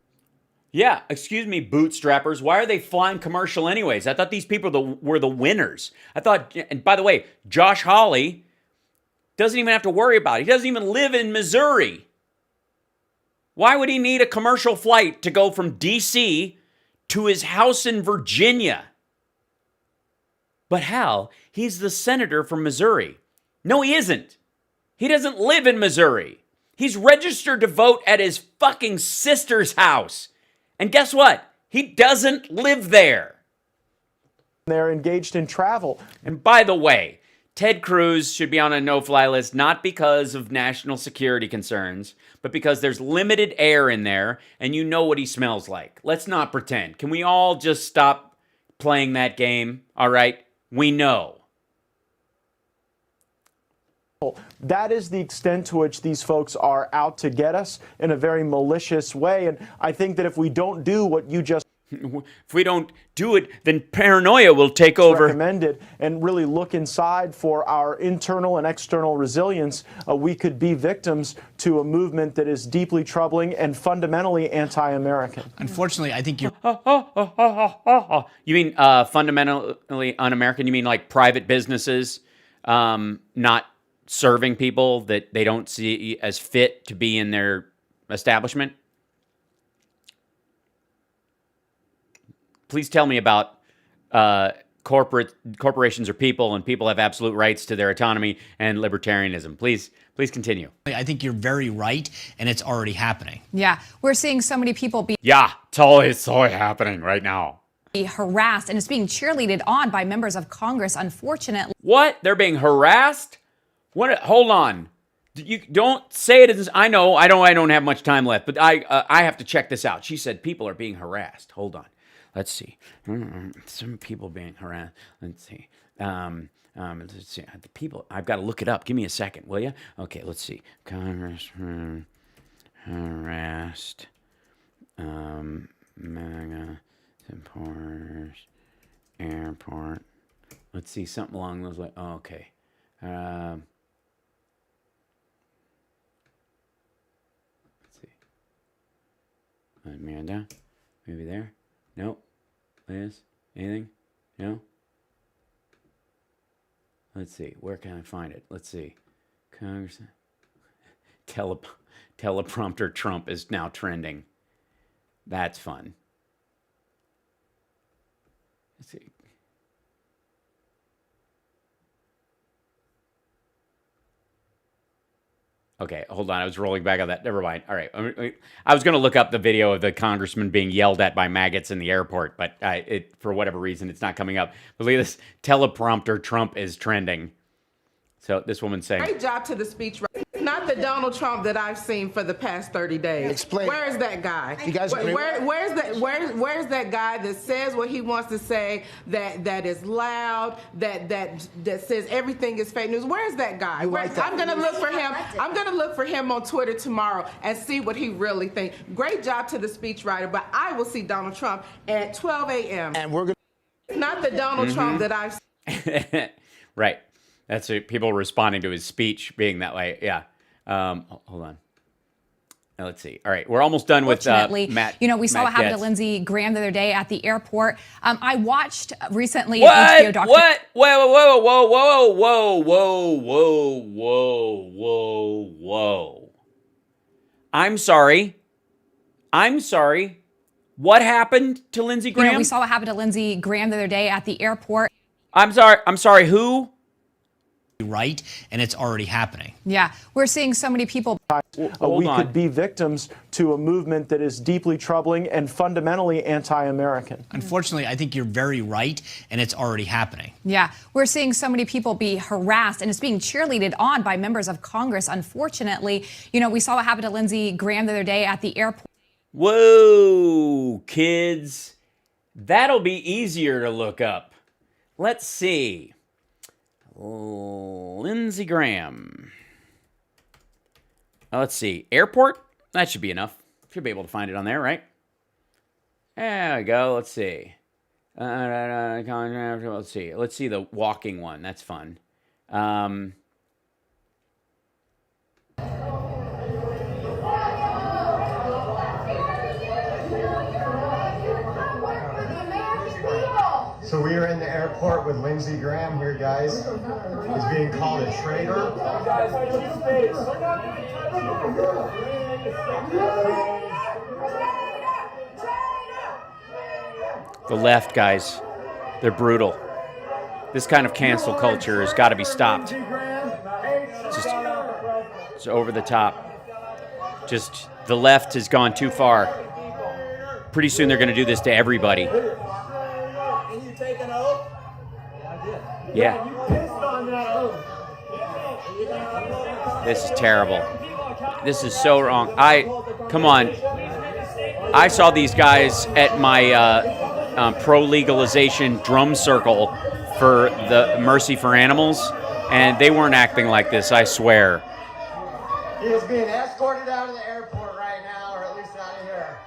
Yeah, excuse me, bootstrappers. Why are they flying commercial anyways? I thought these people were the winners. I thought, and by the way, Josh Hawley doesn't even have to worry about it. He doesn't even live in Missouri. Why would he need a commercial flight to go from D.C. to his house in Virginia? But Hal, he's the senator from Missouri. No, he isn't. He doesn't live in Missouri. He's registered to vote at his fucking sister's house. And guess what? He doesn't live there. They're engaged in travel. And by the way, Ted Cruz should be on a no-fly list not because of national security concerns, but because there's limited air in there and you know what he smells like. Let's not pretend. Can we all just stop playing that game? All right? We know. That is the extent to which these folks are out to get us in a very malicious way. And I think that if we don't do what you just If we don't do it, then paranoia will take over. recommended and really look inside for our internal and external resilience, we could be victims to a movement that is deeply troubling and fundamentally anti-American. Unfortunately, I think you're. You mean fundamentally un-American? You mean like private businesses not serving people that they don't see as fit to be in their establishment? Please tell me about corporations are people, and people have absolute rights to their autonomy and libertarianism. Please continue. I think you're very right, and it's already happening. Yeah, we're seeing so many people be Yeah, it's all happening right now. harassed, and it's being cheerleaded on by members of Congress, unfortunately. What? They're being harassed? What? Hold on. You don't say it as I know. I don't have much time left, but I have to check this out. She said people are being harassed. Hold on. Let's see. Some people being harassed. Let's see. Let's see. The people. I've got to look it up. Give me a second, will you? Okay. Let's see. Congressman harassed. MAGA supporters. Airport. Let's see. Something along those lines. Oh, okay. Let's see. Amanda. Maybe there. Nope. Liz? Anything? No? Let's see. Where can I find it? Let's see. Congress. Teleprompter Trump is now trending. That's fun. Let's see. Okay, hold on. I was rolling back on that. Never mind. All right. I was going to look up the video of the congressman being yelled at by maggots in the airport, but for whatever reason, it's not coming up. But look at this. Teleprompter Trump is trending. So this woman's saying, great job to the speech. It's not the Donald Trump that I've seen for the past 30 days. Explain. Where is that guy? You guys agree? Where's that guy that says what he wants to say, that is loud, that says everything is fake news? Where's that guy? I'm gonna look for him. I'm gonna look for him on Twitter tomorrow and see what he really thinks. Great job to the speechwriter, but I will see Donald Trump at 12 a.m. And we're gonna. It's not the Donald Trump that I've seen. Right. That's it. People responding to his speech being that way. Yeah. Hold on. Let's see. All right. We're almost done with Matt. You know, we saw Matt what happened to Gaetz. Lindsey Graham the other day at the airport. I watched recently an HBO documentary. What? Whoa. I'm sorry. What happened to Lindsey Graham? You know, we saw what happened to Lindsey Graham the other day at the airport. I'm sorry. Who? Right, and it's already happening. Yeah, we're seeing so many people. We could be victims to a movement that is deeply troubling and fundamentally anti-American. Unfortunately, I think you're very right, and it's already happening. Yeah, we're seeing so many people be harassed, and it's being cheerleaded on by members of Congress, unfortunately. You know, we saw what happened to Lindsey Graham the other day at the airport. Whoa, kids. That'll be easier to look up. Let's see. Lindsey Graham. Let's see. Airport? That should be enough. Should be able to find it on there, right? There we go. Let's see. Let's see. Let's see the walking one. That's fun. So we are in the airport with Lindsey Graham here, guys. He's being called a traitor. The left, guys. They're brutal. This kind of cancel culture has got to be stopped. It's over the top. Just the left has gone too far. Pretty soon they're going to do this to everybody. Yeah. This is terrible. This is so wrong. Come on. I saw these guys at my pro-legalization drum circle for the Mercy for Animals, and they weren't acting like this, I swear. He is being escorted out of the airport right now, or at least out of here.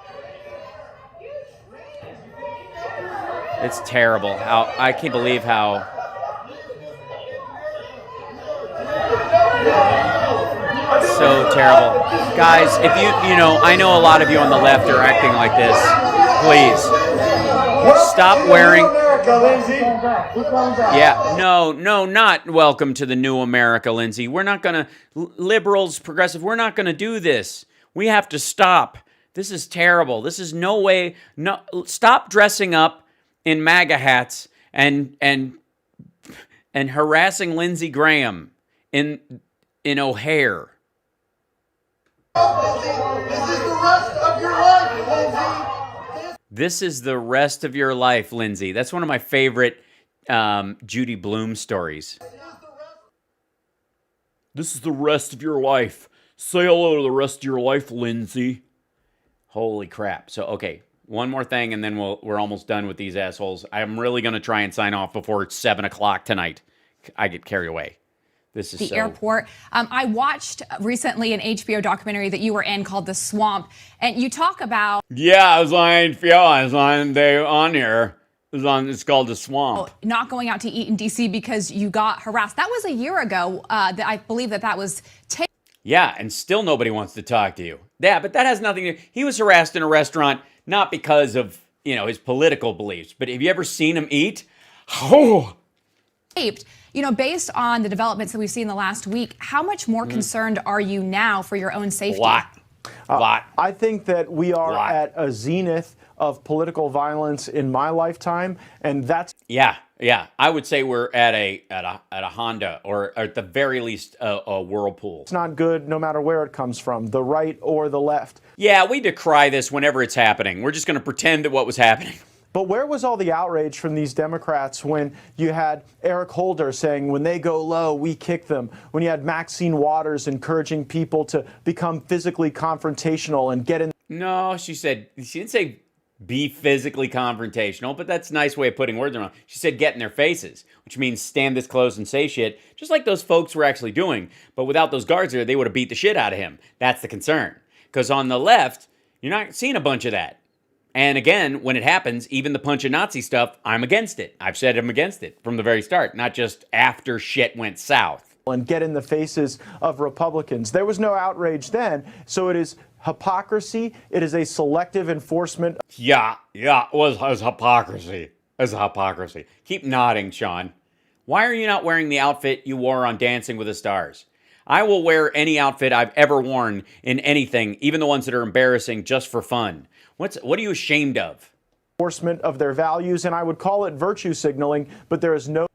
It's terrible. I can't believe how... So terrible. Guys, if you know, I know a lot of you on the left are acting like this. Please. Stop wearing... Yeah, no, not welcome to the new America, Lindsey. We're not going to... Liberals, progressive, we're not going to do this. We have to stop. This is terrible. This is no way... No, stop dressing up in MAGA hats and harassing Lindsey Graham in O'Hare. This is the rest of your life, Lindsey. That's one of my favorite Judy Blume stories. This is the rest of your life. Say hello to the rest of your life, Lindsey. Holy crap. So, okay, one more thing, and then we're almost done with these assholes. I'm really going to try and sign off before 7 o'clock tonight. I get carried away. This is the airport. I watched recently an HBO documentary that you were in called The Swamp, and you talk about... Yeah, I was on HBO. I was on here. It's called The Swamp. Not going out to eat in D.C. because you got harassed. That was a year ago. That I believe that was... Yeah, and still nobody wants to talk to you. Yeah, but that has nothing to... He was harassed in a restaurant, not because of, his political beliefs, but have you ever seen him eat? Oh! You know, based on the developments that we've seen in the last week, how much more concerned are you now for your own safety? A lot. I think that we are at a zenith of political violence in my lifetime, and that's... Yeah. I would say we're at a Honda, or at the very least a Whirlpool. It's not good no matter where it comes from, the right or the left. Yeah, we decry this whenever it's happening. We're just going to pretend that what was happening But where was all the outrage from these Democrats when you had Eric Holder saying, when they go low, we kick them? When you had Maxine Waters encouraging people to become physically confrontational and get in. No, she didn't say be physically confrontational, but that's a nice way of putting words around. She said get in their faces, which means stand this close and say shit, just like those folks were actually doing. But without those guards there, they would have beat the shit out of him. That's the concern. Because on the left, you're not seeing a bunch of that. And again, when it happens, even the punch of Nazi stuff, I'm against it. I've said I'm against it from the very start, not just after shit went south. And get in the faces of Republicans. There was no outrage then, so it is hypocrisy. It is a selective enforcement. Yeah, it was hypocrisy. It's hypocrisy. Keep nodding, Sean. Why are you not wearing the outfit you wore on Dancing with the Stars? I will wear any outfit I've ever worn in anything, even the ones that are embarrassing, just for fun. What are you ashamed of? Enforcement of their values, and I would call it virtue signaling, but there is no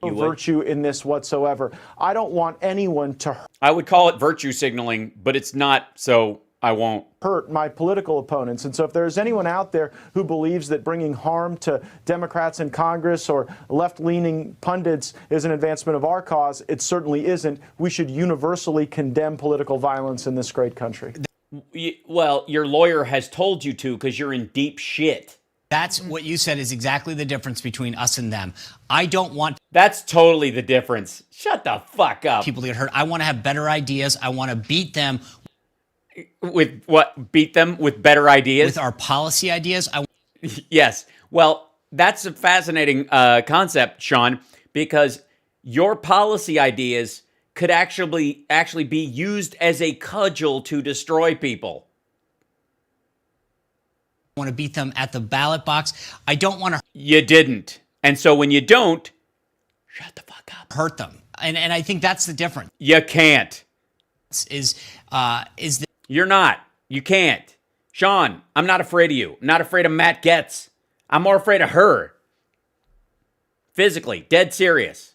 virtue in this whatsoever. I don't want anyone to I would call it virtue signaling, but it's not, so I won't hurt my political opponents. And so if there's anyone out there who believes that bringing harm to Democrats in Congress or left-leaning pundits is an advancement of our cause, it certainly isn't. We should universally condemn political violence in this great country. Well, your lawyer has told you to because you're in deep shit. That's what you said is exactly the difference between us and them. I don't want... That's totally the difference. Shut the fuck up. People to get hurt. I want to have better ideas. I want to beat them. With what? Beat them with better ideas? With our policy ideas. Yes. Well, that's a fascinating concept, Sean, because your policy ideas could actually be used as a cudgel to destroy people. I want to beat them at the ballot box. I don't want to... You didn't. And so when you don't, shut the fuck up. Hurt them. And I think that's the difference. You can't. You're not. You can't. Sean, I'm not afraid of you. I'm not afraid of Matt Getz. I'm more afraid of her. Physically. Dead serious.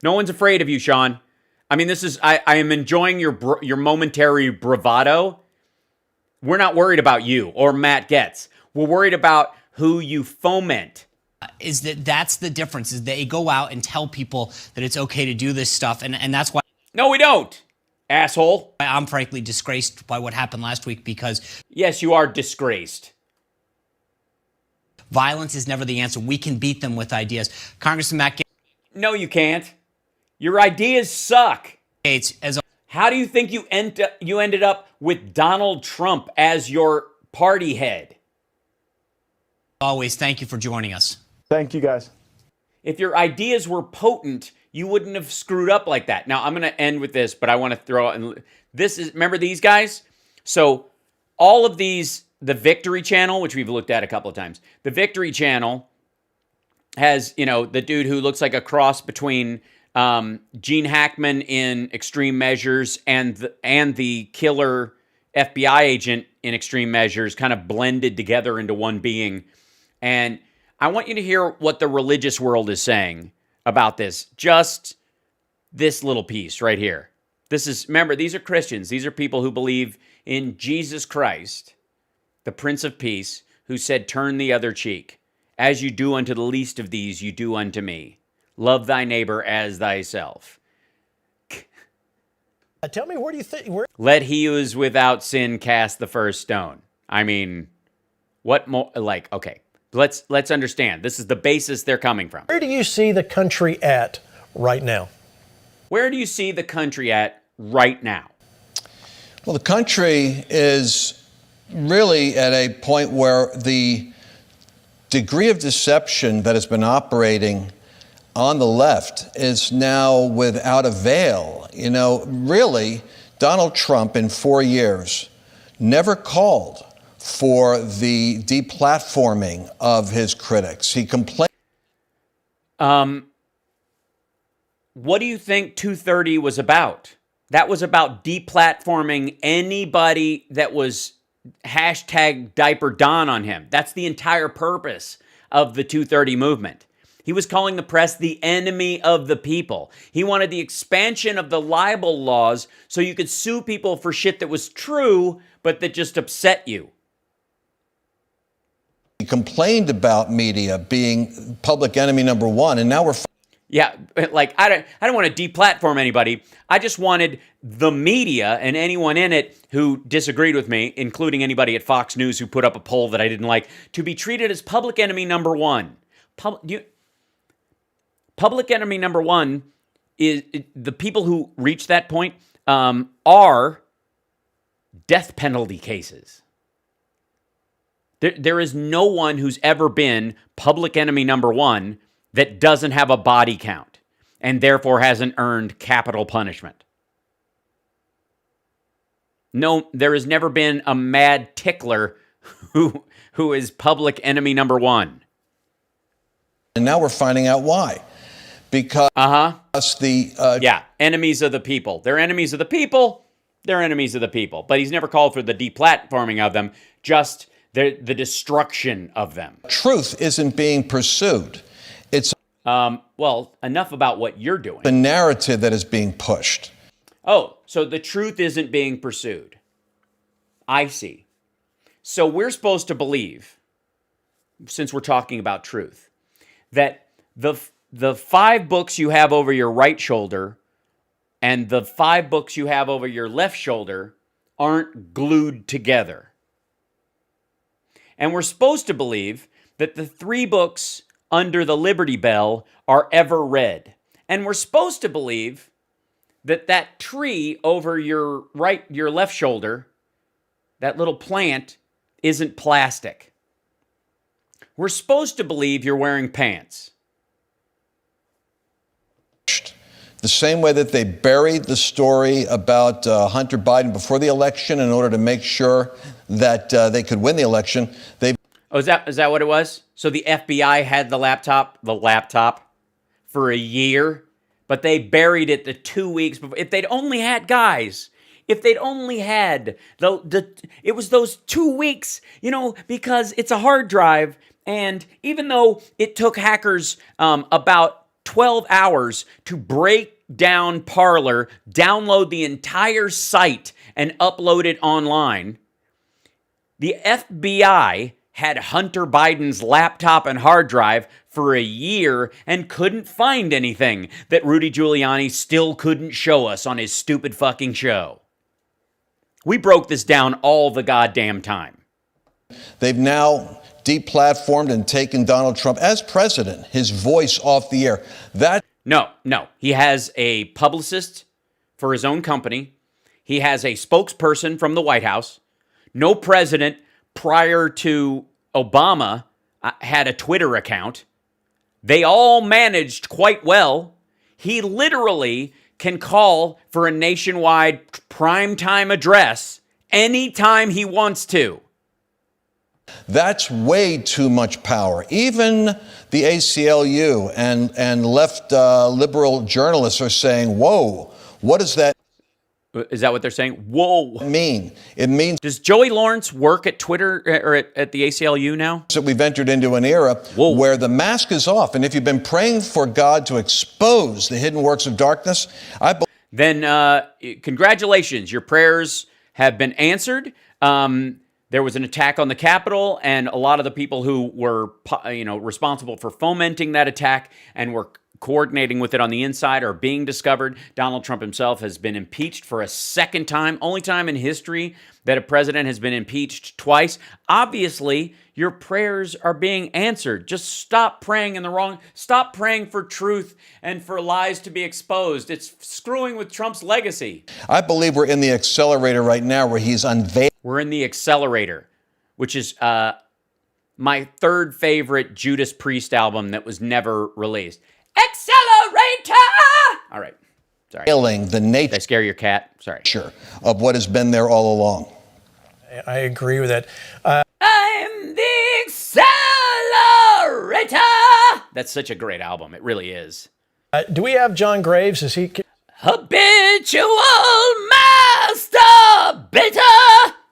No one's afraid of you, Sean. I mean, I am enjoying your momentary bravado. We're not worried about you or Matt Getz. We're worried about who you foment. That's the difference, is they go out and tell people that it's okay to do this stuff, and that's why... No, we don't, asshole. I'm frankly disgraced by what happened last week because... Yes, you are disgraced. Violence is never the answer. We can beat them with ideas. Congressman Matt Gaetz... No, you can't. Your ideas suck. How do you think you ended up with Donald Trump as your party head? Always, thank you for joining us. Thank you, guys. If your ideas were potent, you wouldn't have screwed up like that. Now, I'm going to end with this, but I want to throw out... Remember these guys? So, all of these, the Victory Channel, which we've looked at a couple of times, the Victory Channel has, the dude who looks like a cross between... Gene Hackman in Extreme Measures and the killer FBI agent in Extreme Measures kind of blended together into one being. And I want you to hear what the religious world is saying about this. Just this little piece right here. Remember, these are Christians. These are people who believe in Jesus Christ, the Prince of Peace, who said, turn the other cheek. As you do unto the least of these, you do unto me. Love thy neighbor as thyself. Tell me, where do you think... Let he who is without sin cast the first stone. I mean, what more... okay, let's understand. This is the basis they're coming from. Where do you see the country at right now? Where do you see the country at right now? Well, the country is really at a point where the degree of deception that has been operating on the left is now without a veil. Really, Donald Trump in 4 years never called for the deplatforming of his critics. He complained. What do you think 230 was about? That was about deplatforming anybody that was hashtag diaper Don on him. That's the entire purpose of the 230 movement. He was calling the press the enemy of the people. He wanted the expansion of the libel laws so you could sue people for shit that was true, but that just upset you. He complained about media being public enemy number one, and now we're. Yeah, like I don't want to deplatform anybody. I just wanted the media and anyone in it who disagreed with me, including anybody at Fox News who put up a poll that I didn't like, to be treated as public enemy number one. Public enemy number one is the people who reach that point are death penalty cases. There is no one who's ever been public enemy number one that doesn't have a body count and therefore hasn't earned capital punishment. No, there has never been a mad tickler who is public enemy number one. And now we're finding out why. Because enemies of the people. They're enemies of the people. They're enemies of the people. But he's never called for the deplatforming of them, just the destruction of them. Truth isn't being pursued. It's well, enough about what you're doing. The narrative that is being pushed. Oh, so the truth isn't being pursued. I see. So we're supposed to believe, since we're talking about truth, that the 5 books you have over your right shoulder and the 5 books you have over your left shoulder aren't glued together. And we're supposed to believe that the 3 books under the Liberty Bell are ever read. And we're supposed to believe that tree over your left shoulder, that little plant, isn't plastic. We're supposed to believe you're wearing pants. The same way that they buried the story about Hunter Biden before the election in order to make sure that they could win the election. Is that what it was? So the FBI had the laptop for a year, but they buried it the 2 weeks before. If they'd only had it was those 2 weeks, because it's a hard drive, and even though it took hackers about 12 hours to break down Parlor, download the entire site, and upload it online, the FBI had Hunter Biden's laptop and hard drive for a year and couldn't find anything that Rudy Giuliani still couldn't show us on his stupid fucking show. We broke this down all the goddamn time. They've now deplatformed and taken Donald Trump as president, his voice off the air. No. He has a publicist for his own company. He has a spokesperson from the White House. No president prior to Obama had a Twitter account. They all managed quite well. He literally can call for a nationwide primetime address anytime he wants to. That's way too much power. Even the ACLU and left liberal journalists are saying, whoa, what does that Is that what they're saying? Whoa. mean? It means... Does Joey Lawrence work at Twitter or at the ACLU now? that we've entered into an era where the mask is off. And if you've been praying for God to expose the hidden works of darkness, then congratulations. Your prayers have been answered. There was an attack on the Capitol, and a lot of the people who were responsible for fomenting that attack and were coordinating with it on the inside are being discovered. Donald Trump himself has been impeached for a second time, only time in history that a president has been impeached twice. Obviously, your prayers are being answered. Just stop praying stop praying for truth and for lies to be exposed. It's screwing with Trump's legacy. I believe we're in the accelerator right now where he's unveiled. We're in the accelerator, which is my third favorite Judas Priest album that was never released. Accelerator! All right. Sorry. The nature. Did I scare your cat? Sorry. Sure. Of what has been there all along. I agree with that. I'm the accelerator! That's such a great album. It really is. Do we have John Graves? Is he... Habitual masturbator!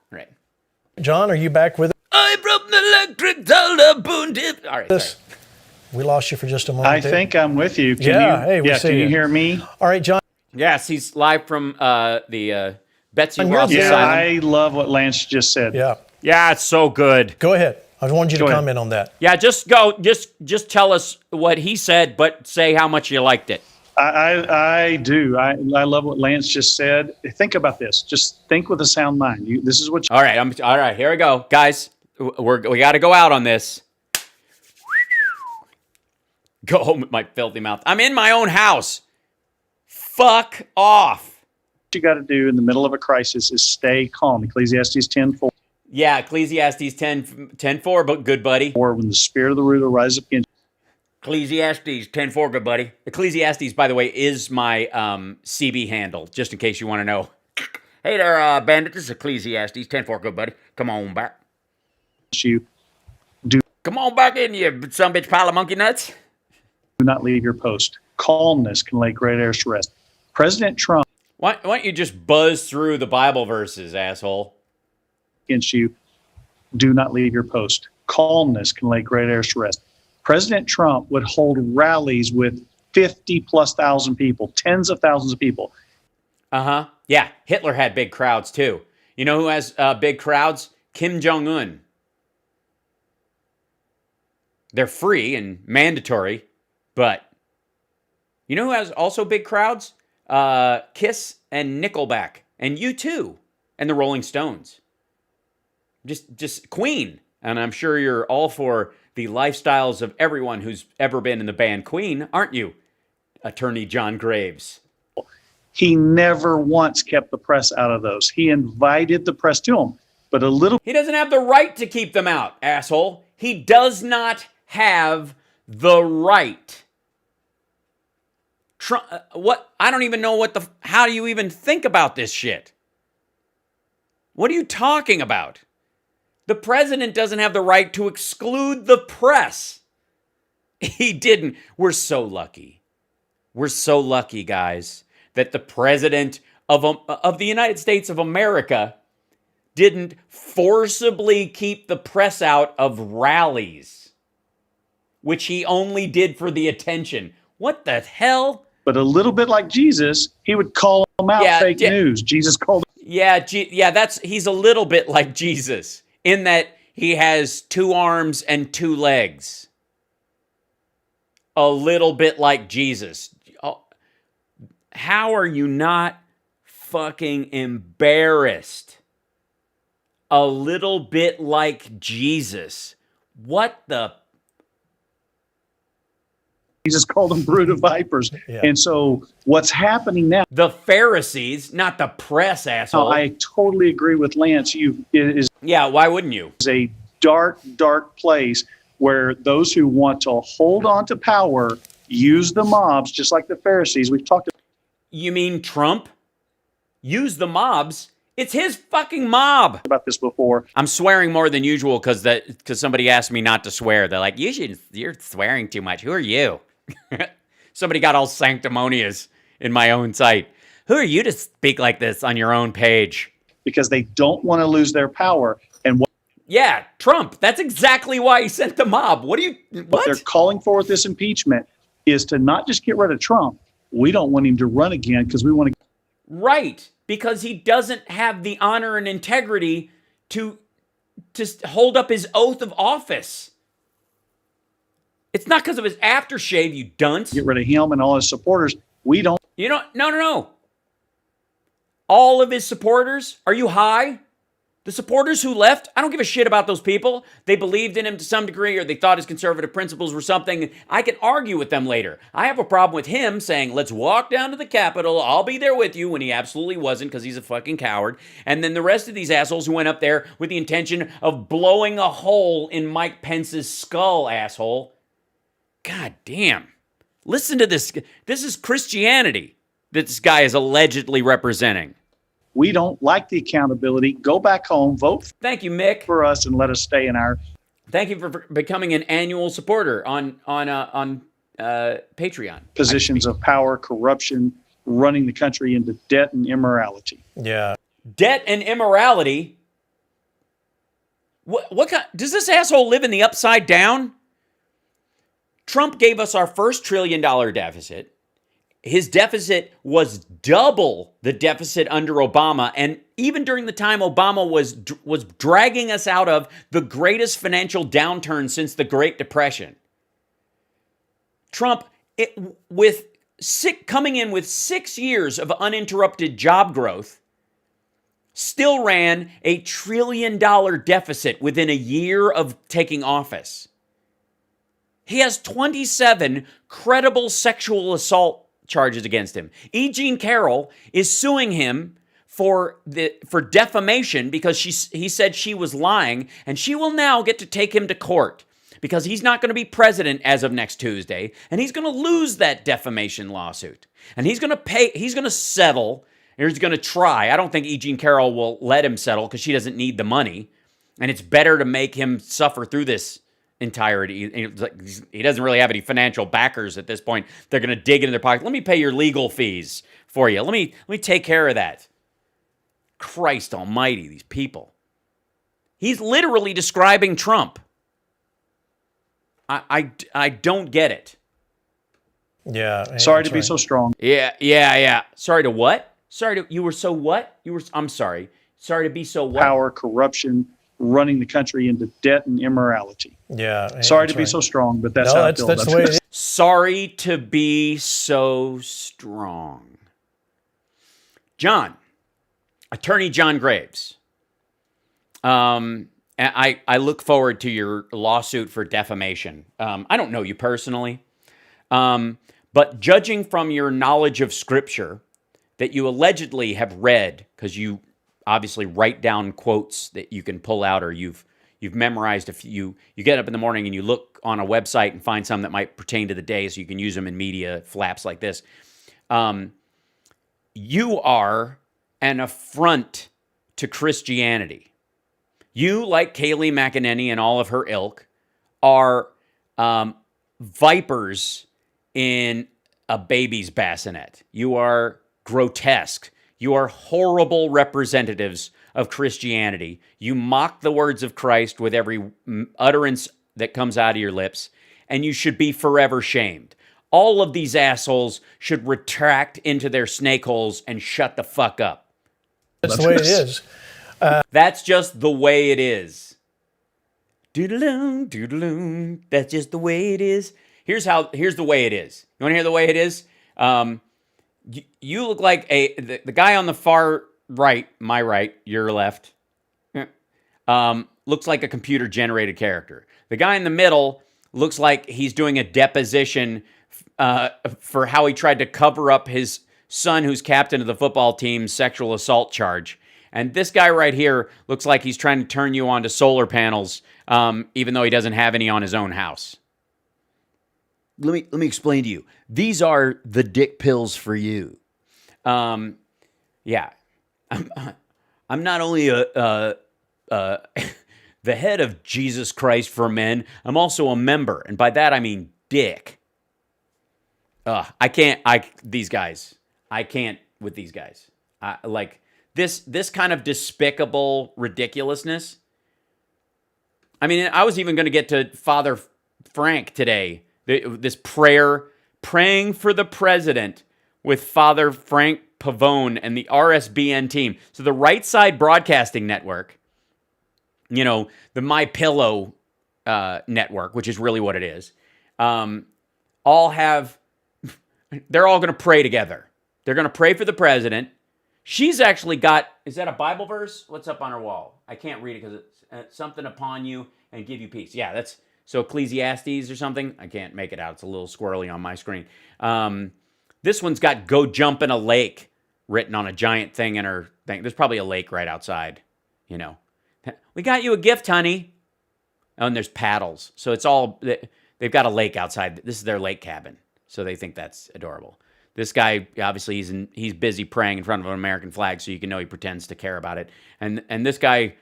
Right. John, are you back with us? I'm from the electric dollar boon dip. All right. Sorry. We lost you for just a moment. I think I'm with you. Can you hear me? All right, John. Yes, he's live from the Betsy Ross Yeah, Asylum. I love what Lance just said. Yeah. Yeah, it's so good. Go ahead. I wanted you to comment on that. Yeah, just tell us what he said, but say how much you liked it. I do. I love what Lance just said. Think about this. Just think with a sound mind. This is what. All right. All right. Here we go, guys. We got to go out on this. Go home with my filthy mouth. I'm in my own house. Fuck off. What you got to do in the middle of a crisis is stay calm. Ecclesiastes 10:4. Yeah, Ecclesiastes 10:4, but good buddy. Or when the spirit of the ruler rises up against. Ecclesiastes 10:4, good buddy. Ecclesiastes, by the way, is my CB handle, just in case you want to know. Hey there, bandit. This is Ecclesiastes 10:4, good buddy. Come on back. Come on back in, you sumbitch pile of monkey nuts. Do not leave your post. Calmness can lay great heirs to rest. President Trump. Why don't you just buzz through the Bible verses, asshole? Against you. Do not leave your post. Calmness can lay great heirs to rest. President Trump would hold rallies with 50,000+ people, tens of thousands of people. Uh-huh. Yeah, Hitler had big crowds too. You know who has big crowds? Kim Jong-un. They're free and mandatory, but you know who has also big crowds? Kiss and Nickelback, and U2, and the Rolling Stones. Just Queen. And I'm sure you're all for the lifestyles of everyone who's ever been in the band Queen, aren't you, Attorney John Graves? He never once kept the press out of those. He invited the press to him, but a little. He doesn't have the right to keep them out, asshole. He does not have the right. Trump, what? I don't even know what the. How do you even think about this shit? What are you talking about? The president doesn't have the right to exclude the press. He didn't. We're so lucky. We're so lucky, guys, that the president of the United States of America didn't forcibly keep the press out of rallies, which he only did for the attention. What the hell? But a little bit like Jesus, he would call them out fake news. Jesus called. Yeah, he's a little bit like Jesus in that he has 2 arms and 2 legs. A little bit like Jesus. How are you not fucking embarrassed? A little bit like Jesus. What the? Jesus called them brood of vipers. Yeah. And so what's happening now? The Pharisees, not the press, asshole. I totally agree with Lance. Yeah, why wouldn't you? It's a dark, dark place where those who want to hold on to power use the mobs, just like the Pharisees. We've talked about. You mean Trump? Use the mobs? It's his fucking mob. About this before. I'm swearing more than usual because somebody asked me not to swear. They're like, you're swearing too much. Who are you? Somebody got all sanctimonious in my own site. Who are you to speak like this on your own page? Because they don't want to lose their power. And yeah, Trump. That's exactly why he sent the mob. What they're calling for with this impeachment is to not just get rid of Trump. We don't want him to run again because we want to. Right, because he doesn't have the honor and integrity to hold up his oath of office. It's not because of his aftershave, you dunce. Get rid of him and all his supporters. We don't. You know, no. All of his supporters? Are you high? The supporters who left, I don't give a shit about those people. They believed in him to some degree, or they thought his conservative principles were something. I can argue with them later. I have a problem with him saying, let's walk down to the Capitol. I'll be there with you, when he absolutely wasn't because he's a fucking coward. And then the rest of these assholes who went up there with the intention of blowing a hole in Mike Pence's skull, asshole. God damn. Listen to this. This is Christianity that this guy is allegedly representing. We don't like the accountability. Go back home, vote. Thank you, Mick, for us, and let us stay in our. Thank you for becoming an annual supporter on Patreon. Positions of power, corruption, running the country into debt and immorality. Yeah, debt and immorality. What kind? Does this asshole live in the upside down? Trump gave us our first $1 trillion deficit. his deficit was double the deficit under Obama, and even during the time Obama was dragging us out of the greatest financial downturn since the Great Depression. Trump, coming in with 6 years of uninterrupted job growth, still ran a $1 trillion deficit within a year of taking office. He has 27 credible sexual assault charges against him. E. Jean Carroll is suing him for defamation because he said she was lying, and she will now get to take him to court because he's not going to be president as of next Tuesday, and he's going to lose that defamation lawsuit. And he's going to settle, or he's going to try. I don't think E. Jean Carroll will let him settle because she doesn't need the money, and it's better to make him suffer through this entirety. He doesn't really have any financial backers at this point. They're going to dig into their pocket. Let me pay your legal fees for you. Let me take care of that. Christ almighty, these people. He's literally describing Trump. I don't get it. Yeah. Sorry to be so strong. Yeah. Sorry to what? You were so what? I'm sorry. Sorry to be so what? Power, corruption, running the country into debt and immorality. Yeah. Sorry to be so strong, but that's how I feel. That's the way it is. Sorry to be so strong. Attorney John Graves. I look forward to your lawsuit for defamation. I don't know you personally, but judging from your knowledge of Scripture that you allegedly have read, because you obviously write down quotes that you can pull out, or you've memorized a few. You get up in the morning and you look on a website and find some that might pertain to the day, so you can use them in media flaps like this. You are an affront to Christianity. You, like Kayleigh McEnany and all of her ilk, are vipers in a baby's bassinet. You are grotesque. You are horrible representatives of Christianity. You mock the words of Christ with every utterance that comes out of your lips, and you should be forever shamed. All of these assholes should retract into their snake holes and shut the fuck up. That's the way it is. That's just the way it is. Doodaloom, doodaloom. That's just the way it is. Here's the way it is. You want to hear the way it is? You look like the guy on the far right, my right, your left, looks like a computer-generated character. The guy in the middle looks like he's doing a deposition for how he tried to cover up his son, who's captain of the football team's sexual assault charge. And this guy right here looks like he's trying to turn you on to solar panels, even though he doesn't have any on his own house. Let me explain to you. These are the dick pills for you. Yeah. I'm not only the head of Jesus Christ for Men, I'm also a member. And by that, I mean dick. I can't with these guys. Like this kind of despicable ridiculousness. I mean, I was even going to get to Father Frank today. This praying for the president with Father Frank Pavone and the RSBN team. So the Right Side Broadcasting Network, the My Pillow network, which is really what it is, they're all going to pray together. They're going to pray for the president. She's actually got, is that a Bible verse? What's up on her wall? I can't read it because it's something upon you and give you peace. Yeah, that's so Ecclesiastes or something. I can't make it out. It's a little squirrely on my screen. This one's got "Go jump in a lake" written on a giant thing in her thing. There's probably a lake right outside. We got you a gift, honey. Oh, and there's paddles. So it's all, they've got a lake outside. This is their lake cabin. So they think that's adorable. This guy, obviously, he's busy praying in front of an American flag, so you can know he pretends to care about it. And this guy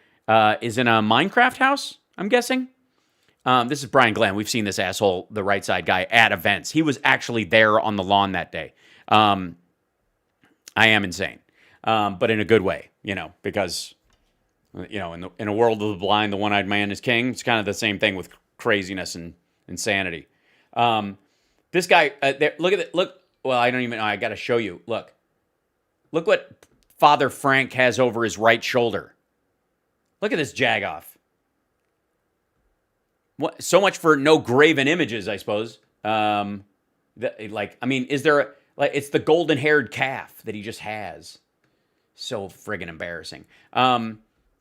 is in a Minecraft house, I'm guessing. This is Brian Glenn. We've seen this asshole, the right side guy, at events. He was actually there on the lawn that day. I am insane, but in a good way, because, in a world of the blind, the one-eyed man is king. It's kind of the same thing with craziness and insanity. This guy, look at it. Look, well, I don't even know. I got to show you. Look what Father Frank has over his right shoulder. Look at this jagoff. What? So much for no graven images, I suppose. Is there it's the golden-haired calf that he just has. So friggin' embarrassing.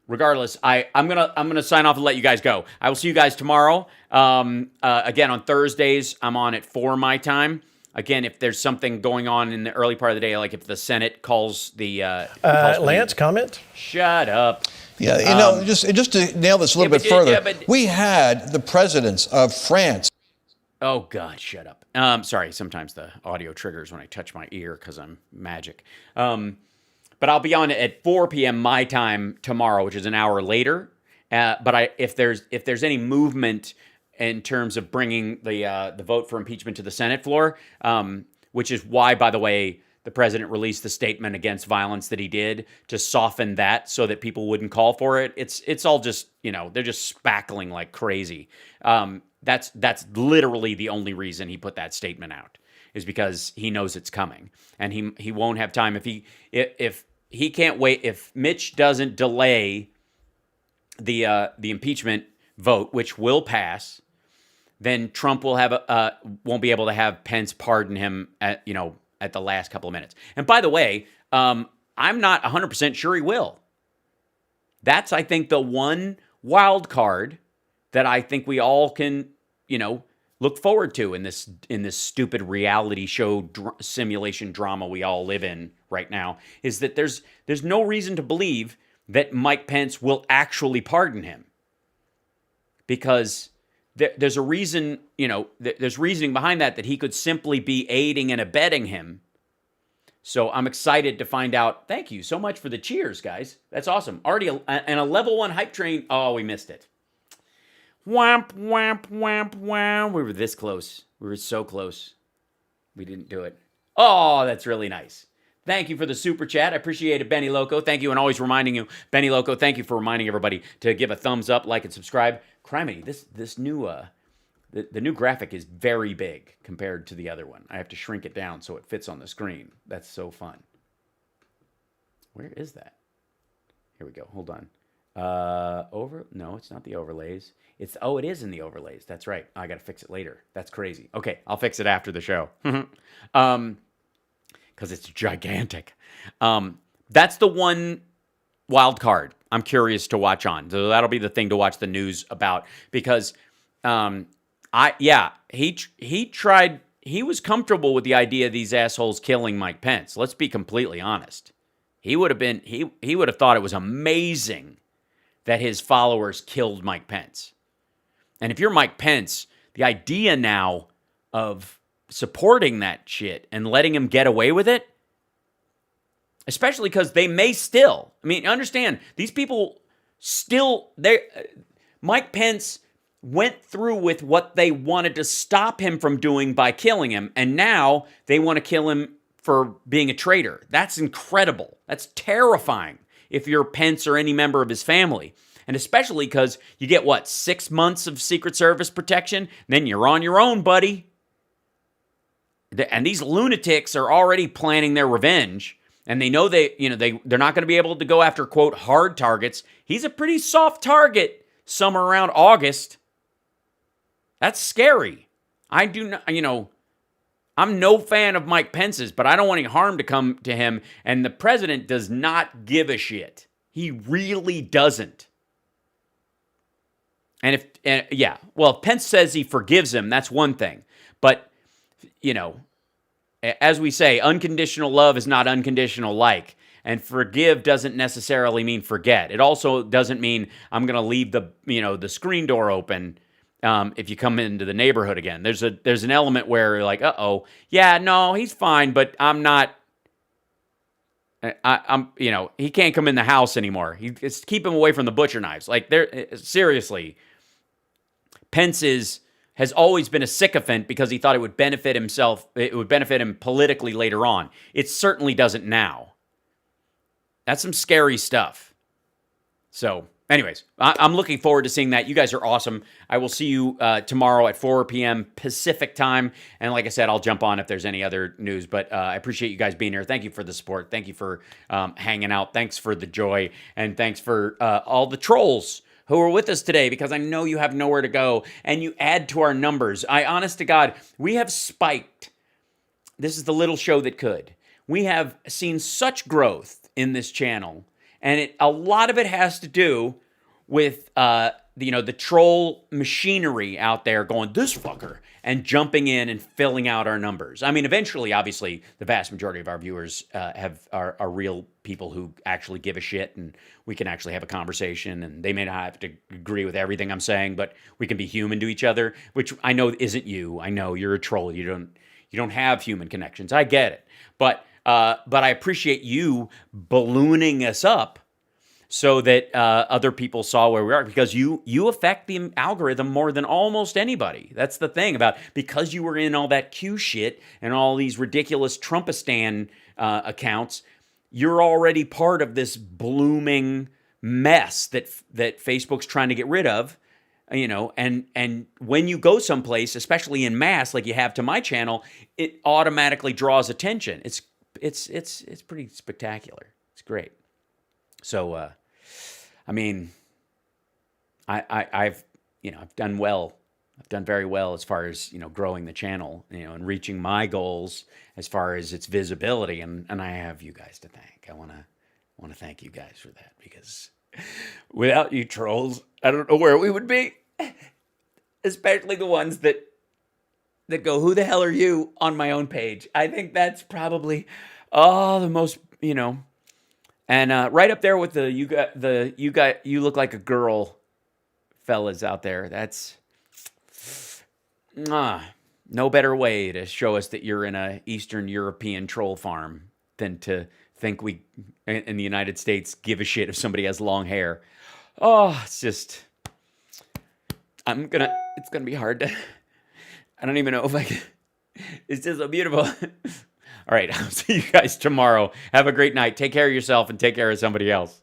Regardless, I'm gonna sign off and let you guys go. I will see you guys tomorrow. Again, on Thursdays, I'm on at 4 my time. Again, if there's something going on in the early part of the day, like if the Senate calls the Lance, comment? Shut up. Yeah, just to nail this a little bit further, we had the presidents of France. Oh, God, shut up. Sorry, sometimes the audio triggers when I touch my ear because I'm magic. But I'll be on at 4 p.m. my time tomorrow, which is an hour later. But if there's any movement in terms of bringing the vote for impeachment to the Senate floor, which is why, by the way, the president released the statement against violence that he did to soften that so that people wouldn't call for it. It's all just, they're just spackling like crazy. That's literally the only reason he put that statement out, is because he knows it's coming, and he won't have time if he can't wait. If Mitch doesn't delay the impeachment vote, which will pass, then Trump will won't be able to have Pence pardon him at the last couple of minutes. And by the way, I'm not 100% sure he will. That's, I think, the one wild card that I think we all can, look forward to in this stupid reality show simulation drama we all live in right now, is that there's no reason to believe that Mike Pence will actually pardon him, because there's a reason, there's reasoning behind that he could simply be aiding and abetting him. So I'm excited to find out. Thank you so much for the cheers, guys. That's awesome. Already a level 1 hype train. Oh, we missed it. Whamp, whamp, whamp, whamp. We were this close. We were so close. We didn't do it. Oh, that's really nice. Thank you for the super chat. I appreciate it, Benny Loco. Thank you, and always reminding you, Benny Loco, thank you for reminding everybody to give a thumbs up, like, and subscribe. Criminy, this new the new graphic is very big compared to the other one. I have to shrink it down so it fits on the screen. That's so fun. Where is that? Here we go. Hold on. No, it's not the overlays. It is in the overlays. That's right. I got to fix it later. That's crazy. Okay, I'll fix it after the show. Because it's gigantic. That's the one wild card I'm curious to watch on. So that'll be the thing to watch the news about, because he was comfortable with the idea of these assholes killing Mike Pence. Let's be completely honest. He would have thought it was amazing that his followers killed Mike Pence. And if you're Mike Pence, the idea now of supporting that shit and letting him get away with it, especially because they may still, understand, these people still, Mike Pence went through with what they wanted to stop him from doing by killing him, and now they want to kill him for being a traitor. That's incredible. That's terrifying if you're Pence or any member of his family. And especially because you get, 6 months of Secret Service protection? Then you're on your own, buddy. And these lunatics are already planning their revenge. And they know they're not going to be able to go after, quote, hard targets. He's a pretty soft target somewhere around August. That's scary. I do not, I'm no fan of Mike Pence's, but I don't want any harm to come to him. And the president does not give a shit. He really doesn't. And if Pence says he forgives him, that's one thing. But, as we say, unconditional love is not unconditional like. And forgive doesn't necessarily mean forget. It also doesn't mean I'm going to leave the screen door open if you come into the neighborhood again. There's an element where you're like, he's fine, but I'm not. He can't come in the house anymore. It's keep him away from the butcher knives. Like, seriously, Pence has always been a sycophant because he thought it would benefit himself. It would benefit him politically later on. It certainly doesn't now. That's some scary stuff. So anyways, I'm looking forward to seeing that. You guys are awesome. I will see you tomorrow at 4 p.m. Pacific time. And like I said, I'll jump on if there's any other news. But I appreciate you guys being here. Thank you for the support. Thank you for hanging out. Thanks for the joy. And thanks for all the trolls who are with us today, because I know you have nowhere to go and you add to our numbers. Honest to God, we have spiked. This is the little show that could. We have seen such growth in this channel, and a lot of it has to do with the troll machinery out there going, this fucker, and jumping in and filling out our numbers. I mean, eventually, obviously, the vast majority of our viewers are real people who actually give a shit, and we can actually have a conversation, and they may not have to agree with everything I'm saying, but we can be human to each other, which I know isn't you. I know you're a troll. You don't have human connections. I get it. But I appreciate you ballooning us up so that other people saw where we are, because you affect the algorithm more than almost anybody. That's the thing about, because you were in all that Q shit and all these ridiculous Trumpistan accounts, you're already part of this blooming mess that Facebook's trying to get rid of. And when you go someplace, especially in mass, like you have to my channel, it automatically draws attention. It's pretty spectacular. It's great. So, I mean, I've done well. I've done very well as far as, growing the channel, and reaching my goals as far as its visibility. And I have you guys to thank. I want to thank you guys for that, because without you trolls, I don't know where we would be. Especially the ones that go, who the hell are you, on my own page. I think that's probably the most, and right up there with the you look like a girl fellas out there. That's no better way to show us that you're in a Eastern European troll farm than to think we in the United States give a shit if somebody has long hair. Oh, it's gonna be hard to, I don't even know if I can, it's just so beautiful. All right, I'll see you guys tomorrow. Have a great night. Take care of yourself and take care of somebody else.